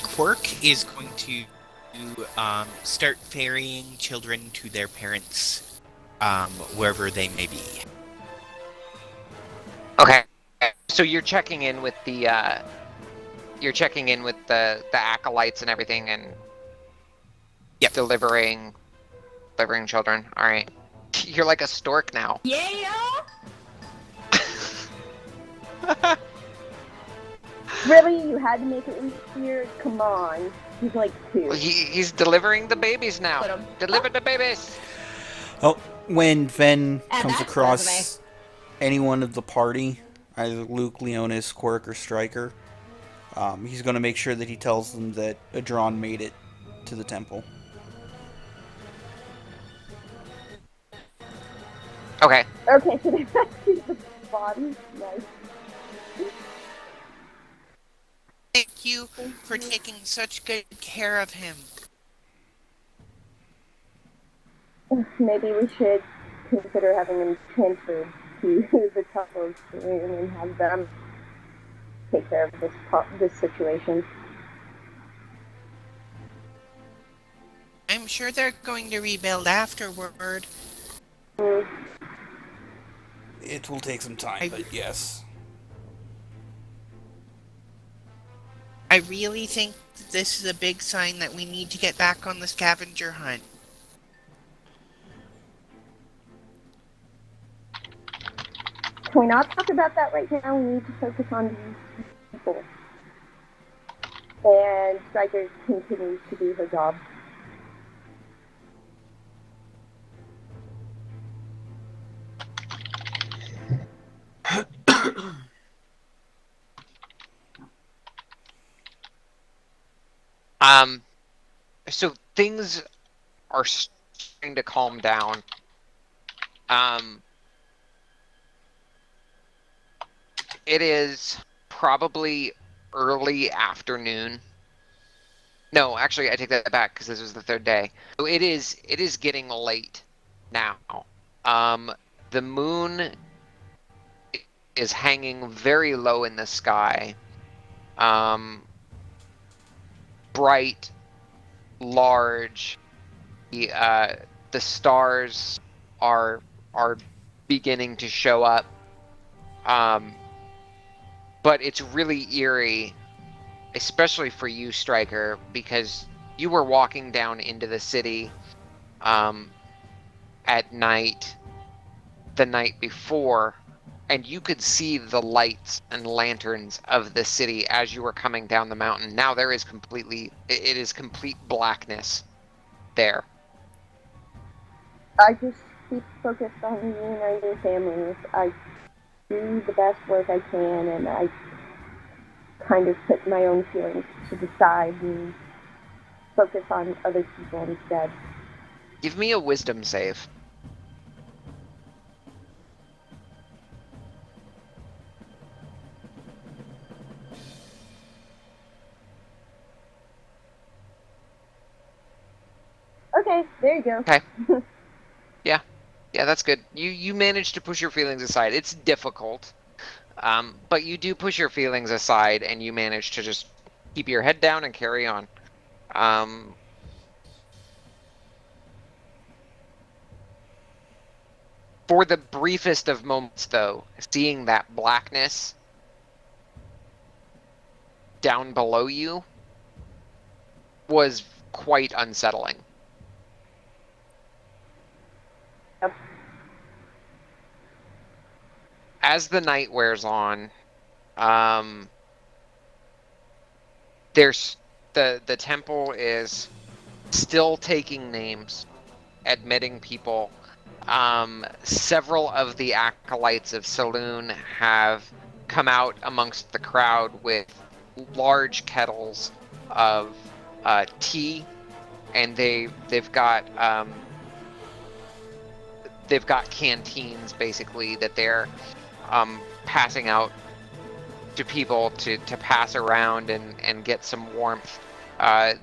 C: Quirk is going to start ferrying children to their parents, wherever they may be.
A: Okay. So you're checking in with the acolytes and everything, and
C: Yep.
A: delivering children. All right. You're like a stork now.
G: Yeah.
B: Really? You had to make it weird? Come on. He's like 2.
A: He's delivering the babies now.
G: Put 'em.
A: Deliver the babies.
E: Oh, when Ven
G: Add
E: comes
G: that to the
E: across
G: resume.
E: anyone of the party, either Luke, Leonis, Quirk, or Stryker, he's going to make sure that he tells them that Adron made it to the temple.
A: Okay.
B: Okay, so they rescued the body. Nice.
C: Thank you for taking such good care of him.
B: Maybe we should consider having him transferred to the couple's room and have them take care of this situation.
C: I'm sure they're going to rebuild afterward.
E: It will take some time, but yes.
C: I really think that this is a big sign that we need to get back on the scavenger hunt.
B: Can we not talk about that right now? We need to focus on these people. And Stryker continues to do her job.
A: So things are starting to calm down. It is probably early afternoon. No, actually, I take that back because this was the 3rd day. So it is getting late now. The moon is hanging very low in the sky. Bright, large. The stars are beginning to show up. But it's really eerie, especially for you, Stryker, because you were walking down into the city at night the night before, and you could see the lights and lanterns of the city as you were coming down the mountain. Now there is it is complete blackness there.
B: I just keep focused on reuniting families. I do the best work I can, and I kind of put my own feelings to the side and focus on other people instead.
A: Give me a wisdom save.
B: Okay, there you go.
A: Okay. Yeah, that's good. You managed to push your feelings aside. It's difficult, but you do push your feelings aside, and you manage to just keep your head down and carry on. For the briefest of moments, though, seeing that blackness down below you was quite unsettling.
B: Yep.
A: As the night wears on, there's the temple is still taking names, admitting people. Several of the acolytes of Saloon have come out amongst the crowd with large kettles of tea, and they've got canteens basically that they're passing out to people to pass around and get some warmth.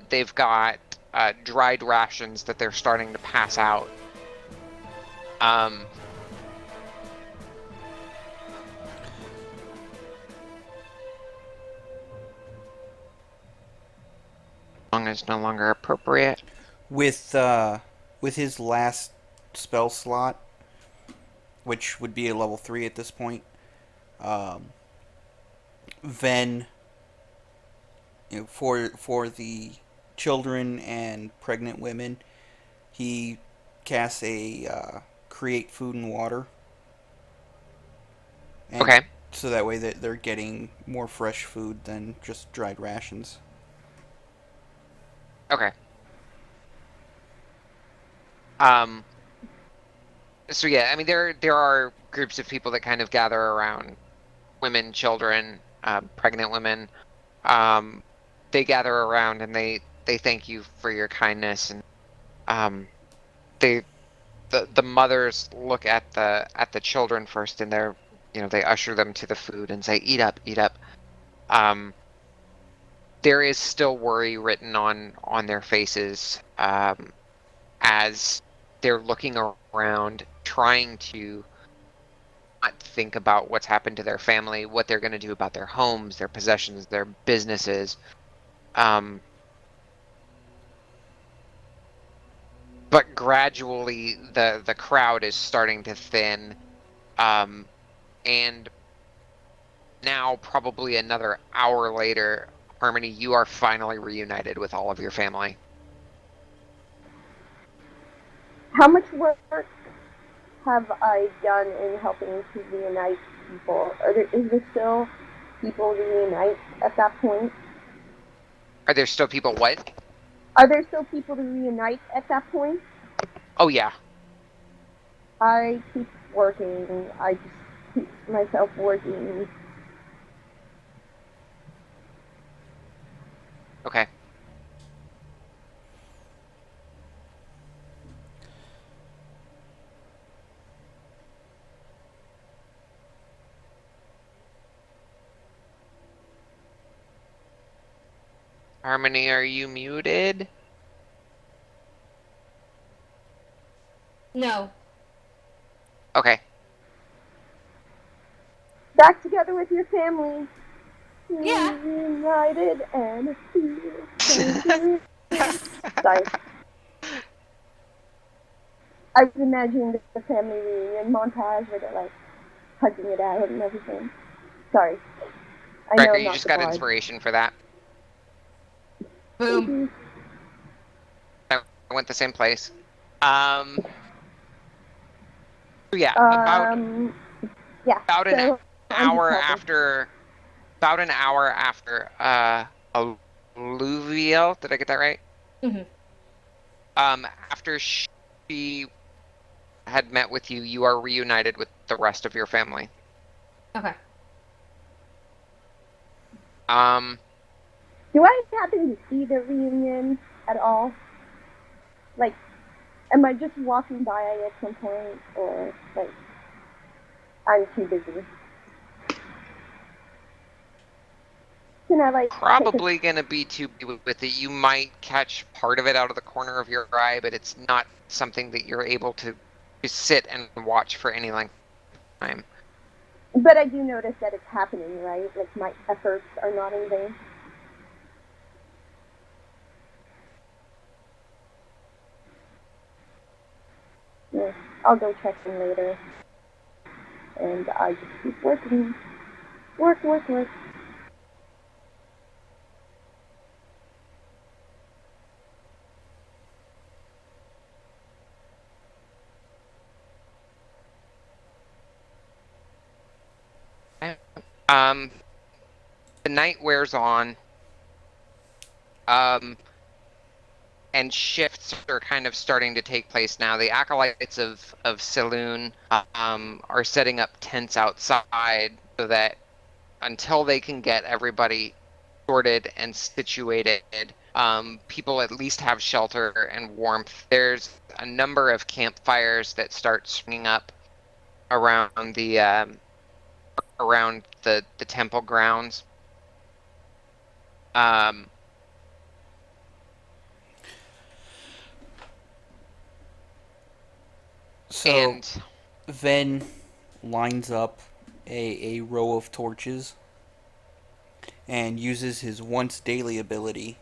A: They've got dried rations that they're starting to pass out. Long is no longer appropriate.
E: With his last spell slot, which would be a level 3 at this point, Ven, for the children and pregnant women, he casts a create food and water, and
A: Okay.
E: so that way that they're getting more fresh food than just dried rations.
A: Okay. Um. So yeah, I mean there are groups of people that kind of gather around women, children, pregnant women. Um, they gather around and they thank you for your kindness, and um, they the mothers look at the children first, and they're they usher them to the food and say, "Eat up, eat up." Um, there is still worry written on their faces, as they're looking around, trying to not think about what's happened to their family, what they're going to do about their homes, their possessions, their businesses. Um, but gradually, the crowd is starting to thin, um, and now probably another hour later, Harmony, you are finally reunited with all of your family.
B: How much work have I done in helping to reunite people? Is there still people to reunite at that point?
A: Are there still people? What?
B: Are there still people to reunite at that point?
A: Oh yeah.
B: I keep working. I just keep myself working.
A: Okay. Harmony, are you muted?
G: No.
A: Okay.
B: Back together with your family.
G: Yeah.
B: Reunited and feel. Sorry. I was imagining the family reunion montage where they're like hugging it out and everything. Sorry. I know
A: Gregor,
B: I'm
A: you
B: not
A: just
B: the
A: got
B: bard.
A: inspiration for that.
B: Thank
G: Boom.
B: you.
A: I went the same place. Um. So yeah,
B: Yeah.
A: about an
B: So I'm just
A: hour
B: helping.
A: after about an hour after alluvial, did I get that right?
G: Hmm.
A: After she had met with you, you are reunited with the rest of your family.
G: Okay.
A: Um,
B: Do I happen to see the reunion at all? Like, am I just walking by at some point, or like I'm too busy? Can I like take a?
A: probably gonna be too busy with it. You might catch part of it out of the corner of your eye, but it's not something that you're able to sit and watch for any length of time.
B: But I do notice that it's happening, right? Like my efforts are not in vain. Yeah, I'll go check in later. And I just keep working. Work, work, work.
A: Um, the night wears on. Um, and shifts are kind of starting to take place now. The acolytes of Saloon are setting up tents outside so that until they can get everybody sorted and situated, people at least have shelter and warmth. There's a number of campfires that start springing up around the temple grounds. Um,
E: So
A: and
E: Ven lines up a row of torches and uses his once daily ability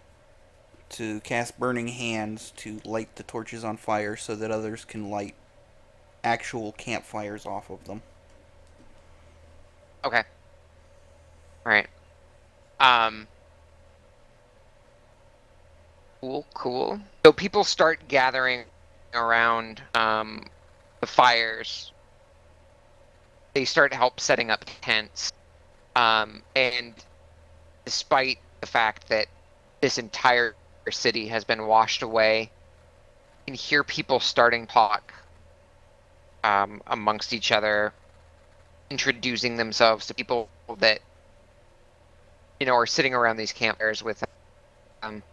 E: to cast Burning Hands to light the torches on fire so that others can light actual campfires off of them.
A: okay, all right. Um, Cool. So people start gathering around the fires. They start help setting up tents. And despite the fact that this entire city has been washed away, you can hear people starting to talk amongst each other, introducing themselves to people that are sitting around these campfires with them.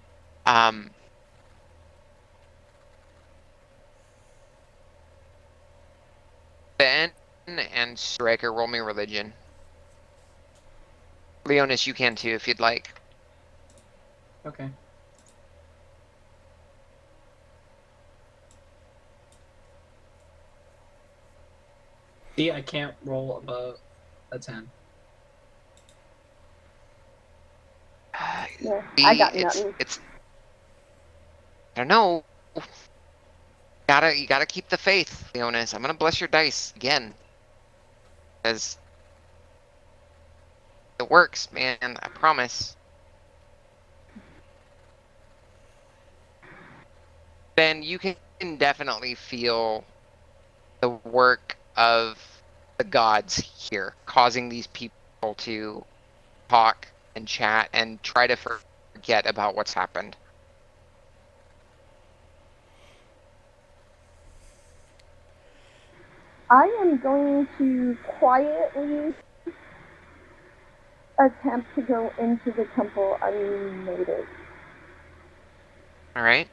A: Ben and Striker, roll me religion. Leonis, you can too if you'd like.
D: Okay. See, I can't roll above a 10.
B: Yeah, I got nothing.
A: It's I don't know. You gotta keep the faith, Leonis. I'm gonna bless your dice again. Because it works, man, I promise. Ben, you can definitely feel the work of the gods here, causing these people to talk and chat and try to forget about what's happened.
B: I am going to quietly attempt to go into the temple unnoticed.
A: Alright?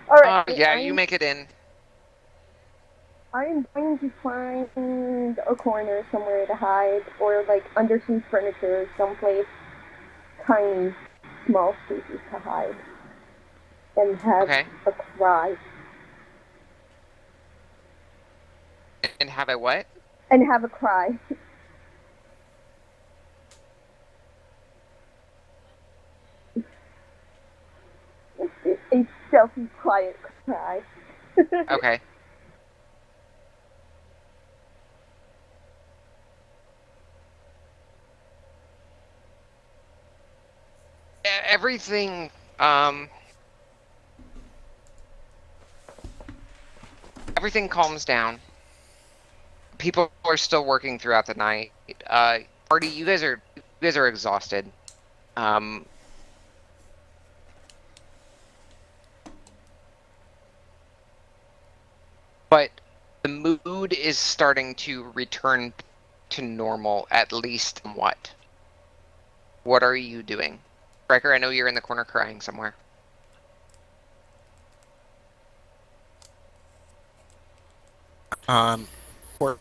B: Alright.
A: Yeah, you make it in.
B: I am going to find a corner somewhere to hide, or like under some furniture, someplace tiny, small spaces to hide, and have
A: Okay.
B: a cry.
A: And have a what?
B: And have a cry. A stealthy, quiet cry.
A: Okay. Everything, everything calms down. People are still working throughout the night. Party, you guys are exhausted. But the mood is starting to return to normal, at least somewhat. What are you doing? Striker, I know you're in the corner crying somewhere.
C: Quark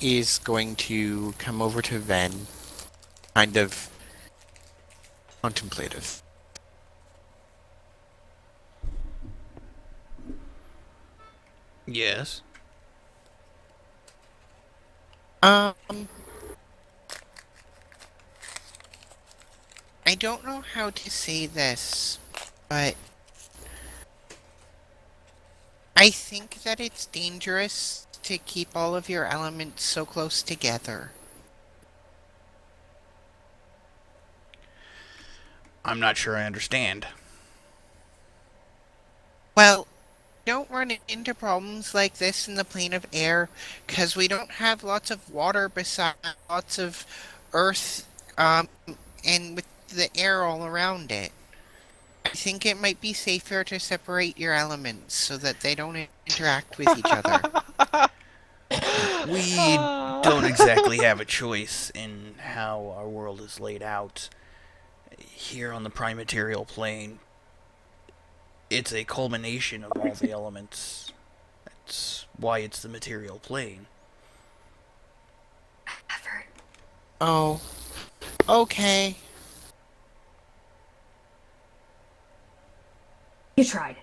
C: is going to come over to Ven, kind of contemplative.
E: Yes.
C: I don't know how to say this, but I think that it's dangerous to keep all of your elements so close together.
E: I'm not sure I understand.
C: Well, don't run into problems like this in the plane of air, because we don't have lots of water beside lots of earth, and with the air all around it. I think it might be safer to separate your elements so that they don't interact with each other.
E: We don't exactly have a choice in how our world is laid out. Here on the prime material plane, it's a culmination of all the elements. That's why it's the material plane.
G: Effort.
C: Oh, okay.
G: You tried.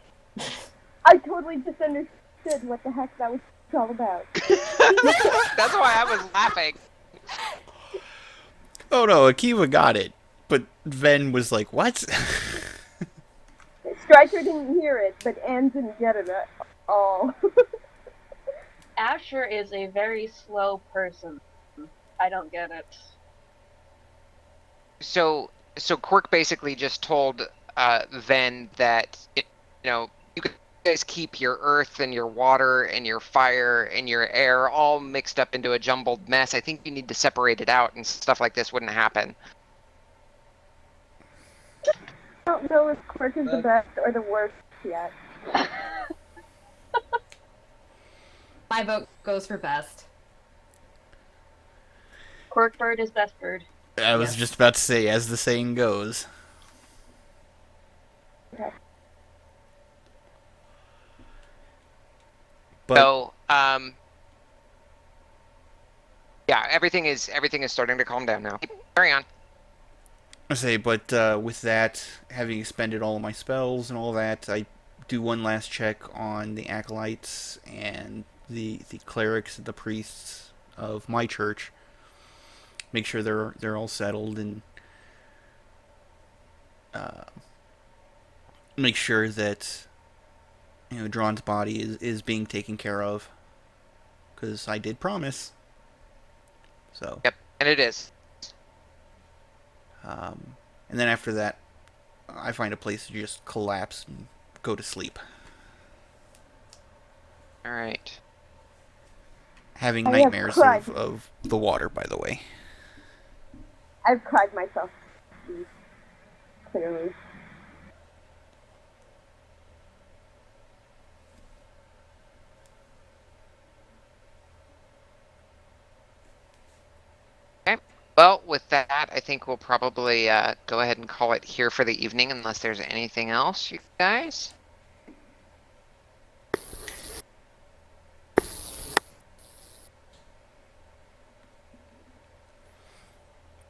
B: I totally just understood what the heck that was all about.
A: That's why I was laughing.
E: Oh no, Akiva got it. But Ven was like, what?
B: Striker didn't hear it, but Anne didn't get it at all.
F: Asher is a very slow person. I don't get it.
A: So Quirk basically just told Ven that you guys keep your earth and your water and your fire and your air all mixed up into a jumbled mess. I think you need to separate it out, and stuff like this wouldn't happen.
B: I don't know if Quirk is the best or the worst yet.
G: My vote goes for best.
F: Quirk bird is best bird.
E: I was just about to say, as the saying goes.
B: Okay.
E: But
A: So, yeah, everything is starting to calm down now. Carry on.
E: I say, but with that, having expended all of my spells and all that, I do one last check on the acolytes and the clerics and the priests of my church. Make sure they're all settled, and make sure that Drawn's body is being taken care of, because I did promise. So.
A: Yep, and it is.
E: And then after that, I find a place to just collapse and go to sleep.
A: All right.
E: Having
B: I have
E: nightmares
B: cried.
E: of the water, by the way.
B: I've cried myself to sleep, clearly.
A: Well, with that, I think we'll probably go ahead and call it here for the evening, unless there's anything else, you guys.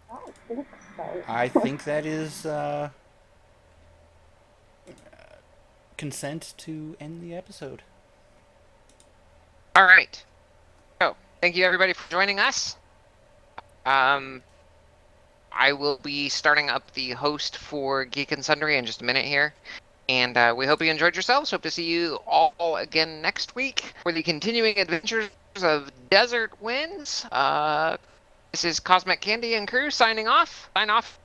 B: I think so.
E: I think that is consent to end the episode.
A: All right. So, thank you everybody for joining us. I will be starting up the host for Geek and Sundry in just a minute here. And we hope you enjoyed yourselves. Hope to see you all again next week for the continuing adventures of Desert Winds. This is CosmicCandi and crew signing off. Sign off,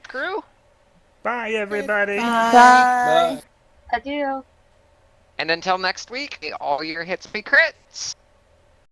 A: crew.
H: Bye, everybody.
B: Bye.
F: Adieu.
A: And until next week, may all your hits be crits.